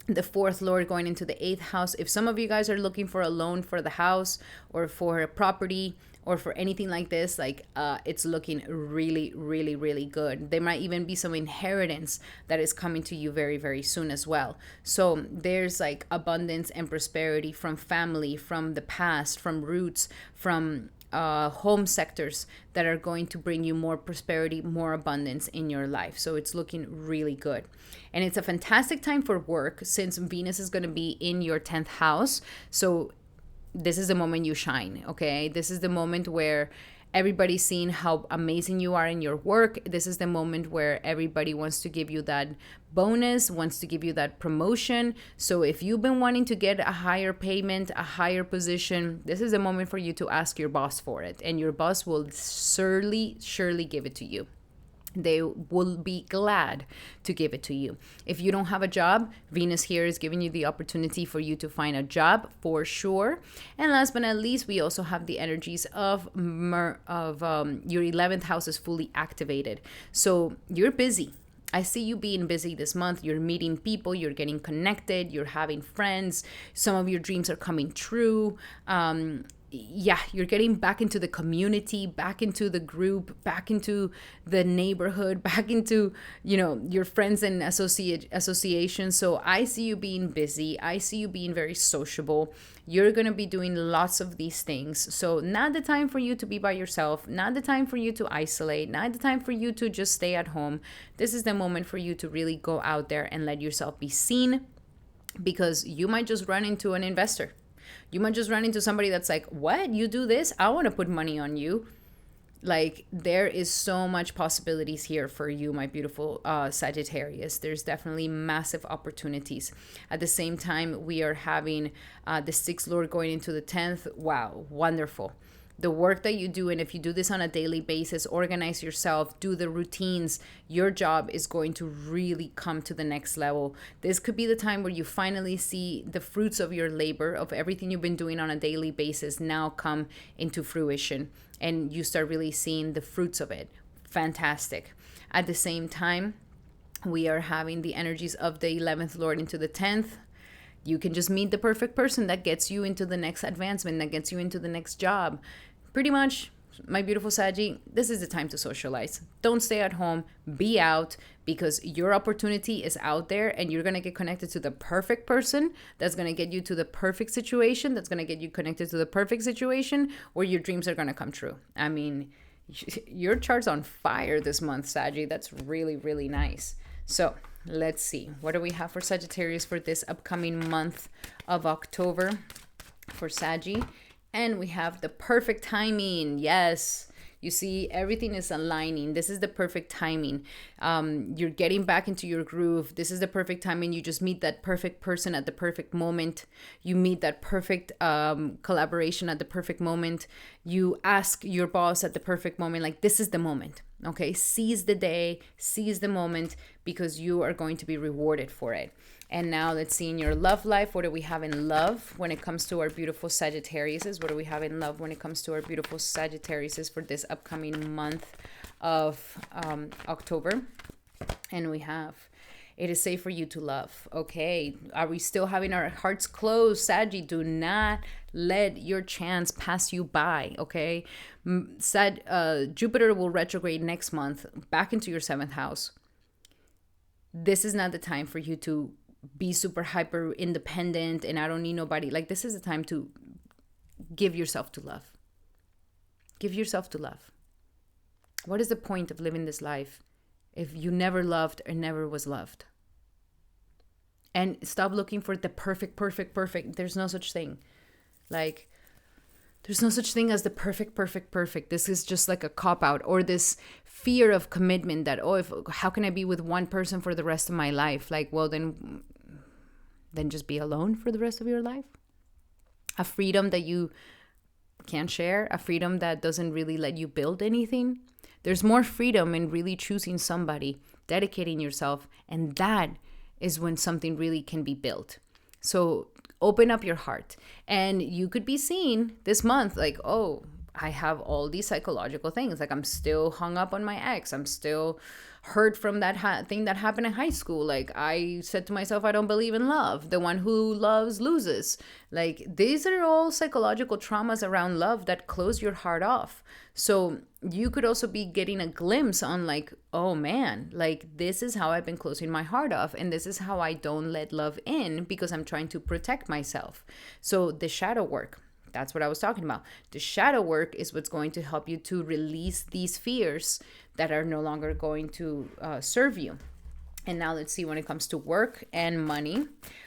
the 4th lord going into the 8th house. If some of you guys are looking for a loan for the house or for a property or for anything like this, it's looking really, really, really good. There might even be some inheritance that is coming to you very, very soon as well. So there's like abundance and prosperity from family, from the past, from roots, from home sectors that are going to bring you more prosperity, more abundance in your life. So it's looking really good. And it's a fantastic time for work since Venus is going to be in your 10th house. So this is the moment you shine, okay? This is the moment where everybody's seeing how amazing you are in your work. This is the moment where everybody wants to give you that bonus, wants to give you that promotion. So if you've been wanting to get a higher payment, a higher position, this is the moment for you to ask your boss for it. And your boss will surely give it to you. They will be glad to give it to you. If you don't have a job, Venus here is giving you the opportunity for you to find a job for sure. And last but not least, we also have the energies of your 11th house is fully activated. So you're busy. I see you being busy this month. You're meeting people, you're getting connected, you're having friends. Some of your dreams are coming true. You're getting back into the community, back into the group, back into the neighborhood, back into, your friends and associations. So I see you being busy. I see you being very sociable. You're going to be doing lots of these things. So not the time for you to be by yourself, not the time for you to isolate, not the time for you to just stay at home. This is the moment for you to really go out there and let yourself be seen, because you might just run into an investor. You might just run into somebody that's like, what? You do this? I want to put money on you. Like, there is so much possibilities here for you, my beautiful Sagittarius. There's definitely massive opportunities. At the same time, we are having the 6th lord going into the 10th. Wow, wonderful. The work that you do, and if you do this on a daily basis, organize yourself, do the routines, your job is going to really come to the next level. This could be the time where you finally see the fruits of your labor, of everything you've been doing on a daily basis, now come into fruition, and you start really seeing the fruits of it. Fantastic. At the same time, we are having the energies of the 11th lord into the 10th. You can just meet the perfect person that gets you into the next advancement, that gets you into the next job. Pretty much, my beautiful Saggy, this is the time to socialize. Don't stay at home, be out, because your opportunity is out there, and you're going to get connected to the perfect person that's going to get you to the perfect situation, that's going to get you connected to the perfect situation where your dreams are going to come true. I mean, your chart's on fire this month, Saggy. That's really, really nice. So let's see. What do we have for Sagittarius for this upcoming month of October for Saggy? And we have the perfect timing. Yes. You see, everything is aligning. This is the perfect timing. You're getting back into your groove. This is the perfect timing. You just meet that perfect person at the perfect moment. You meet that perfect collaboration at the perfect moment. You ask your boss at the perfect moment. Like, this is the moment. Okay, seize the day, seize the moment, because you are going to be rewarded for it. And now let's see in your love life, what do we have in love when it comes to our beautiful Sagittariuses? What do we have in love when it comes to our beautiful Sagittariuses for this upcoming month of October? And we have, it is safe for you to love. Okay, are we still having our hearts closed? Saggy, do not let your chance pass you by, okay? Jupiter will retrograde next month back into your 7th house. This is not the time for you to be super hyper independent and I don't need nobody. Like, this is the time to give yourself to love. Give yourself to love. What is the point of living this life if you never loved or never was loved? And stop looking for the perfect. There's no such thing. Like, there's no such thing as the perfect. This is just like a cop-out, or this fear of commitment that, how can I be with one person for the rest of my life? Like, well, then just be alone for the rest of your life. A freedom that you can't share, a freedom that doesn't really let you build anything. There's more freedom in really choosing somebody, dedicating yourself, and that is when something really can be built. So open up your heart. And you could be seeing this month, like, oh, I have all these psychological things. Like, I'm still hung up on my ex. I'm still hurt from that thing that happened in high school. Like, I said to myself, I don't believe in love. The one who loves loses. Like, these are all psychological traumas around love that close your heart off. So you could also be getting a glimpse on, like, oh man, like, this is how I've been closing my heart off. And this is how I don't let love in, because I'm trying to protect myself. So the shadow work. That's what I was talking about. The shadow work is what's going to help you to release these fears that are no longer going to serve you. And now let's see when it comes to work and money.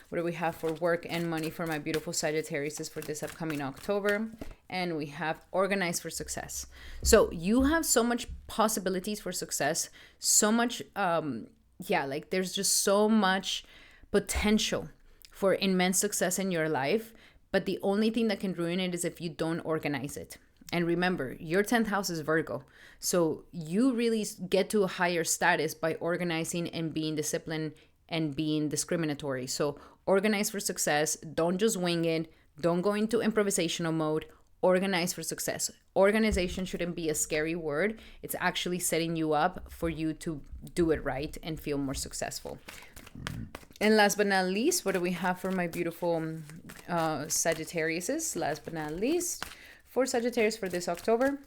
What do we have for work and money for my beautiful Sagittarius for this upcoming October? And we have organized for success. So you have so much possibilities for success. So much, like there's just so much potential for immense success in your life. But the only thing that can ruin it is if you don't organize it. And remember, your 10th house is Virgo. So you really get to a higher status by organizing and being disciplined and being discriminatory. So organize for success. Don't just wing it. Don't go into improvisational mode. Organize for success. Organization shouldn't be a scary word. It's actually setting you up for you to do it right and feel more successful. And last but not least, what do we have for my beautiful Sagittariuses? Last but not least, for Sagittarius for this October.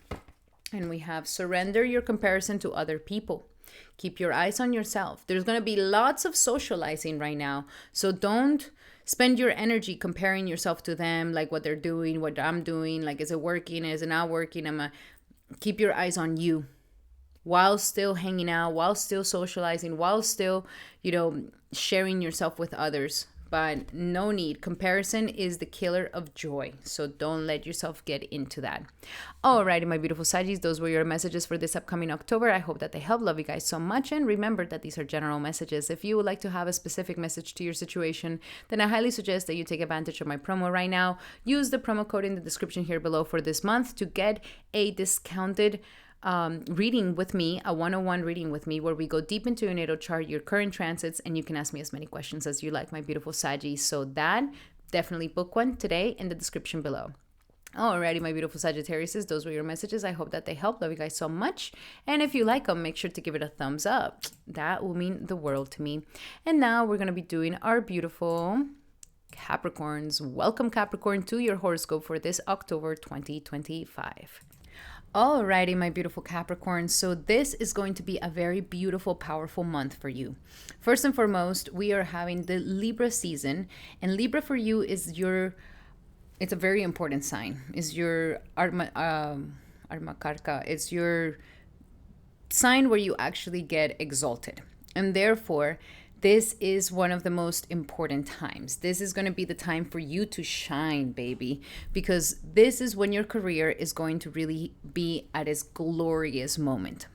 And we have surrender your comparison to other people. Keep your eyes on yourself. There's going to be lots of socializing right now. So don't spend your energy comparing yourself to them, like what they're doing, what I'm doing. Like, is it working? Is it not working? Keep your eyes on you while still hanging out, while still socializing, while still, sharing yourself with others. But no need. Comparison is the killer of joy. So don't let yourself get into that. Alrighty, my beautiful Saggies, those were your messages for this upcoming October. I hope that they help. Love you guys so much. And remember that these are general messages. If you would like to have a specific message to your situation, then I highly suggest that you take advantage of my promo right now. Use the promo code in the description here below for this month to get a discounted reading with me, a 101 reading with me, where we go deep into your natal chart, your current transits, and you can ask me as many questions as you like, my beautiful Saggies. So that, definitely book one today in the description below. Alrighty, my beautiful Sagittariuses, those were your messages. I hope that they help. Love you guys so much. And if you like them, make sure to give it a thumbs up. That will mean the world to me. And now we're going to be doing our beautiful Capricorns. Welcome, Capricorn, to your horoscope for this October 2025. Alrighty, my beautiful Capricorn. So this is going to be a very beautiful, powerful month for you. First and foremost, we are having the Libra season. And Libra for you is it's a very important sign. It's your Armakarka. It's your sign where you actually get exalted. And therefore, this is one of the most important times. This is going to be the time for you to shine, baby, because this is when your career is going to really be at its glorious moment.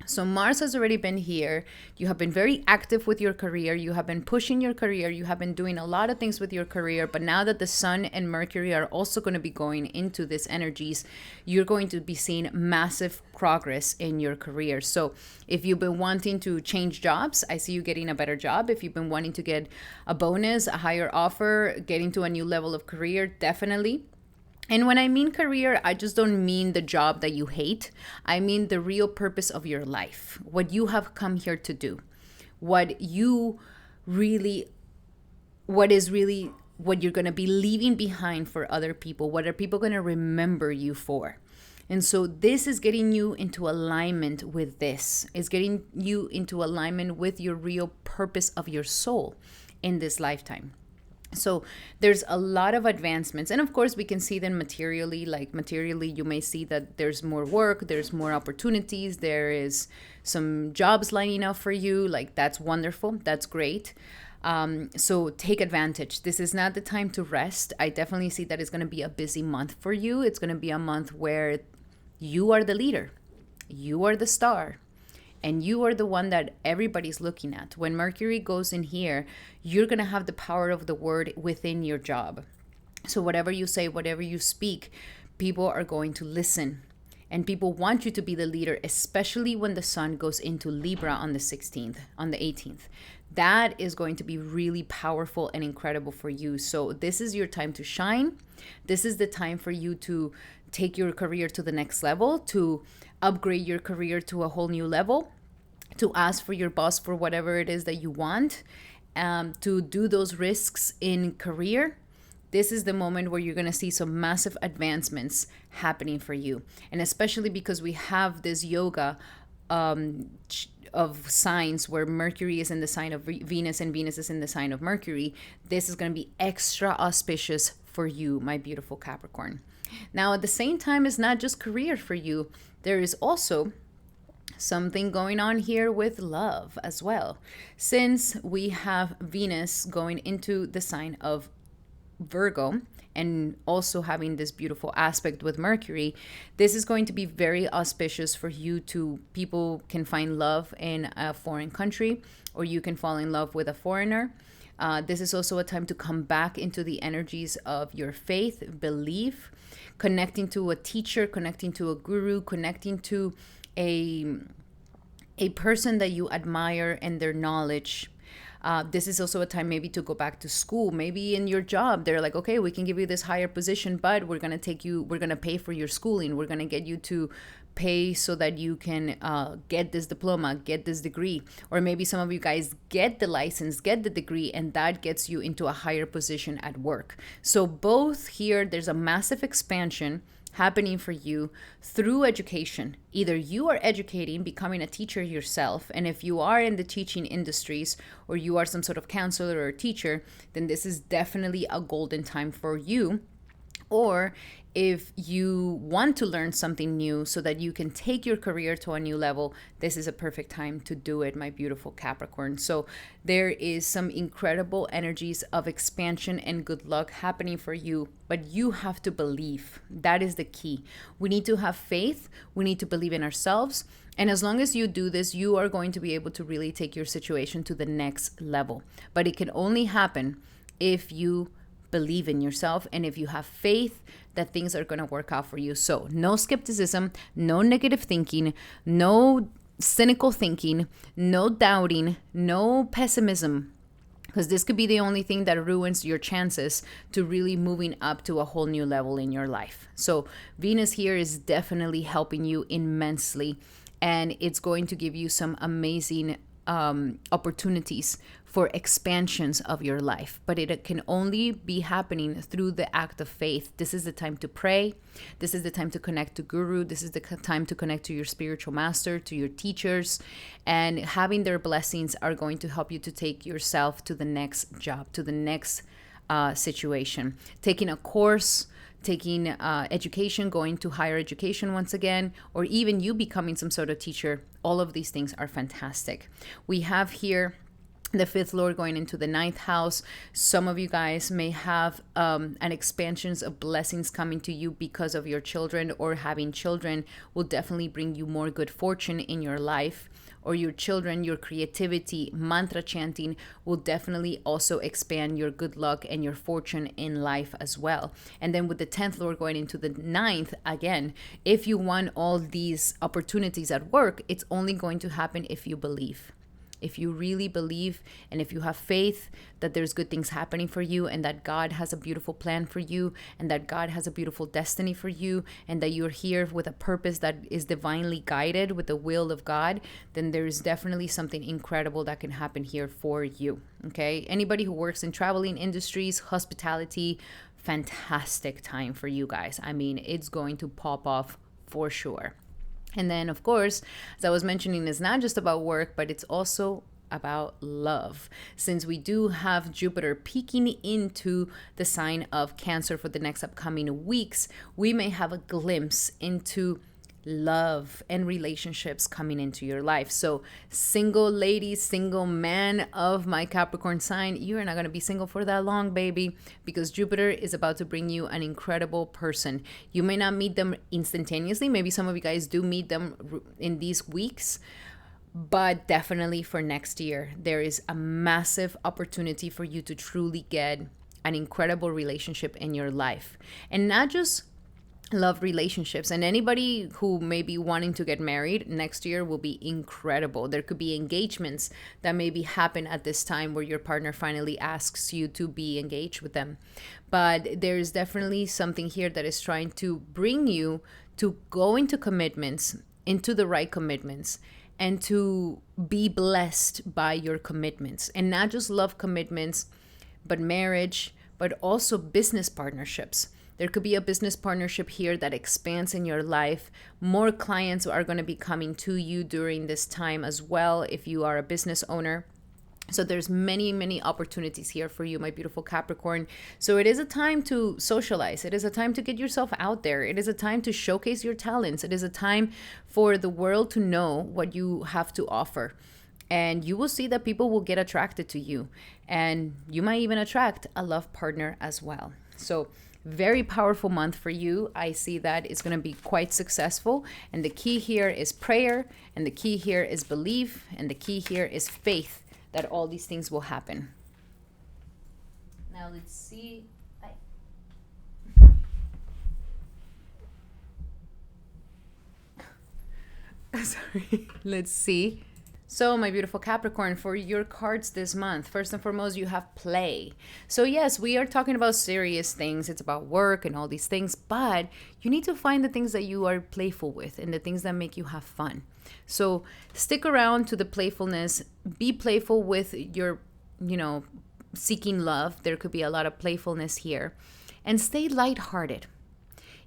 So Mars has already been here. You have been very active with your career. You have been pushing your career. You have been doing a lot of things with your career. But now that the Sun and Mercury are also going to be going into these energies, you're going to be seeing massive progress in your career. So if you've been wanting to change jobs, I see you getting a better job. If you've been wanting to get a bonus, a higher offer, getting to a new level of career, definitely. And when I mean career, I just don't mean the job that you hate. I mean the real purpose of your life, what you have come here to do, what is really what you're going to be leaving behind for other people. What are people going to remember you for? And so this is getting you into alignment with this. It's getting you into alignment with your real purpose of your soul in this lifetime. So there's a lot of advancements. And of course, we can see them materially. Like materially, you may see that there's more work, there's more opportunities, there is some jobs lining up for you. Like that's wonderful. That's great. So take advantage. This is not the time to rest. I definitely see that it's going to be a busy month for you. It's going to be a month where you are the leader. You are the star. And you are the one that everybody's looking at. When Mercury goes in here, you're going to have the power of the word within your job. So whatever you say, whatever you speak, people are going to listen. And people want you to be the leader, especially when the Sun goes into Libra on the 16th, on the 18th. That is going to be really powerful and incredible for you. So this is your time to shine. This is the time for you to take your career to the next level, to upgrade your career to a whole new level, to ask for your boss for whatever it is that you want, to do those risks in career. This is the moment where you're going to see some massive advancements happening for you. And especially because we have this yoga of signs where Mercury is in the sign of Venus and Venus is in the sign of Mercury, this is going to be extra auspicious for you, my beautiful Capricorn. Now, at the same time, it's not just career for you. There is also something going on here with love as well. Since we have Venus going into the sign of Virgo and also having this beautiful aspect with Mercury, this is going to be very auspicious for you to, people can find love in a foreign country, or you can fall in love with a foreigner. This is also a time to come back into the energies of your faith, belief, connecting to a teacher, connecting to a guru, connecting to a person that you admire and their knowledge. This is also a time maybe to go back to school. Maybe in your job, they're like, okay, we can give you this higher position, but we're going to pay for your schooling. We're going to get you to pay so that you can get this diploma, get this degree. Or maybe some of you guys get the license, get the degree, and that gets you into a higher position at work. So both here, there's a massive expansion happening for you through education. Either you are educating, becoming a teacher yourself, and if you are in the teaching industries or you are some sort of counselor or teacher, then this is definitely a golden time for you. Or if you want to learn something new so that you can take your career to a new level, this is a perfect time to do it, my beautiful Capricorn. So there is some incredible energies of expansion and good luck happening for you, but you have to believe. That is the key. We need to have faith. We need to believe in ourselves. And as long as you do this, you are going to be able to really take your situation to the next level. But it can only happen if you believe in yourself and if you have faith that things are going to work out for you. So no skepticism, no negative thinking, no cynical thinking, no doubting, no pessimism, because this could be the only thing that ruins your chances to really moving up to a whole new level in your life. So Venus here is definitely helping you immensely, and it's going to give you some amazing opportunities for expansions of your life, but it can only be happening through the act of faith. This is the time to pray. This is the time to connect to guru. This is the time to connect to your spiritual master, to your teachers, and having their blessings are going to help you to take yourself to the next job, to the next situation. Taking a course, taking education, going to higher education once again, or even you becoming some sort of teacher. All of these things are fantastic. We have here the fifth lord going into the ninth house. Some of you guys may have an expansions of blessings coming to you because of your children, or having children will definitely bring you more good fortune in your life. Or your children, your creativity, mantra chanting will definitely also expand your good luck and your fortune in life as well. And then with the 10th lord going into the ninth, again, if you want all these opportunities at work, it's only going to happen if you believe. If you really believe, and if you have faith that there's good things happening for you, and that God has a beautiful plan for you, and that God has a beautiful destiny for you, and that you're here with a purpose that is divinely guided with the will of God, then there's definitely something incredible that can happen here for you. Okay? Anybody who works in traveling industries, hospitality, fantastic time for you guys. I mean, it's going to pop off for sure. And then, of course, as I was mentioning, it's not just about work, but it's also about love. Since we do have Jupiter peeking into the sign of Cancer for the next upcoming weeks, we may have a glimpse into love and relationships coming into your life. So single lady, single man of my Capricorn sign, you're not going to be single for that long, baby, because Jupiter is about to bring you an incredible person. You may not meet them instantaneously. Maybe some of you guys do meet them in these weeks, but definitely for next year, there is a massive opportunity for you to truly get an incredible relationship in your life. And not just love relationships, and anybody who may be wanting to get married next year will be incredible. There could be engagements that maybe happen at this time where your partner finally asks you to be engaged with them. But there's definitely something here that is trying to bring you to go into commitments, into the right commitments, and to be blessed by your commitments. And not just love commitments, but marriage, but also business partnerships. There could be a business partnership here that expands in your life. More clients are going to be coming to you during this time as well if you are a business owner. So there's many opportunities here for you, my beautiful Capricorn. So it is a time to socialize. It is a time to get yourself out there. It is a time to showcase your talents. It is a time for the world to know what you have to offer. And you will see that people will get attracted to you. And you might even attract a love partner as well. So very powerful month for you. I see that it's going to be quite successful. And the key here is prayer. And the key here is belief. And the key here is faith that all these things will happen. Now let's see. Sorry. Let's see. So, my beautiful Capricorn, for your cards this month, first and foremost, you have play. So, yes, we are talking about serious things. It's about work and all these things, but you need to find the things that you are playful with and the things that make you have fun. So, stick around to the playfulness. Be playful with your, seeking love. There could be a lot of playfulness here. And stay lighthearted.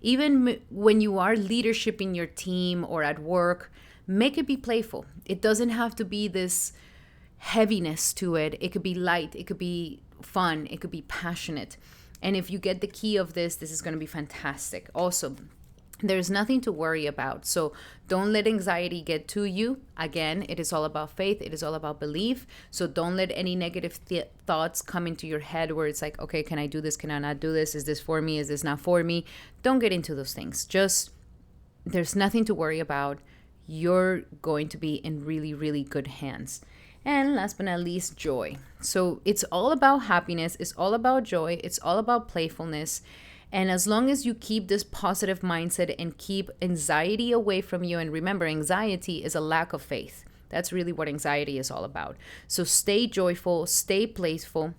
Even when you are leadership in your team or at work, make it be playful. It doesn't have to be this heaviness to it. It could be light. It could be fun. It could be passionate. And if you get the key of this is going to be fantastic. Also, there's nothing to worry about. So don't let anxiety get to you. Again, it is all about faith. It is all about belief. So don't let any negative thoughts come into your head where it's like, okay, can I do this? Can I not do this? Is this for me? Is this not for me? Don't get into those things. Just, there's nothing to worry about. You're going to be in really good hands. And last but not least, joy. So it's all about happiness. It's all about joy. It's all about playfulness. And as long as you keep this positive mindset and keep anxiety away from you, and remember, anxiety is a lack of faith. That's really what anxiety is all about. So stay joyful, stay playful.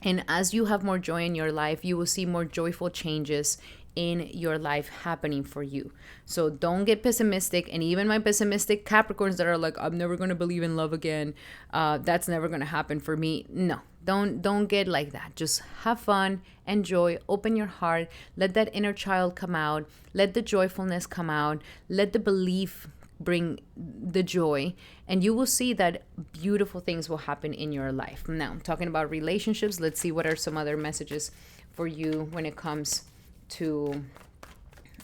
And as you have more joy in your life, you will see more joyful changes in your life happening for you. So don't get pessimistic. And even my pessimistic Capricorns that are like, I'm never going to believe in love again. That's never going to happen for me. No, don't get like that. Just have fun, enjoy, open your heart, let that inner child come out, let the joyfulness come out, let the belief bring the joy, and you will see that beautiful things will happen in your life. Now, I'm talking about relationships. Let's see what are some other messages for you when it comes to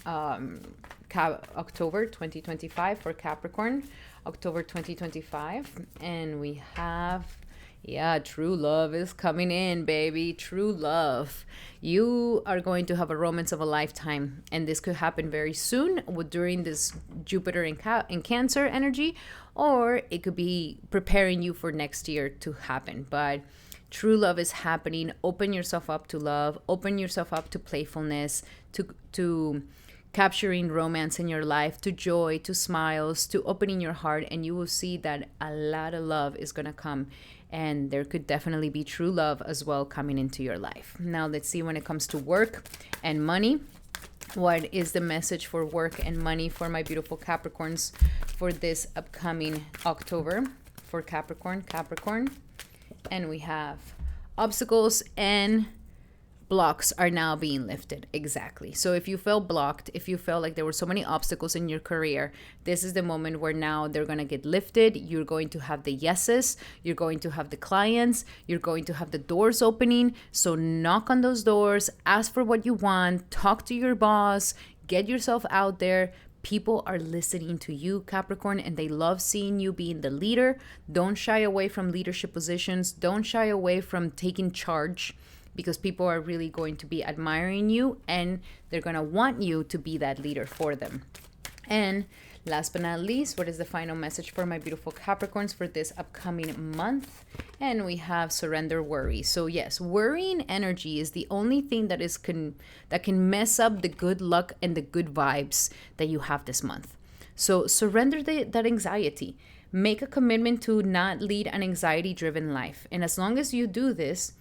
October 2025 for Capricorn, October 2025. And we have Yeah, true love is coming in, baby. True love. You are going to have a romance of a lifetime, and this could happen very soon during this Jupiter in Cancer energy, or it could be preparing you for next year to happen. But true love is happening. Open yourself up to love. Open yourself up to playfulness, to capturing romance in your life, to joy, to smiles, to opening your heart, and you will see that a lot of love is going to come. And there could definitely be true love as well coming into your life. Now, let's see when it comes to work and money. What is the message for work and money for my beautiful Capricorns for this upcoming October for Capricorn? And we have obstacles and blocks are now being lifted. Exactly. So if you felt blocked, if you felt like there were so many obstacles in your career, this is the moment where now they're going to get lifted. You're going to have the yeses. You're going to have the clients. You're going to have the doors opening. So knock on those doors, ask for what you want, talk to your boss, get yourself out there. People are listening to you, Capricorn, and they love seeing you being the leader. Don't shy away from leadership positions. Don't shy away from taking charge, because people are really going to be admiring you and they're going to want you to be that leader for them. And last but not least, what is the final message for my beautiful Capricorns for this upcoming month? And we have surrender worry. So yes, worrying energy is the only thing that can mess up the good luck and the good vibes that you have this month. So surrender that anxiety. Make a commitment to not lead an anxiety-driven life. And as long as you do this,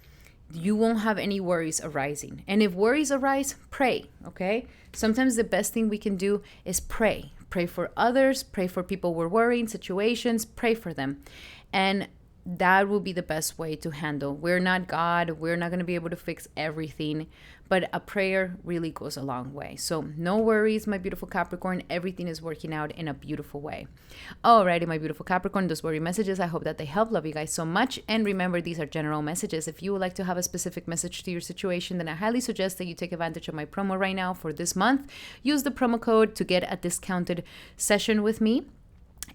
you won't have any worries arising. And if worries arise, pray, okay? Sometimes the best thing we can do is pray. Pray for others, pray for people we're worrying, situations, pray for them. And that will be the best way to handle. We're not God. We're not going to be able to fix everything, but a prayer really goes a long way. So no worries, my beautiful Capricorn. Everything is working out in a beautiful way. Alrighty, my beautiful Capricorn, those worry messages, I hope that they help. Love you guys so much. And remember, these are general messages. If you would like to have a specific message to your situation, then I highly suggest that you take advantage of my promo right now for this month. Use the promo code to get a discounted session with me.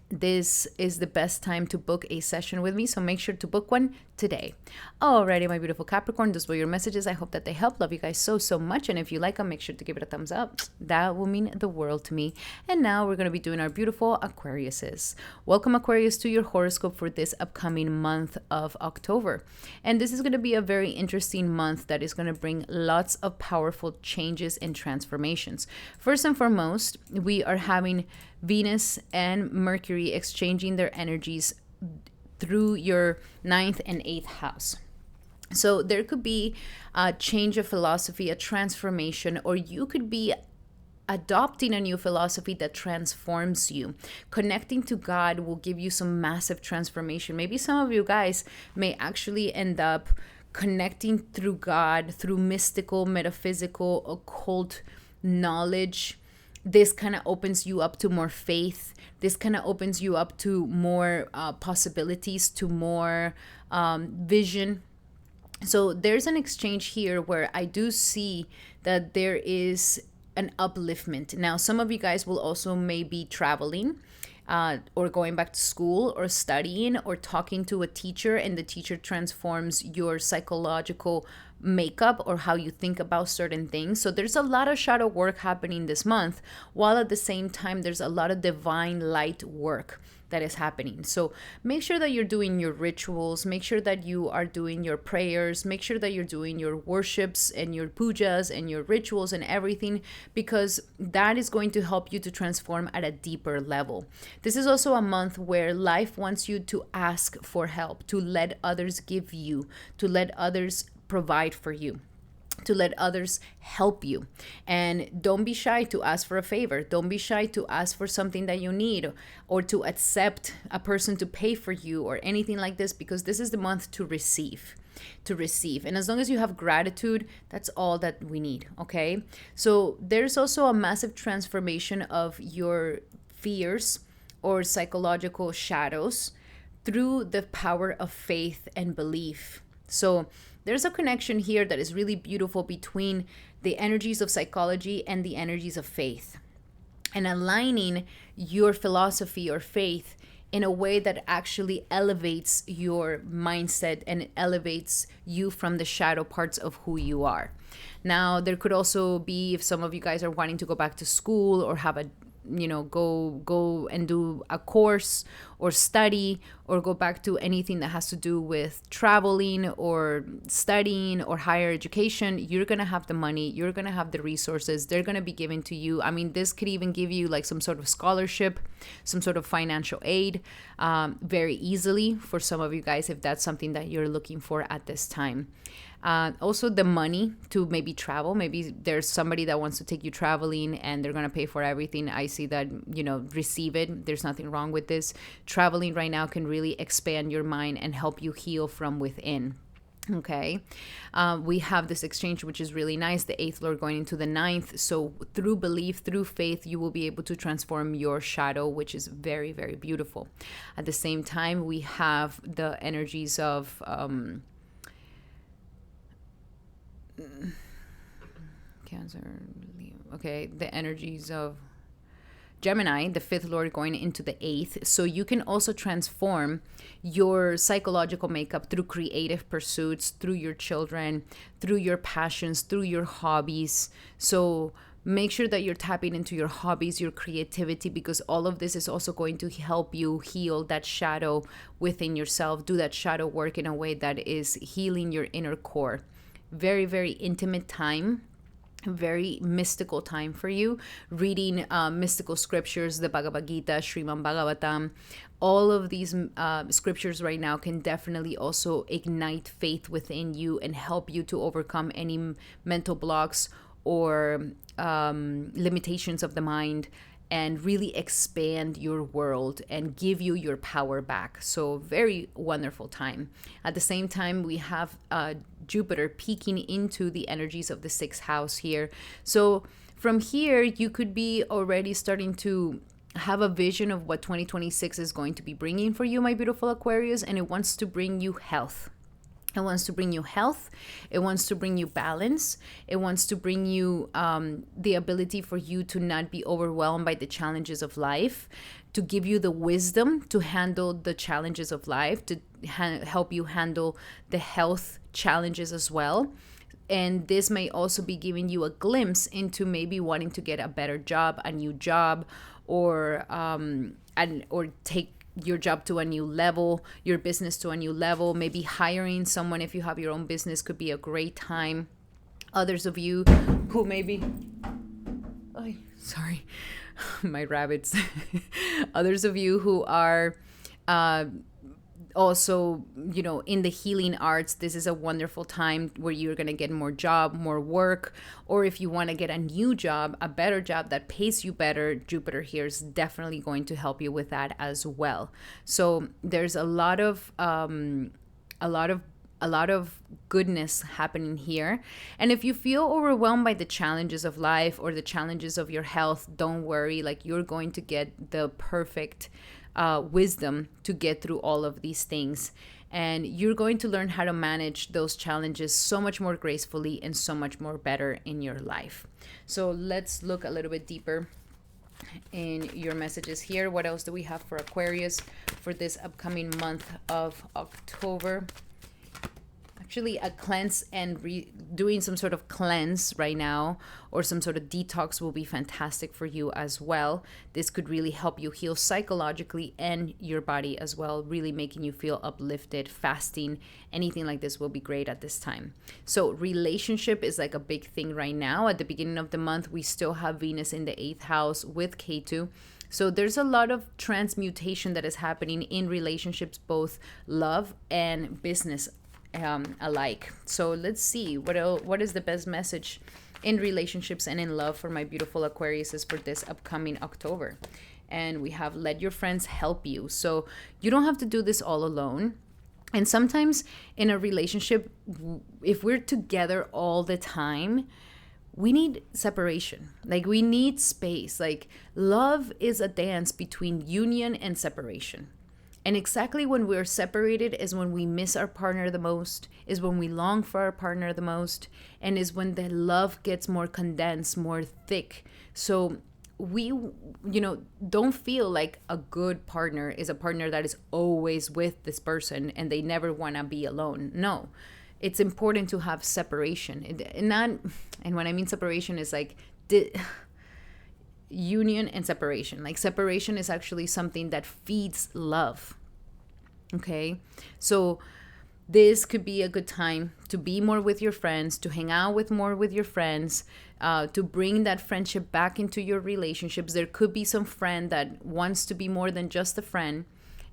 This is the best time to book a session with me, so make sure to book one today. Alrighty, my beautiful Capricorn, those were your messages. I hope that they help. Love you guys so much, and if you like them, make sure to give it a thumbs up. That will mean the world to me. And now we're going to be doing our beautiful Aquariuses. Welcome, Aquarius, to your horoscope for this upcoming month of October. And this is going to be a very interesting month that is going to bring lots of powerful changes and transformations. First and foremost, we are having Venus and Mercury exchanging their energies through your 9th and 8th house. So there could be a change of philosophy, a transformation, or you could be adopting a new philosophy that transforms you. Connecting to God will give you some massive transformation. Maybe some of you guys may actually end up connecting through God, through mystical, metaphysical, occult knowledge. This kind of opens you up to more faith. This kind of opens you up to more possibilities, to more vision. So there's an exchange here where I do see that there is an upliftment. Now, some of you guys will also maybe traveling or going back to school or studying or talking to a teacher, and the teacher transforms your psychological makeup or how you think about certain things. So there's a lot of shadow work happening this month, while at the same time there's a lot of divine light work that is happening. So make sure that you're doing your rituals, make sure that you are doing your prayers, make sure that you're doing your worships and your pujas and your rituals and everything, because that is going to help you to transform at a deeper level. This is also a month where life wants you to ask for help, to let others give you, to let others provide for you, to let others help you. And don't be shy to ask for a favor. Don't be shy to ask for something that you need, or to accept a person to pay for you or anything like this, because this is the month to receive. And as long as you have gratitude, that's all that we need, okay? So there's also a massive transformation of your fears or psychological shadows through the power of faith and belief. So there's a connection here that is really beautiful between the energies of psychology and the energies of faith. And aligning your philosophy or faith in a way that actually elevates your mindset and it elevates you from the shadow parts of who you are. Now, there could also be, if some of you guys are wanting to go back to school or have a go and do a course or study or go back to anything that has to do with traveling or studying or higher education, you're going to have the money, you're going to have the resources, they're going to be given to you. I mean, this could even give you like some sort of scholarship, some sort of financial aid, very easily for some of you guys if that's something that you're looking for at this time. Also the money to maybe travel. Maybe there's somebody that wants to take you traveling and they're going to pay for everything. I see that, receive it. There's nothing wrong with this. Traveling right now can really expand your mind and help you heal from within. Okay. We have this exchange, which is really nice. The 8th Lord going into the 9th. So through belief, through faith, you will be able to transform your shadow, which is very, very beautiful. At the same time, we have the energies of, Cancer, okay, the energies of Gemini, the 5th Lord going into the 8th. So you can also transform your psychological makeup through creative pursuits, through your children, through your passions, through your hobbies. So make sure that you're tapping into your hobbies, your creativity, because all of this is also going to help you heal that shadow within yourself. Do that shadow work in a way that is healing your inner core. Very, very intimate time, very mystical time for you. Reading mystical scriptures, the Bhagavad Gita, Srimad Bhagavatam, all of these scriptures right now can definitely also ignite faith within you and help you to overcome any mental blocks or limitations of the mind, and really expand your world and give you your power back. So very wonderful time. At the same time, we have Jupiter peeking into the energies of the 6th house here. So from here, you could be already starting to have a vision of what 2026 is going to be bringing for you, my beautiful Aquarius, and it wants to bring you health. It wants to bring you health. It wants to bring you balance. It wants to bring you the ability for you to not be overwhelmed by the challenges of life, to give you the wisdom to handle the challenges of life, to help you handle the health challenges as well. And this may also be giving you a glimpse into maybe wanting to get a better job, a new job, or take your job to a new level, your business to a new level. Maybe hiring someone, if you have your own business, could be a great time. Others of you who maybe, sorry, my rabbits. Others of you who are also, in the healing arts, this is a wonderful time where you're going to get more job, more work, or if you want to get a new job, a better job that pays you better, Jupiter here is definitely going to help you with that as well. So there's a lot of goodness happening here. And if you feel overwhelmed by the challenges of life or the challenges of your health, don't worry. Like, you're going to get the perfect wisdom to get through all of these things. And you're going to learn how to manage those challenges so much more gracefully and so much more better in your life. So let's look a little bit deeper in your messages here. What else do we have for Aquarius for this upcoming month of October? Actually, a cleanse and doing some sort of cleanse right now, or some sort of detox, will be fantastic for you as well. This could really help you heal psychologically and your body as well, really making you feel uplifted. Fasting, anything like this will be great at this time. So relationship is like a big thing right now. At the beginning of the month, we still have Venus in the 8th house with Ketu. So there's a lot of transmutation that is happening in relationships, both love and business alike. So let's see what is the best message in relationships and in love for my beautiful Aquariuses for this upcoming October. And we have let your friends help you. So you don't have to do this all alone. And sometimes in a relationship, if we're together all the time, we need separation. Like, we need space. Like, love is a dance between union and separation. And exactly when we're separated is when we miss our partner the most, is when we long for our partner the most, and is when the love gets more condensed, more thick. So we, don't feel like a good partner is a partner that is always with this person and they never want to be alone. No, it's important to have separation. And when I mean separation is like union and separation. Like separation is actually something that feeds love. Okay, so this could be a good time to be more with your friends, to hang out more with your friends, to bring that friendship back into your relationships. There could be some friend that wants to be more than just a friend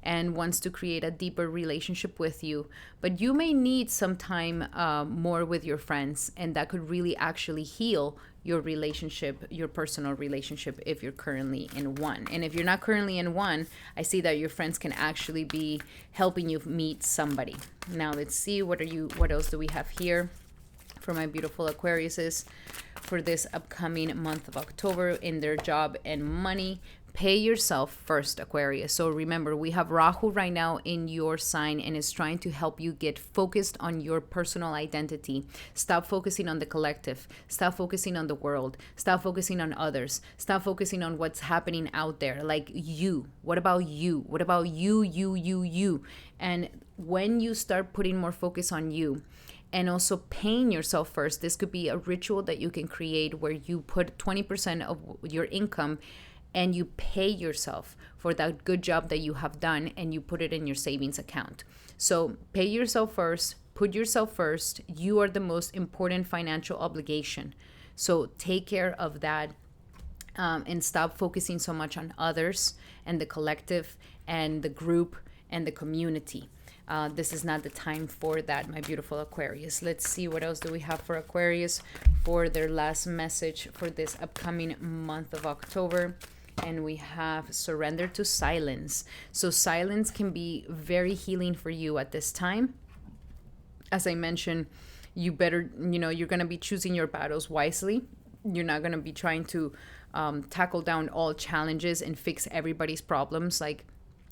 and wants to create a deeper relationship with you. But you may need some time more with your friends, and that could really actually heal your relationship, your personal relationship, if you're currently in one. And if you're not currently in one, I see that your friends can actually be helping you meet somebody. Now let's see, what else do we have here for my beautiful Aquariuses for this upcoming month of October in their job and money. Pay yourself first, Aquarius. So remember, we have Rahu right now in your sign and is trying to help you get focused on your personal identity. Stop focusing on the collective. Stop focusing on the world. Stop focusing on others. Stop focusing on what's happening out there. Like you. What about you? What about you? And when you start putting more focus on you, and also paying yourself first, this could be a ritual that you can create where you put 20% of your income and you pay yourself for that good job that you have done, and you put it in your savings account. So pay yourself first, put yourself first. You are the most important financial obligation. So take care of that, and stop focusing so much on others and the collective and the group and the community. This is not the time for that, my beautiful Aquarius. Let's see, what else do we have for Aquarius for their last message for this upcoming month of October. And we have surrender to silence. So silence can be very healing for you at this time. As I mentioned, you better, you're going to be choosing your battles wisely. You're not going to be trying to tackle down all challenges and fix everybody's problems. Like,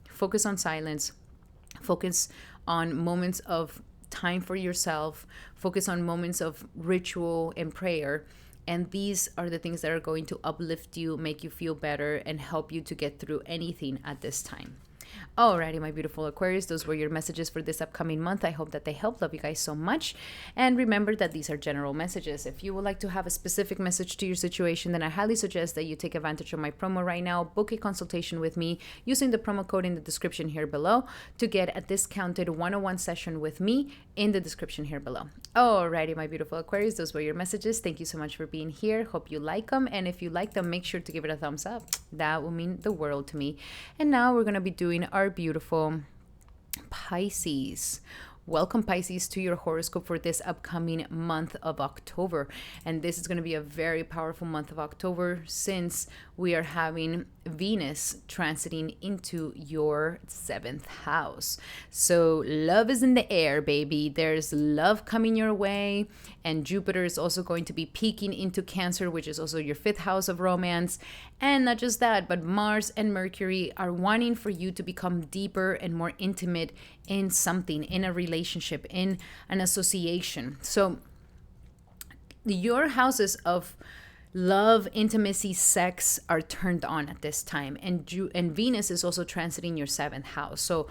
focus on silence. Focus on moments of time for yourself. Focus on moments of ritual and prayer. And these are the things that are going to uplift you, make you feel better, and help you to get through anything at this time. Alrighty, my beautiful Aquarius, those were your messages for this upcoming month. I hope that they help. Love you guys so much. And remember that these are general messages. If you would like to have a specific message to your situation, then I highly suggest that you take advantage of my promo right now. Book a consultation with me using the promo code in the description here below to get a discounted one-on-one session with me in the description here below. Alrighty, my beautiful Aquarius, those were your messages. Thank you so much for being here. Hope you like them. And if you like them, make sure to give it a thumbs up. That will mean the world to me. And now we're going to be doing our beautiful Pisces. Welcome, Pisces, to your horoscope for this upcoming month of October. And this is going to be a very powerful month of October since we are having Venus transiting into your 7th house. So love is in the air, baby. There's love coming your way. And Jupiter is also going to be peeking into Cancer, which is also your 5th house of romance. And not just that, but Mars and Mercury are wanting for you to become deeper and more intimate in something, in a relationship, in an association. So your houses of love, intimacy, sex are turned on at this time. And Venus is also transiting your 7th house. So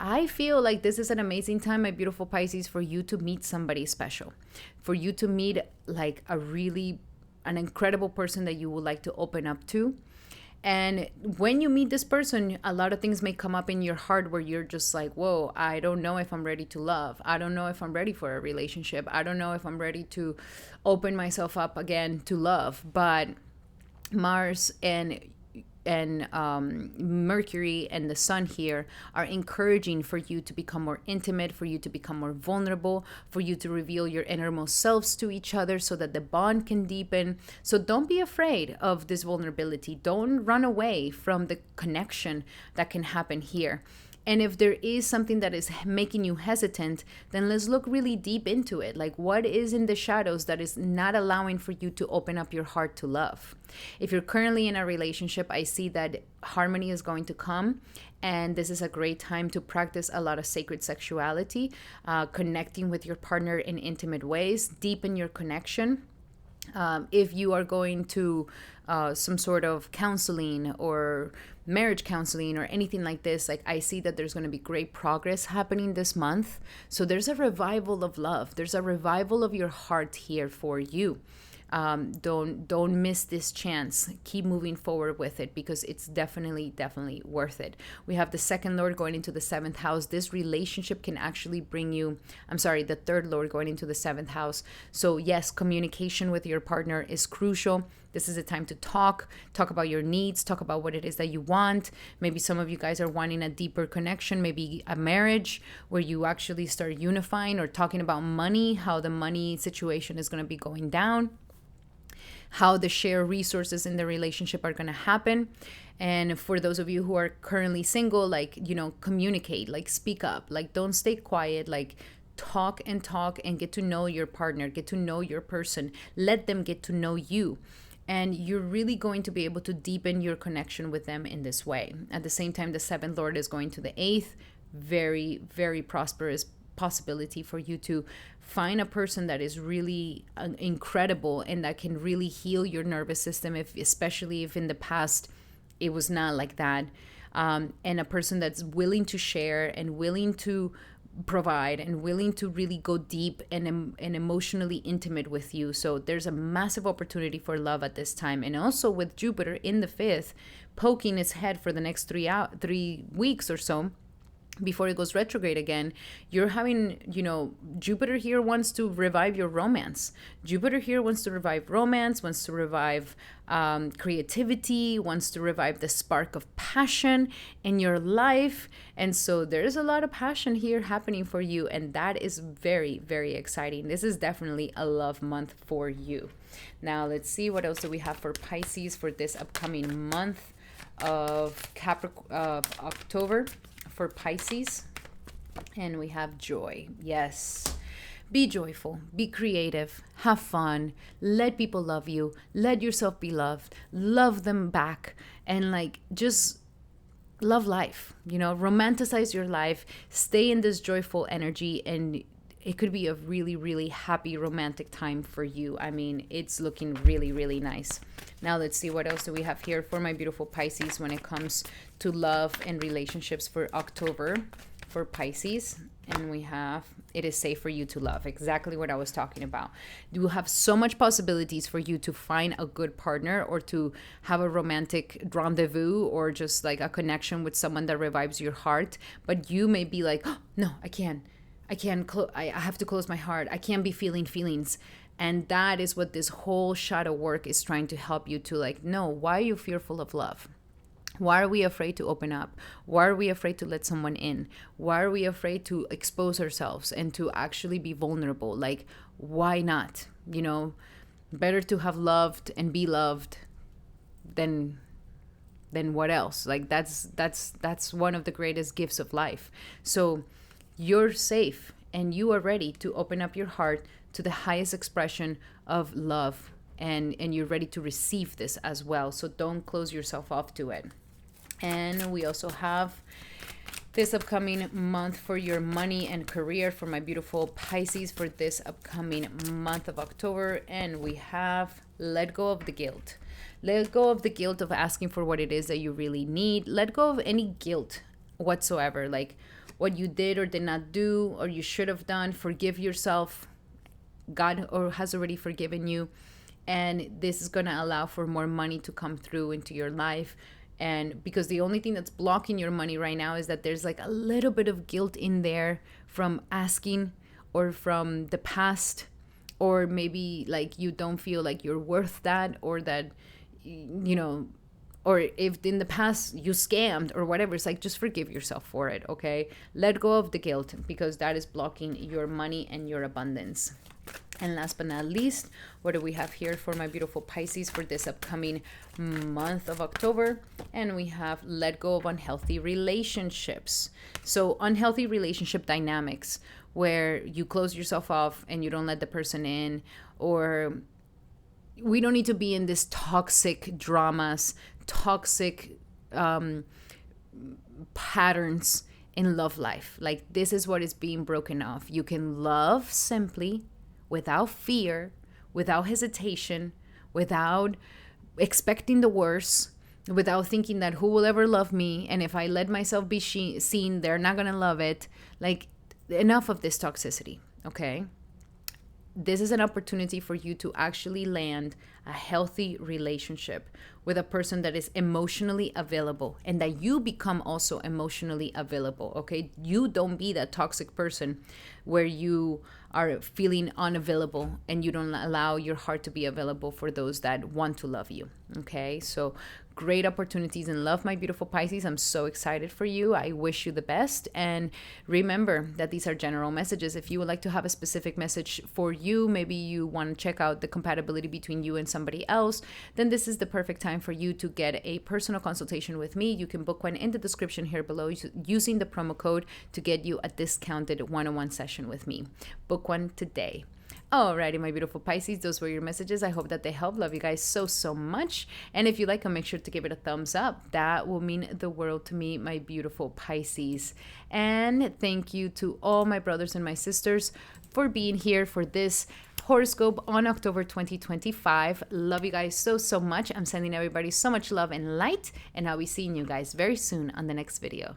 I feel like this is an amazing time, my beautiful Pisces, for you to meet somebody special, for you to meet like an incredible person that you would like to open up to. And when you meet this person, a lot of things may come up in your heart where you're just like, whoa, I don't know if I'm ready to love. I don't know if I'm ready for a relationship. I don't know if I'm ready to open myself up again to love. But Mars and Mercury and the Sun here are encouraging for you to become more intimate, for you to become more vulnerable, for you to reveal your innermost selves to each other so that the bond can deepen. So don't be afraid of this vulnerability. Don't run away from the connection that can happen here. And if there is something that is making you hesitant, then let's look really deep into it. Like, what is in the shadows that is not allowing for you to open up your heart to love? If you're currently in a relationship, I see that harmony is going to come. And this is a great time to practice a lot of sacred sexuality, connecting with your partner in intimate ways, deepen your connection. If you are going to some sort of counseling or marriage counseling or anything like this, like I see that there's going to be great progress happening this month. So there's a revival of love. There's a revival of your heart here for you. Don't miss this chance. Keep moving forward with it, because it's definitely worth it. We have the second lord going into the seventh house. This relationship can actually bring you, the third lord going into the seventh house. So yes, communication with your partner is crucial. This is a time to talk about your needs, talk about what it is that you want. Maybe some of you guys are wanting a deeper connection, maybe a marriage where you actually start unifying, or talking about money, how the money situation is going to be going down, how the shared resources in the relationship are going to happen. And for those of you who are currently single, like, communicate, like speak up, like don't stay quiet, like talk and get to know your partner, get to know your person, let them get to know you. And you're really going to be able to deepen your connection with them in this way. At the same time, the seventh lord is going to the eighth. Very, very prosperous possibility for you to find a person that is really incredible and that can really heal your nervous system, especially if in the past it was not like that. And a person that's willing to share and willing to provide and willing to really go deep and emotionally intimate with you. So there's a massive opportunity for love at this time. And also with Jupiter in the fifth, poking its head for the next 3 weeks or so, before it goes retrograde again, you're having, Jupiter here wants to revive your romance. Jupiter here wants to revive romance, wants to revive creativity, wants to revive the spark of passion in your life. And so there's a lot of passion here happening for you. And that is very, very exciting. This is definitely a love month for you. Now, let's see what else do we have for Pisces for this upcoming month of October. For Pisces, and we have joy. Yes, be joyful, be creative, have fun, let people love you, let yourself be loved, love them back, and like just love life, romanticize your life, stay in this joyful energy, and it could be a really, really happy romantic time for you. I mean, it's looking really, really nice. Now let's see what else do we have here for my beautiful Pisces when it comes to love and relationships for October for Pisces. And we have, it is safe for you to love. Exactly what I was talking about. You have so much possibilities for you to find a good partner, or to have a romantic rendezvous, or just like a connection with someone that revives your heart. But you may be like, oh, no, I can't. I have to close my heart. I can't be feeling feelings. And that is what this whole shadow work is trying to help you to, like, no, why are you fearful of love? Why are we afraid to open up? Why are we afraid to let someone in? Why are we afraid to expose ourselves and to actually be vulnerable? Like, why not? Better to have loved and be loved than what else? Like, that's one of the greatest gifts of life. So you're safe and you are ready to open up your heart to the highest expression of love, and you're ready to receive this as well. So don't close yourself off to it. And we also have this upcoming month for your money and career for my beautiful Pisces for this upcoming month of October. And we have let go of the guilt. Let go of the guilt of asking for what it is that you really need. Let go of any guilt whatsoever, like what you did or did not do or you should have done. Forgive yourself. God has already forgiven you, and this is going to allow for more money to come through into your life. And because the only thing that's blocking your money right now is that there's like a little bit of guilt in there from asking, or from the past, or maybe like you don't feel like you're worth that, or that or if in the past you scammed or whatever. It's like, just forgive yourself for it. Okay, let go of the guilt, because that is blocking your money and your abundance. And last but not least, what do we have here for my beautiful Pisces for this upcoming month of October? And we have let go of unhealthy relationships. So unhealthy relationship dynamics where you close yourself off and you don't let the person in, or we don't need to be in this toxic dramas, toxic patterns in love life. Like, this is what is being broken off. You can love simply, without fear, without hesitation, without expecting the worst, without thinking that who will ever love me, and if I let myself be seen, they're not gonna love it. Like, enough of this toxicity, okay? This is an opportunity for you to actually land a healthy relationship with a person that is emotionally available, and that you become also emotionally available, okay? You don't be that toxic person where you are feeling unavailable and you don't allow your heart to be available for those that want to love you, okay? So great opportunities in love, my beautiful Pisces. I'm so excited for you. I wish you the best. And remember that these are general messages. If you would like to have a specific message for you, maybe you want to check out the compatibility between you and somebody else, then this is the perfect time for you to get a personal consultation with me. You can book one in the description here below using the promo code to get you a discounted one-on-one session with me. Book one today. Alrighty, my beautiful Pisces, those were your messages. I hope that they help. Love you guys so, so much. And if you like them, make sure to give it a thumbs up. That will mean the world to me, my beautiful Pisces. And thank you to all my brothers and my sisters for being here for this horoscope on October 2025. Love you guys so, so much. I'm sending everybody so much love and light, and I'll be seeing you guys very soon on the next video.